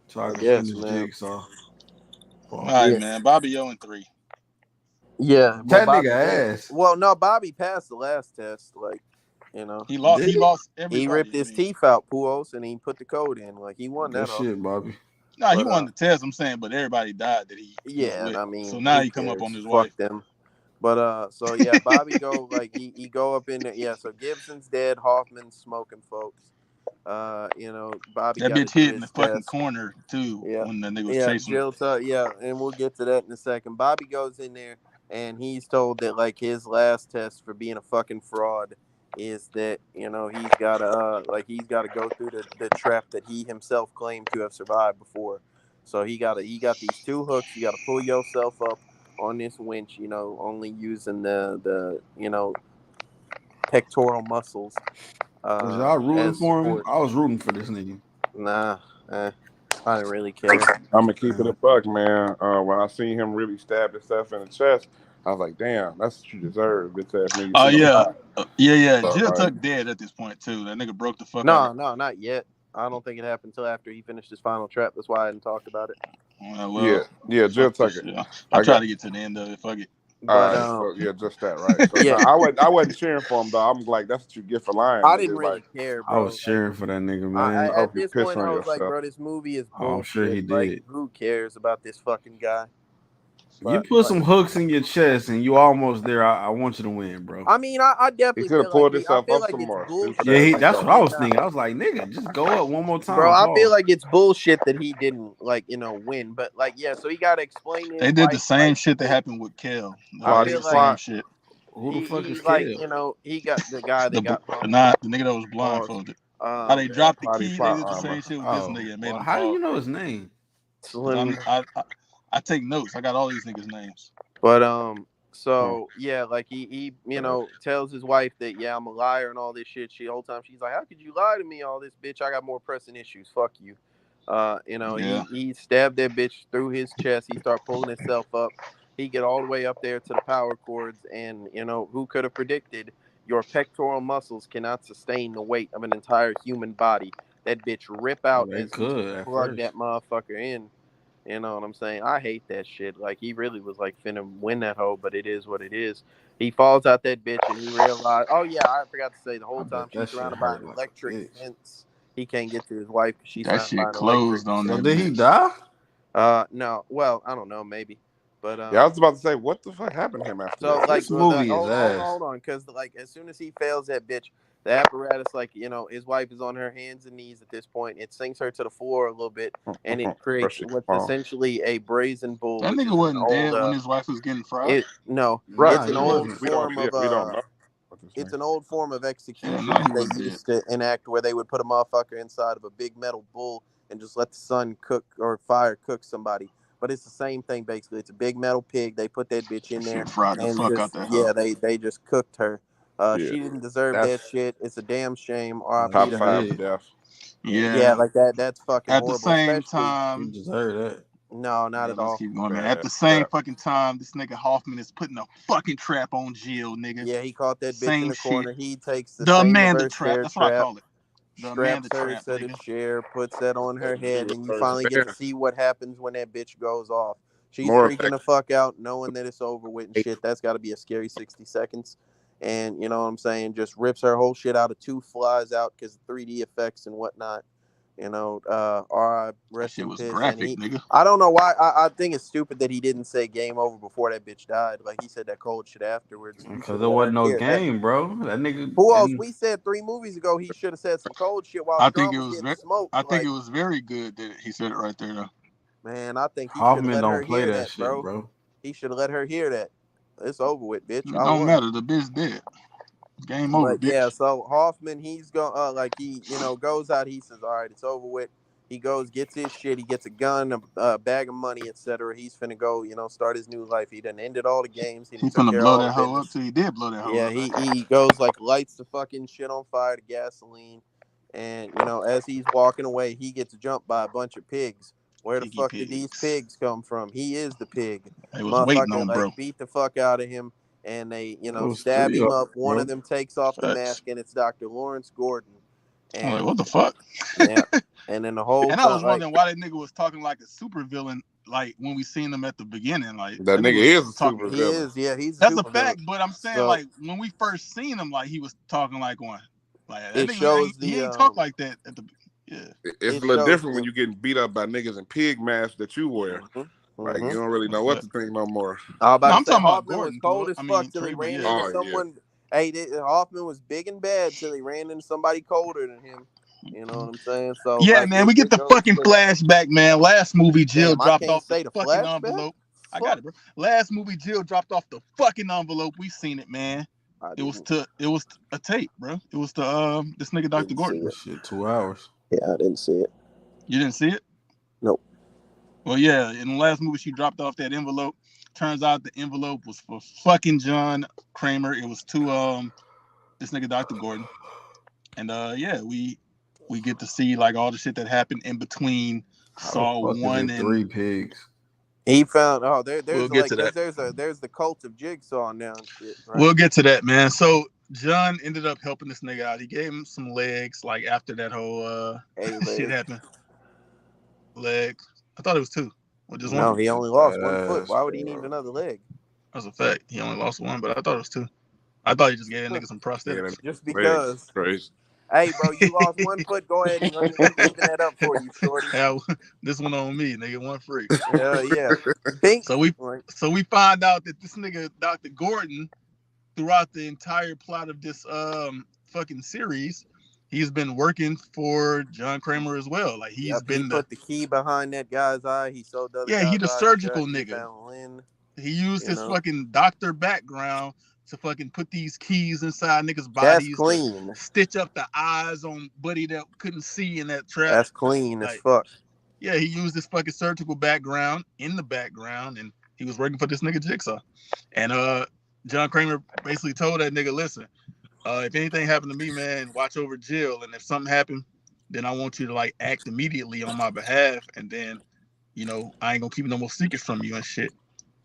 So I can Yes, finish man. Jigsaw. Pause. All right, man. Bobby 0-3. Yeah, That nigga ass. Well, no, Bobby passed the last test. Like, you know, He lost. Did He he? lost everybody. he ripped his teeth out, Puos, and he put the code in. Like, he won Good that. shit, Bobby. Nah, he won the test. I'm saying, but everybody died that he. Yeah, was with. I mean, so now who he come up cares? on his Fuck wife. them. But so yeah, Bobby go like he go up in there. Yeah, so Gibson's dead. Hoffman's smoking, folks. You know, Bobby That got bitch to do hit in the his fucking test. corner too when the nigga was Yeah, chasing him. Jill, and we'll get to that in a second. Bobby goes in there and he's told that like his last test for being a fucking fraud is that, you know, he's gotta go through the trap that he himself claimed to have survived before. So he got these 2 hooks. You gotta pull yourself up on this winch, you know, only using the you know, pectoral muscles. Was y'all rooting as for him? support. I was rooting for this nigga. Nah, I didn't really care. I'm gonna keep it a buck, man. When I seen him really stab himself in the chest, I was like, "Damn, that's what you deserve, bitch ass nigga." Oh yeah. So, Jill like, Tuck dead at this point too. That nigga broke the fuck No, out. not yet. I don't think it happened until after he finished his final trap. That's why I hadn't talked about it. Yeah, Jill Tucker. I try to get to the end of it. Fuck it. But so, yeah, just that, right? So, yeah, I wasn't cheering for him though. I'm like, that's what you get for lying. I nigga. didn't really Like, care, I bro. was cheering for that nigga, man. I At hope you this piss point, on I was like, yourself. bro, this movie is Oh, I'm bullshit. sure he Like, did. who cares about this fucking guy? You put some hooks in your chest and you almost there. I want you to win, bro. I mean, I definitely He could have feel pulled like himself up it's some more. bullshit. Yeah, that's what I was Nah. thinking. I was like, nigga, just go up one more time. Bro, I Pause. feel like it's bullshit that he didn't, like, you know, win. But, like, yeah, so he got to explain it. They did the same shit that happened with Kel. I feel the like same shit. Who the fuck is like, Kel? you know, he got the guy that got the nigga that was blindfolded. How they dropped the Body key, they plot did the armor. same shit with this nigga and made well, him how do fall. you know his name? I take notes. I got all these niggas' names. But so yeah, like he you know tells his wife that yeah, I'm a liar and all this shit. She the whole time she's like, how could you lie to me? All this, bitch. I got more pressing issues. Fuck you. You know, he stabbed that bitch through his chest. He started pulling himself up. He get all the way up there to the power cords, and you know who could have predicted your pectoral muscles cannot sustain the weight of an entire human body. That bitch rip out They as could he at plug first. that motherfucker in. You know what I'm saying? I hate that shit. Like, he really was like finna win that hoe, but it is what it is. He falls out that bitch and he realized, oh yeah, I forgot to say the whole time she's surrounded by an electric fence. He can't get to his wife because she's surrounded by an closed on So that. did he die? No. Well, I don't know, maybe. But yeah, I was about to say, what the fuck happened to him after so that? like This movie is hold ass. on, because like as soon as he fails that bitch, The apparatus, like, you know, his wife is on her hands and knees at this point. It sinks her to the floor a little bit, and it creates what's essentially a brazen bull. That which nigga is wasn't dead old, when his wife was getting fried. Right. It's an old form of we don't know. it's an old form of execution Yeah, no, he they wasn't used to enact, where they would put a motherfucker inside of a big metal bull and just let the sun cook or fire cook somebody. But it's the same thing basically. It's a big metal pig. They put that bitch in there fried the and fuck out just that hoe. they just cooked her. Yeah. She didn't deserve that shit. It's a damn shame. R.I.P. Top to 5 her. death. Yeah, like that. That's fucking At the horrible. same Especially, time, deserve that. no, not at let's all. keep going, man. At the same fucking time, this nigga Hoffman is putting a fucking trap on Jill, nigga. Yeah, he caught that bitch same in the corner. shit. He takes the The same Amanda reverse trap. chair That's what I trap, call it. The straps Amanda her trap, to the nigga. chair, puts that on her head, and you finally get to see what happens when that bitch goes off. She's More freaking the fuck out, knowing that it's over with and shit. That's got to be a scary 60 seconds. And you know what I'm saying? Just rips her whole shit out of two, flies out because of 3D effects and whatnot. You know, rest in was piss. graphic, And nigga. I don't know why. I think it's stupid that he didn't say game over before that bitch died. Like, he said that cold shit afterwards. Because there wasn't no game, bro. That nigga. Who else? We said 3 movies ago he should have said some cold shit while Strong was getting smoked. I think it was very good that he said it right there, though. Man, I think he should have let her hear that, shit, bro. He should have let her hear that. It's over with, bitch. It don't matter. The bitch dead. Game over, bitch. Yeah, so Hoffman, he's going, he, goes out. He says, all right, it's over with. He goes, gets his shit. He gets a gun, a bag of money, etc. He's finna go, start his new life. He done ended all the games. He finna blow that hoe up till he did blow that hoe up. Yeah, he goes, lights the fucking shit on fire, the gasoline. And, as he's walking away, he gets jumped by a bunch of pigs. Where the fuck did these pigs come from? He is the pig. They was waiting on bro. Beat the fuck out of him. And they, stab him up. One of them takes off the mask, and it's Dr. Lawrence Gordon. And I'm like, what the fuck? Yeah. And then the whole and I was wondering why that nigga was talking like a super villain, like when we seen him at the beginning. Like that nigga is a super villain. He is, yeah, he's that's a fact. But I'm saying, like, when we first seen him, like, he was talking like one. Like, that nigga he ain't talk like that at the It's a little different when you getting beat up by niggas in pig masks that you wear. Like, you don't really know what to think no more. I'm talking about Hoffman Gordon, was cold as fuck till he ran into someone. Yeah. Hey, Hoffman was big and bad till he ran into somebody colder than him. You know what I'm saying? So yeah, man, we get the fucking flashback, man. Last movie, Jill dropped off the fucking flashback? Envelope. I got it, bro. Last movie, Jill dropped off the fucking envelope. We seen it, man. It was a tape, bro. It was to this nigga Dr. Gordon. Shit, 2 hours. Yeah, I didn't see it. You didn't see it? Nope. Well, yeah, in the last movie, she dropped off that envelope. Turns out the envelope was for fucking John Kramer. It was to this nigga Dr. Gordon. And yeah, we get to see like all the shit that happened in between Saw 1 and 3 pigs. He found there's we'll get to that. There's the cult of Jigsaw now and shit. Right? We'll get to that, man. So John ended up helping this nigga out. He gave him some legs, like after that whole shit happened. Leg. I thought it was 2. Well, just no, one. he only lost 1 foot. Why would he need another leg? That's a fact. He only lost 1, but I thought it was 2. I thought he just gave that nigga some prosthetics. Just because. Crazy. Hey, bro, you lost 1 foot. Go ahead and leaving that up for you, shorty. Yeah, this one on me, nigga. 1 free. Yeah. So we find out that this nigga Dr. Gordon, throughout the entire plot of this fucking series, he's been working for John Kramer as well. Like he put the key behind that guy's eye. He sold the other guy's he the eye surgical shut. nigga. He used his fucking doctor background to fucking put these keys inside niggas' bodies. That's clean. Stitch up the eyes on buddy that couldn't see in that trap. That's clean as fuck. Yeah, he used his fucking surgical background in the background, and he was working for this nigga Jigsaw. And John Kramer basically told that nigga, listen, if anything happened to me, man, watch over Jill. And if something happened, then I want you to like act immediately on my behalf. And then, I ain't gonna keep no more secrets from you and shit.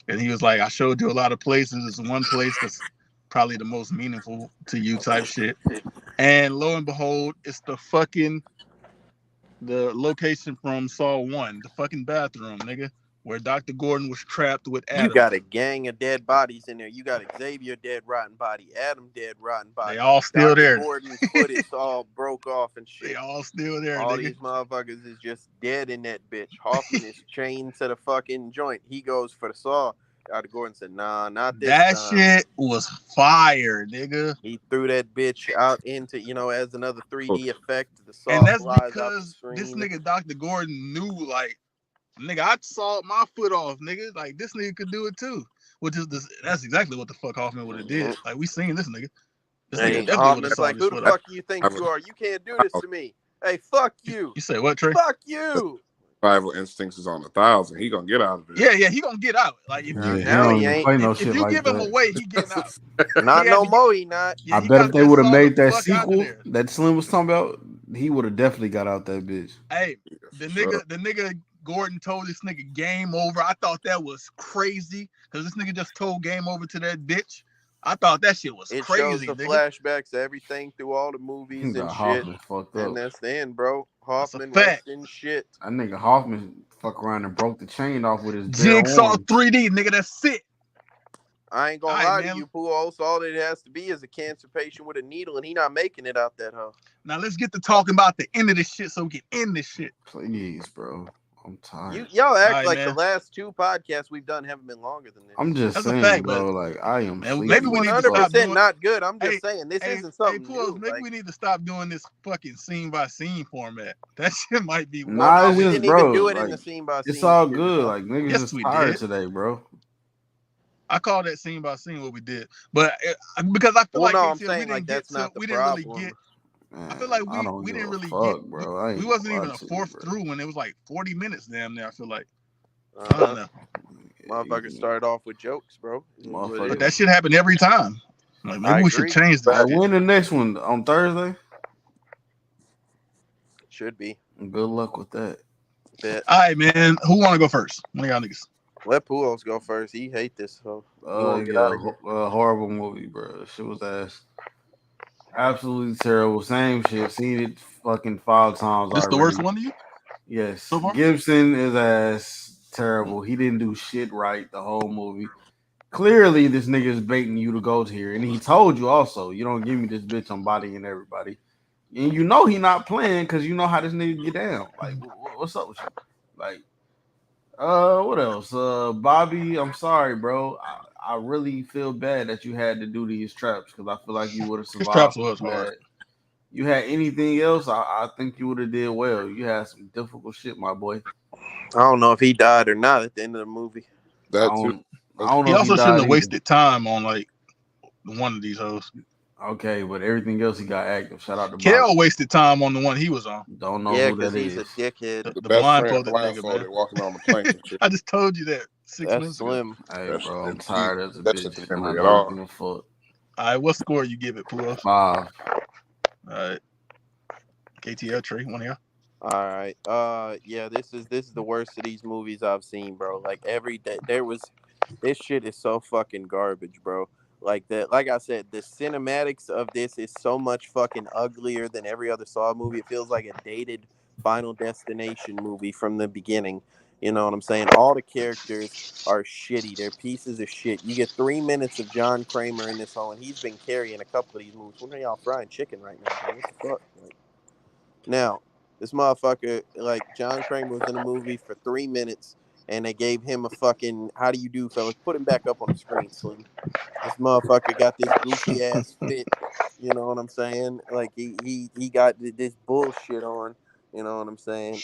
And he was like, I showed you a lot of places. There's one place that's probably the most meaningful to you type shit. And lo and behold, it's the location from Saw 1, the fucking bathroom, nigga, where Dr. Gordon was trapped with Adam. You got a gang of dead bodies in there. You got Xavier dead, rotten body, Adam dead, rotten body. They all still Dr. there. Gordon's foot is all broke off and shit. They all still there, all nigga. These motherfuckers is just dead in that bitch. Hoffman is chained to the fucking joint. He goes for the saw. Dr. Gordon said, "Nah, not this That time." shit was fire, nigga. He threw that bitch out into, as another 3D effect. The saw And that's flies out the because this screen. nigga Dr. Gordon knew, like, nigga, I sawed my foot off, nigga. Like, this nigga could do it too. That's exactly what the fuck Hoffman would have did. Like, we seen this nigga. This nigga definitely would have Hoffman's sawed like, his "Who the foot off. fuck you think you are? You can't do this to me. Hey, fuck you. You say what, Trey? Fuck you." Survival instincts is on 1,000. He gonna get out of there. Yeah, he gonna get out. Like, if Yeah, you he now don't he even ain't. play no if shit you like give him that. away, he getting out. Not He no had to more. He not. Yeah, I he bet gotta if they just would have saw made the that fuck out of sequel there. that Slim was talking about, he would have definitely got out that bitch. Hey, For sure. the nigga Gordon told this nigga game over. I thought that was crazy because this nigga just told game over to that bitch. I thought that shit was It crazy, shows the nigga. flashbacks, everything through all the movies and Got shit. Hoffman fucked And up. that's the end, bro. That's a Hoffman fact. wasting shit. That nigga Hoffman fuck around and broke the chain off with his bare Jigsaw arm. 3D, nigga. That's it. I ain't gonna All right, lie man. to you, Pujols. All it has to be is a cancer patient with a needle, and he not making it out that hoe. Now let's get to talking about the end of this shit so we can end this shit. Please, bro. I'm tired. Y'all act Alright, like man. the last 2 podcasts we've done haven't been longer than this. I'm just That's a saying, fact, bro. Like, I am Man, sleepy. maybe we That's need to stop 100% doing. not good. I'm just Hey, saying this hey, isn't something Pools, new. maybe Like, we need to stop doing this fucking scene by scene format. That shit might be Nah, no, it's we just, didn't even bro, do it in like, the scene by scene. it's all shit, good. bro. Like, niggas Yes, is we tired did. today, bro. I call that scene by scene what we did, but because I feel Well, like no, I'm KTL, saying like that's not the we didn't really problem. get. Man, I feel like I don't we give didn't a really fuck, get. bro. I ain't We wasn't gonna even lie a to you, fourth bro. through when it was like 40 minutes damn near. I feel like. I Uh-huh. don't know. Motherfuckers started off with jokes, bro. Motherfucker. But that shit happened every time. Like, maybe I we should agree. change All that right, shit. when the next one? On Thursday? Should be. Good luck with that. Bet. All right, man. Who want to go first? One of y'all niggas. Let Pujols go first. He hate this, so he won't get Yeah, out of here. horrible movie, bro. Shit was ass. Absolutely terrible. Same shit. Seen it fucking 5 times This already. the worst one to you? Yes. So far? Gibson is ass terrible. He didn't do shit right the whole movie. Clearly, this nigga is baiting you to go here. And he told you also, you don't give me this bitch, I'm bodying everybody. And you know he not playing because you know how this nigga get down. Like, what's up with you? Like, what else? Bobby, I'm sorry, bro. I really feel bad that you had to do these traps because I feel like you would have His survived. traps was hard. You had anything else, I think you would have did well. You had some difficult shit, my boy. I don't know if he died or not at the end of the movie. That too. I don't know He if also died shouldn't have either. wasted time on like one of these hoes. Okay, but everything else he got active. Shout out to Kel Bobby. wasted time on the one he was on. Don't know Yeah, who that because he's is. a dickhead. The best friend blindfolded nigga, blindfolded man. walking on the plank and shit. I just told you that 6 That's minutes ago. Slim. Hey, That bro, shit I'm didn't tired as a that shit bitch. didn't And I hit me at don't all. give a fuck. All right, what score you give it, Pulos? 5. All right. KTL, Trey, one of y'all. All right. Yeah, this is the worst of these movies I've seen, bro. Like every day this shit is so fucking garbage, bro. Like I said, the cinematics of this is so much fucking uglier than every other Saw movie. It feels like a dated Final Destination movie from the beginning. You know what I'm saying? All the characters are shitty. They're pieces of shit. You get 3 minutes of John Kramer in this whole, and he's been carrying a couple of these movies. When are y'all frying chicken right now, bro? What the fuck? Like, now, this motherfucker, like John Kramer was in a movie for 3 minutes, and they gave him a fucking, how do you do, fellas? Put him back up on the screen, Slim. This motherfucker got this goofy ass fit. You know what I'm saying? Like he got this bullshit on. You know what I'm saying?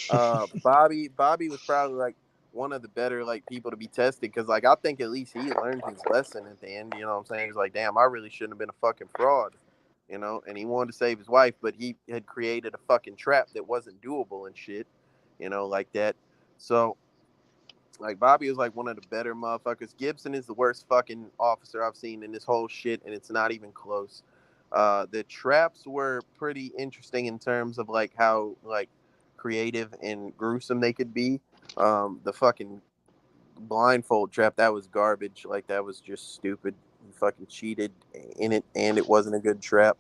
Bobby was probably like one of the better like people to be tested because like I think at least he learned his lesson at the end. You know what I'm saying? He's like, damn, I really shouldn't have been a fucking fraud. You know, and he wanted to save his wife, but he had created a fucking trap that wasn't doable and shit. You know, like that. So. Like, Bobby is like one of the better motherfuckers. Gibson is the worst fucking officer I've seen in this whole shit, and it's not even close. The traps were pretty interesting in terms of like how like creative and gruesome they could be. The fucking blindfold trap, that was garbage. Like, that was just stupid. You fucking cheated in it, and it wasn't a good trap.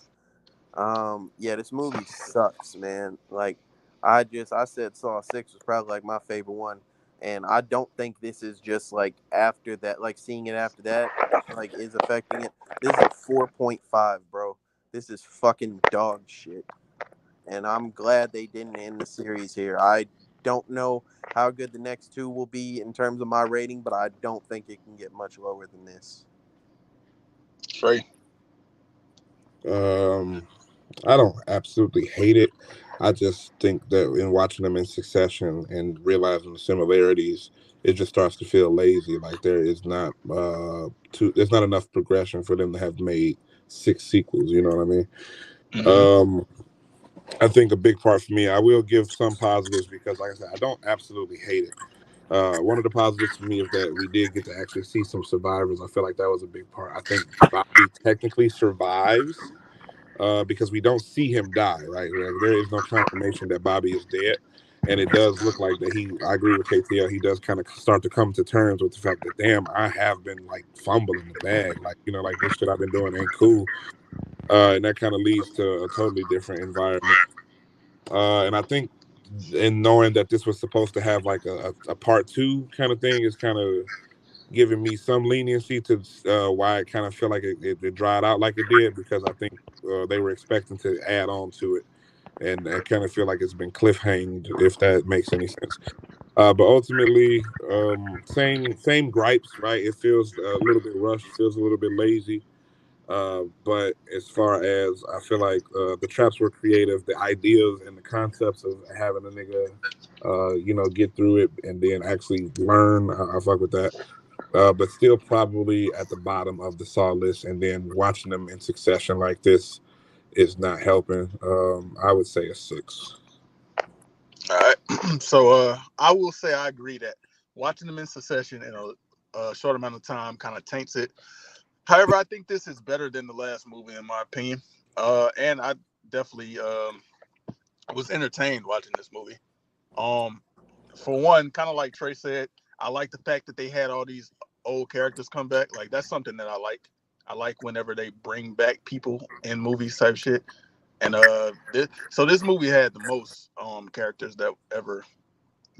Yeah, this movie sucks, man. Like, I said Saw 6 was probably like my favorite one. And I don't think this is just like after that, like seeing it after that, like is affecting it. This is a 4.5, bro. This is fucking dog shit. And I'm glad they didn't end the series here. I don't know how good the next two will be in terms of my rating, but I don't think it can get much lower than this. Trey. I don't absolutely hate it. I just think that in watching them in succession and realizing the similarities, it just starts to feel lazy. Like there's not enough progression for them to have made 6 sequels. You know what I mean? I think a big part for me, I will give some positives because, like I said, I don't absolutely hate it. One of the positives for me is that we did get to actually see some survivors. I feel like that was a big part. I think Bobby technically survives because we don't see him die, right? Like, there is no confirmation that Bobby is dead. And it does look like that I agree with KTL, he does kind of start to come to terms with the fact that, damn, I have been like fumbling the bag. Like, like this shit I've been doing ain't cool. And that kind of leads to a totally different environment. And I think in knowing that this was supposed to have like a part 2 kind of thing is kind of giving me some leniency to why I kind of feel like it dried out like it did, because I think they were expecting to add on to it, and I kind of feel like it's been cliffhanged, if that makes any sense. But ultimately, same gripes, right? It feels a little bit rushed, feels a little bit lazy. But as far as I feel like the traps were creative, the ideas and the concepts of having a nigga, get through it and then actually learn, I fuck with that. But still probably at the bottom of the Saw list, and then watching them in succession like this is not helping. I would say a 6. All right. So I will say I agree that watching them in succession in a short amount of time kind of taints it. However, I think this is better than the last movie in my opinion. And I definitely was entertained watching this movie. For one, kind of like Trey said, I like the fact that they had all these old characters come back. Like, that's something that I like. I like whenever they bring back people in movies type shit. And this movie had the most characters that ever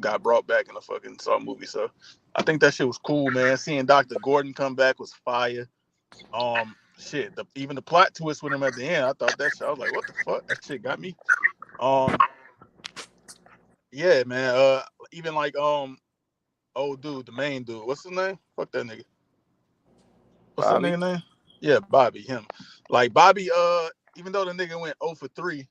got brought back in a fucking Saw movie. So I think that shit was cool, man. Seeing Dr. Gordon come back was fire. Even the plot twist with him at the end, I thought that shit, I was like, what the fuck? That shit got me. Yeah, man. Even like old dude, the main dude. What's his name? Fuck that nigga. What's Bobby? that nigga name? Yeah, Bobby. Him. Like Bobby. Even though the nigga went 0 for 3,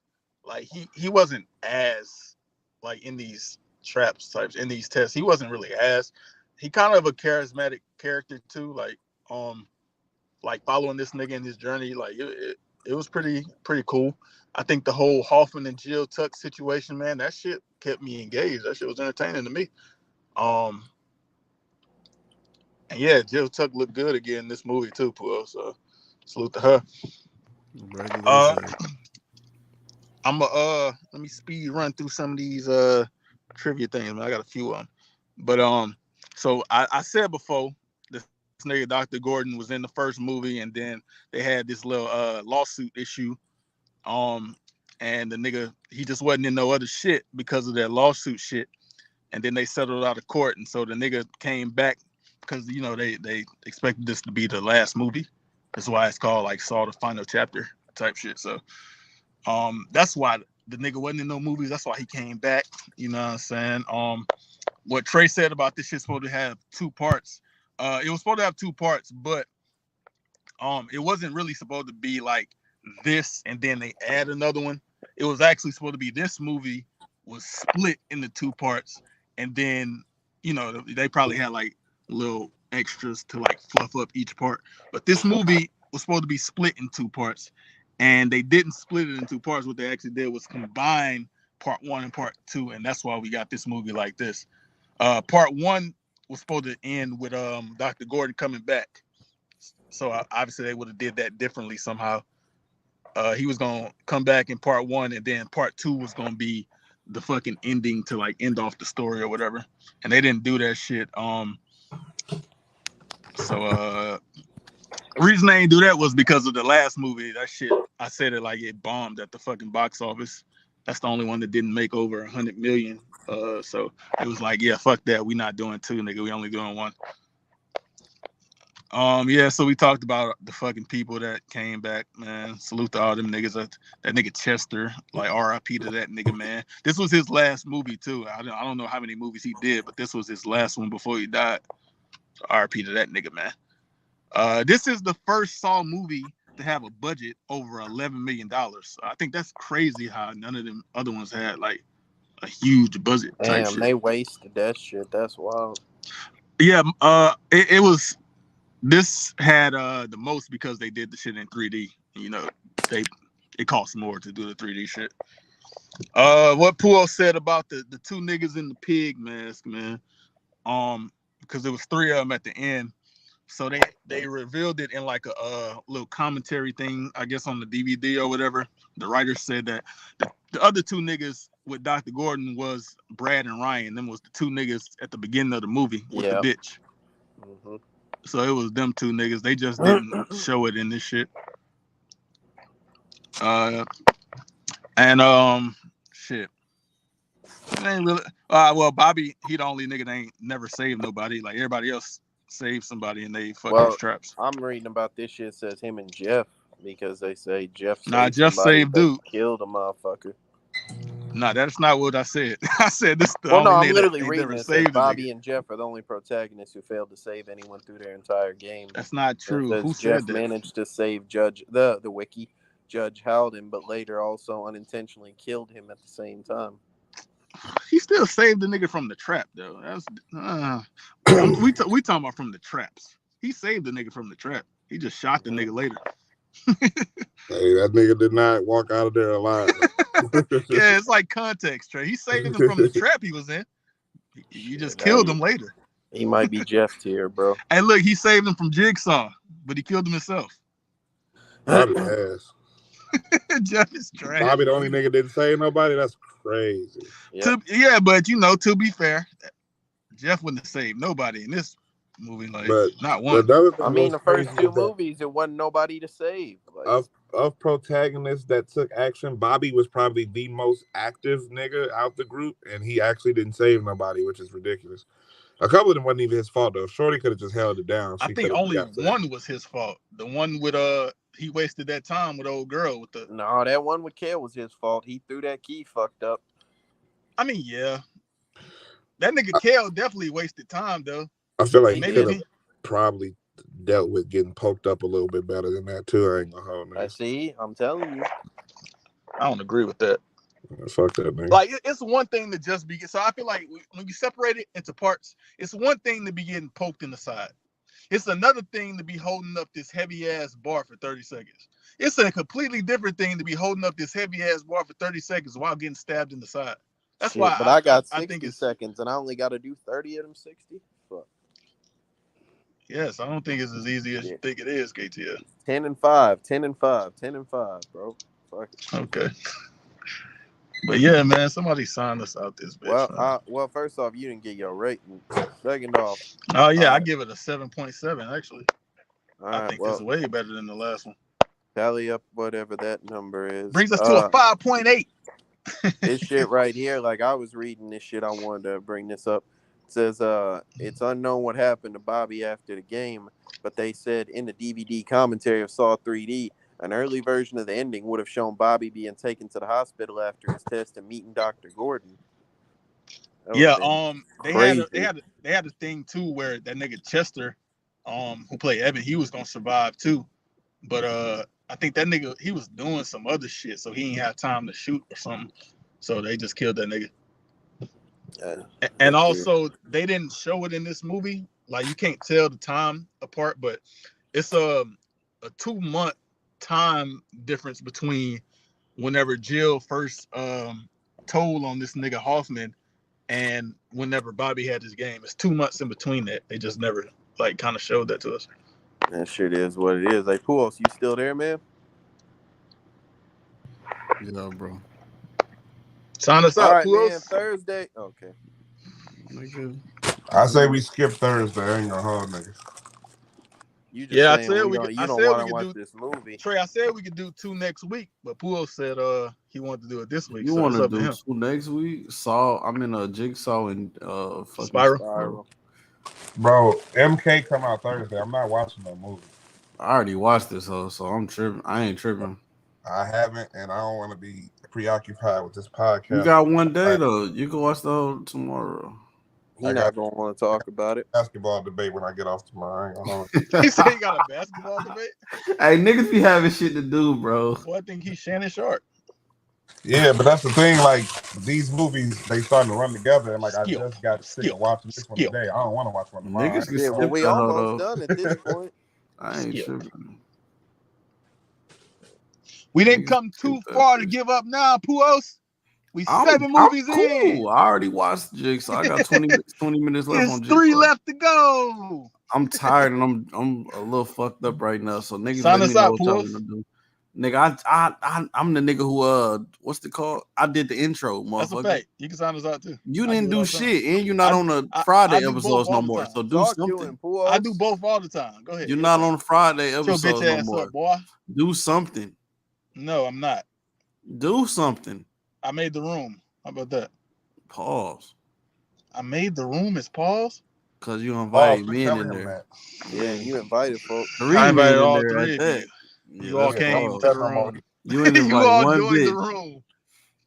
like he wasn't as like in these traps types in these tests. He wasn't really as. He kind of a charismatic character too. Like following this nigga in his journey. Like it was pretty cool. I think the whole Hoffman and Jill Tuck situation, man, that shit kept me engaged. That shit was entertaining to me. And yeah, Jill Tuck looked good again in this movie too, Pooh. So salute to her. I'm let me speed run through some of these trivia things, man. I got a few of them. But so I said before, this nigga Dr. Gordon was in the first movie, and then they had this little lawsuit issue. And the nigga, he just wasn't in no other shit because of that lawsuit shit. And then they settled out of court, and so the nigga came back because they expected this to be the last movie. That's why it's called like Saw the Final Chapter type shit. So that's why the nigga wasn't in no movies. That's why he came back. You know what I'm saying? What Trey said about this shit's supposed to have 2 parts. It was supposed to have 2 parts, but it wasn't really supposed to be like this and then they add another one. It was actually supposed to be this movie was split into 2 parts, and then they probably had like little extras to like fluff up each part. But this movie was supposed to be split in 2 parts, and they didn't split it in 2 parts. What they actually did was combine part 1 and part 2, and that's why we got this movie like this. Part 1 was supposed to end with Dr. Gordon coming back. So obviously they would have did that differently somehow. He was gonna come back in part 1, and then part 2 was gonna be the fucking ending to like end off the story or whatever. And they didn't do that shit. So reason they didn't do that was because of the last movie. That shit, I said it like it bombed at the fucking box office. That's the only one that didn't make over 100 million. So it was like, yeah, fuck that. We not doing 2, nigga. We only doing 1. Yeah, so we talked about the fucking people that came back, man. Salute to all them niggas. That nigga Chester, like R.I.P. to that nigga, man. This was his last movie too. I don't know how many movies he did, but this was his last one before he died. R.I.P. to that nigga, man. This is the first Saw movie to have a budget over $11 million. I think that's crazy how none of them other ones had like a huge budget type Damn, shit. they wasted that shit. That's wild. Yeah, it was. This had the most because they did the shit in 3D. You know, it costs more to do the 3D shit. What Puo said about the two niggas in the pig mask, man. Because there was three of them at the end. So they revealed it in like a little commentary thing, I guess, on the DVD or whatever. The writer said that the other two niggas with Dr. Gordon was Brad and Ryan. Them was the two niggas at the beginning of the movie with the bitch. Mm-hmm. So it was them two niggas. They just didn't show it in this shit. Shit. It ain't really. Well, Bobby, he the only nigga that ain't never saved nobody. Like everybody else saved somebody and they fucking traps. I'm reading about this shit. It says him and Jeff because they say Jeff saved Jeff somebody, saved dude. Killed a motherfucker. Nah, that's not what I said. I said this. I'm literally reading it. Says Bobby and Jeff are the only protagonists who failed to save anyone through their entire game. That's not true. Who Jeff said that? managed to save the wiki Judge Howden, but later also unintentionally killed him at the same time. He still saved the nigga from the trap though. That's we talking about from the traps. He saved the nigga from the trap. He just shot the nigga later. Hey, that nigga did not walk out of there alive. Yeah, it's like context, Trey. He saved him from the trap he was in. You just killed him later. He might be Jeff tier, bro. Hey, look, he saved him from Jigsaw, but he killed him himself. Bobby ass. Jeff is trash. Bobby the only nigga didn't save nobody. That's crazy. Yeah, but you know, to be fair, Jeff wouldn't have saved nobody in this movie. Like, not one. I mean, the first two movies, it wasn't nobody to save. Like, of protagonists that took action, Bobby was probably the most active nigga out the group, and he actually didn't save nobody, which is ridiculous. A couple of them wasn't even his fault though. Shorty could have just held it down. I think only one was his fault. The one with he wasted that time with old girl with the. No, that one with Kale was his fault. He threw that key fucked up. I mean, yeah. That nigga Kale definitely wasted time though. I feel like he could have probably dealt with getting poked up a little bit better than that too. I ain't gonna hold me. I see. I'm telling you. I don't agree with that. Fuck that, man. Like, it's one thing to just be. So I feel like when you separate it into parts, it's one thing to be getting poked in the side. It's another thing to be holding up this heavy ass bar for 30 seconds. It's a completely different thing to be holding up this heavy ass bar for 30 seconds while getting stabbed in the side. That's why. But I got 60 seconds and I only got to do 30 of them 60. Fuck. Yes, I don't think it's as easy as you think it is, KTL. 10 and 5, 10 and 5, 10 and 5, bro. Fuck it. Okay. But yeah, man, somebody signed us out this bitch. Well, first off, you didn't get your rating. Second off, I give it a 7.7 actually. I think it's way better than the last one. Tally up whatever that number is. Brings us to a 5.8. This shit right here, like I was reading this shit, I wanted to bring this up. It says it's unknown what happened to Bobby after the game, but they said in the DVD commentary of Saw 3D, an early version of the ending would have shown Bobby being taken to the hospital after his test and meeting Dr. Gordon. Yeah, they had a thing too where that nigga Chester, who played Evan, he was gonna survive too, but I think that nigga he was doing some other shit, so he ain't have time to shoot or something, so they just killed that nigga. And also they didn't show it in this movie, like you can't tell the time apart, but it's a 2-month time difference between whenever Jill first told on this nigga Hoffman and whenever Bobby had his game. It's 2 months in between that. They just never like kind of showed that to us. That shit is what it is. Like, Puos, you still there, man? Yeah, bro. Sign us out, right, Puos. man, Thursday. Okay. I say we skip Thursday. I ain't gonna hold niggas. You just I said we you don't want to watch this movie. Trey, I said we could do 2 next week, but Puos said he wanted to do it this week. You want to do 2 next week? I'm in a Jigsaw and fucking Spiral. Bro, MK come out Thursday. I'm not watching no movie. I already watched this, so I'm tripping. I ain't tripping. I haven't, and I don't want to be preoccupied with this podcast. You got one day though. You can watch the whole tomorrow. He not gonna want to talk about it. Basketball debate when I get off tomorrow. He said he got a basketball debate. Hey, niggas be having shit to do, bro. Well, I think he's Shannon Sharp. Yeah, but that's the thing. Like these movies, they starting to run together, and like I just got sick of watching this one today. I don't want to watch one tomorrow. Niggas can Yeah, well, skip we the almost done at this point. I ain't tripping. We didn't come too far to give up now, Puos. We 7 movies in. I already watched Jigsaw. I got 20 minutes left on Jigsaw. 3 left to go. I'm tired and I'm a little fucked up right now. So niggas, Sign let me us know out, what y'all Puos. gonna do. Nigga, I'm the nigga who what's it called? I did the intro, motherfucker. That's a fact. You can sign us out too. You didn't do shit, and you're not on the Friday episodes no more. So do something. I do both all the time. Go ahead. You're not on the Friday Shut your episodes bitch no ass more. up, boy. Do something. No, I'm not. Do something. I made the room. How about that? Pause. I made the room. It's pause. Cause you invited men in there. Yeah, you invited folks. I invited all 3 of you. You all came to the room. You didn't you invite all one joined bitch. the room.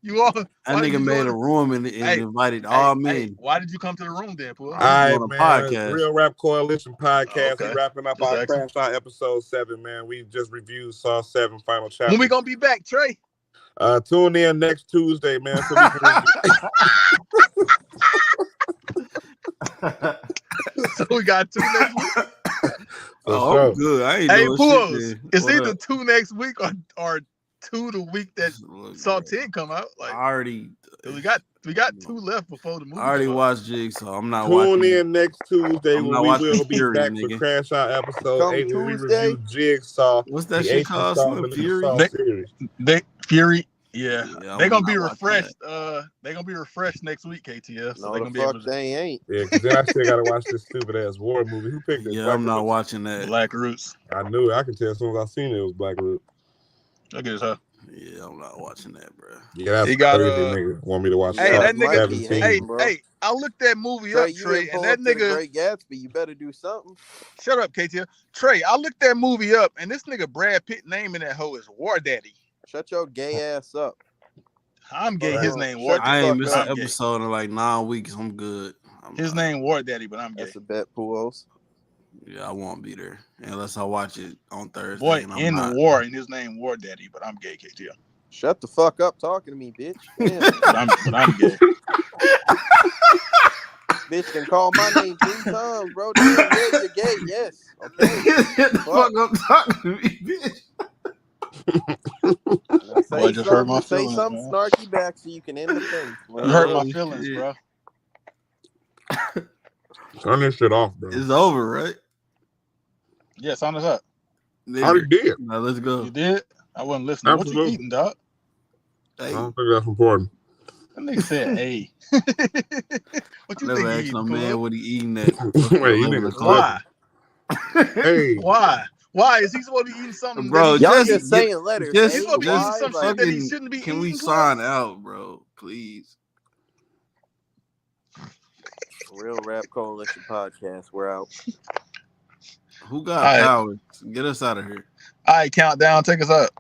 You all. That nigga made a room and invited all men. Hey, why did you come to the room then, Pooh? All right, on a man. podcast. Real Rap Coalition podcast. Okay. We're wrapping up Just our asking. Crash Out episode 7, man. We just reviewed Saw 7 final chapter. When we gonna be back, Trey? Tune in next Tuesday, man. So we can So we got 2 next week. I'm good. I ain't Hey, doing Poohs, shit. it's What either up? 2 next week or 2 the week that Look, Saw bro. 10 come out. Like I already. we got 2 left before the movie. I already come out. watched Jigsaw. I'm not tune watching. in next Tuesday I'm when not we watching will be Fury, back nigga. for Crash Out episode Come 8 when we Tuesday? review Jigsaw. What's that the shit 8th called? installment Slim of the Fury? Saw series. They Fury, yeah. Yeah, They're gonna I'm be not watching refreshed. They're gonna be refreshed next week, KTF. So No, they're the gonna be able fuck to they ain't. Yeah, because then I still got to watch this stupid ass war movie. Who picked this? Yeah, Black I'm not Roots? watching that. Black Roots. I knew it. I could tell as soon as I seen it was Black Root. I guess huh? Yeah, I'm not watching that, bro. Yeah, that's He got, crazy, nigga. Want me to watch Hey, Saw that nigga. 17. Hey, bro. Hey, I looked that movie Trey, up, you Trey, didn't and pull that up to the nigga. Great Gatsby. You better do something. Shut up, KTF. Trey, I looked that movie up, and this nigga Brad Pitt name in that hoe is War Daddy. Shut your gay ass up. I'm gay. His name Shut War the Daddy. I ain't fuck missed up. an I'm gay. episode in like 9 weeks. I'm good. His name War Daddy, but I'm gay. That's a bet, Puos. Yeah, I won't be there unless I watch it on Thursday. Boy, and I'm in not. the war, and his name War Daddy, but I'm gay, KTF. Shut the fuck up talking to me, bitch. Damn. But I'm gay. Bitch can call my name 3 times, bro. Damn, yeah, you're gay. Yes. Okay. Get the fuck up talking to me, bitch. Now Boy, just hurt my say feelings, something man. snarky back so you can end the thing. You hurt my Oh, feelings, shit. bro. Turn this shit off, bro. It's over, right? Yeah, sign us up. I already did. Now let's go. You did? I wasn't listening. What you Absolutely. eating, dog? I Hey, don't think that's important. That nigga said, hey. What you never think you asked no eating, man Pooh? what he eating at. Wait, you 11 niggas o'clock. Why? Hey, Why? Why? Is he supposed to be eating something? Bro, that Y'all just just saying letters. just- he's supposed to be just eating some Why? shit that he fucking- shouldn't be Can eating? we Pooh? sign out, bro? Please. Real Rap Coalition podcast. We're out. Who got All right. powers? Get us out of here. All right, countdown. Take us up.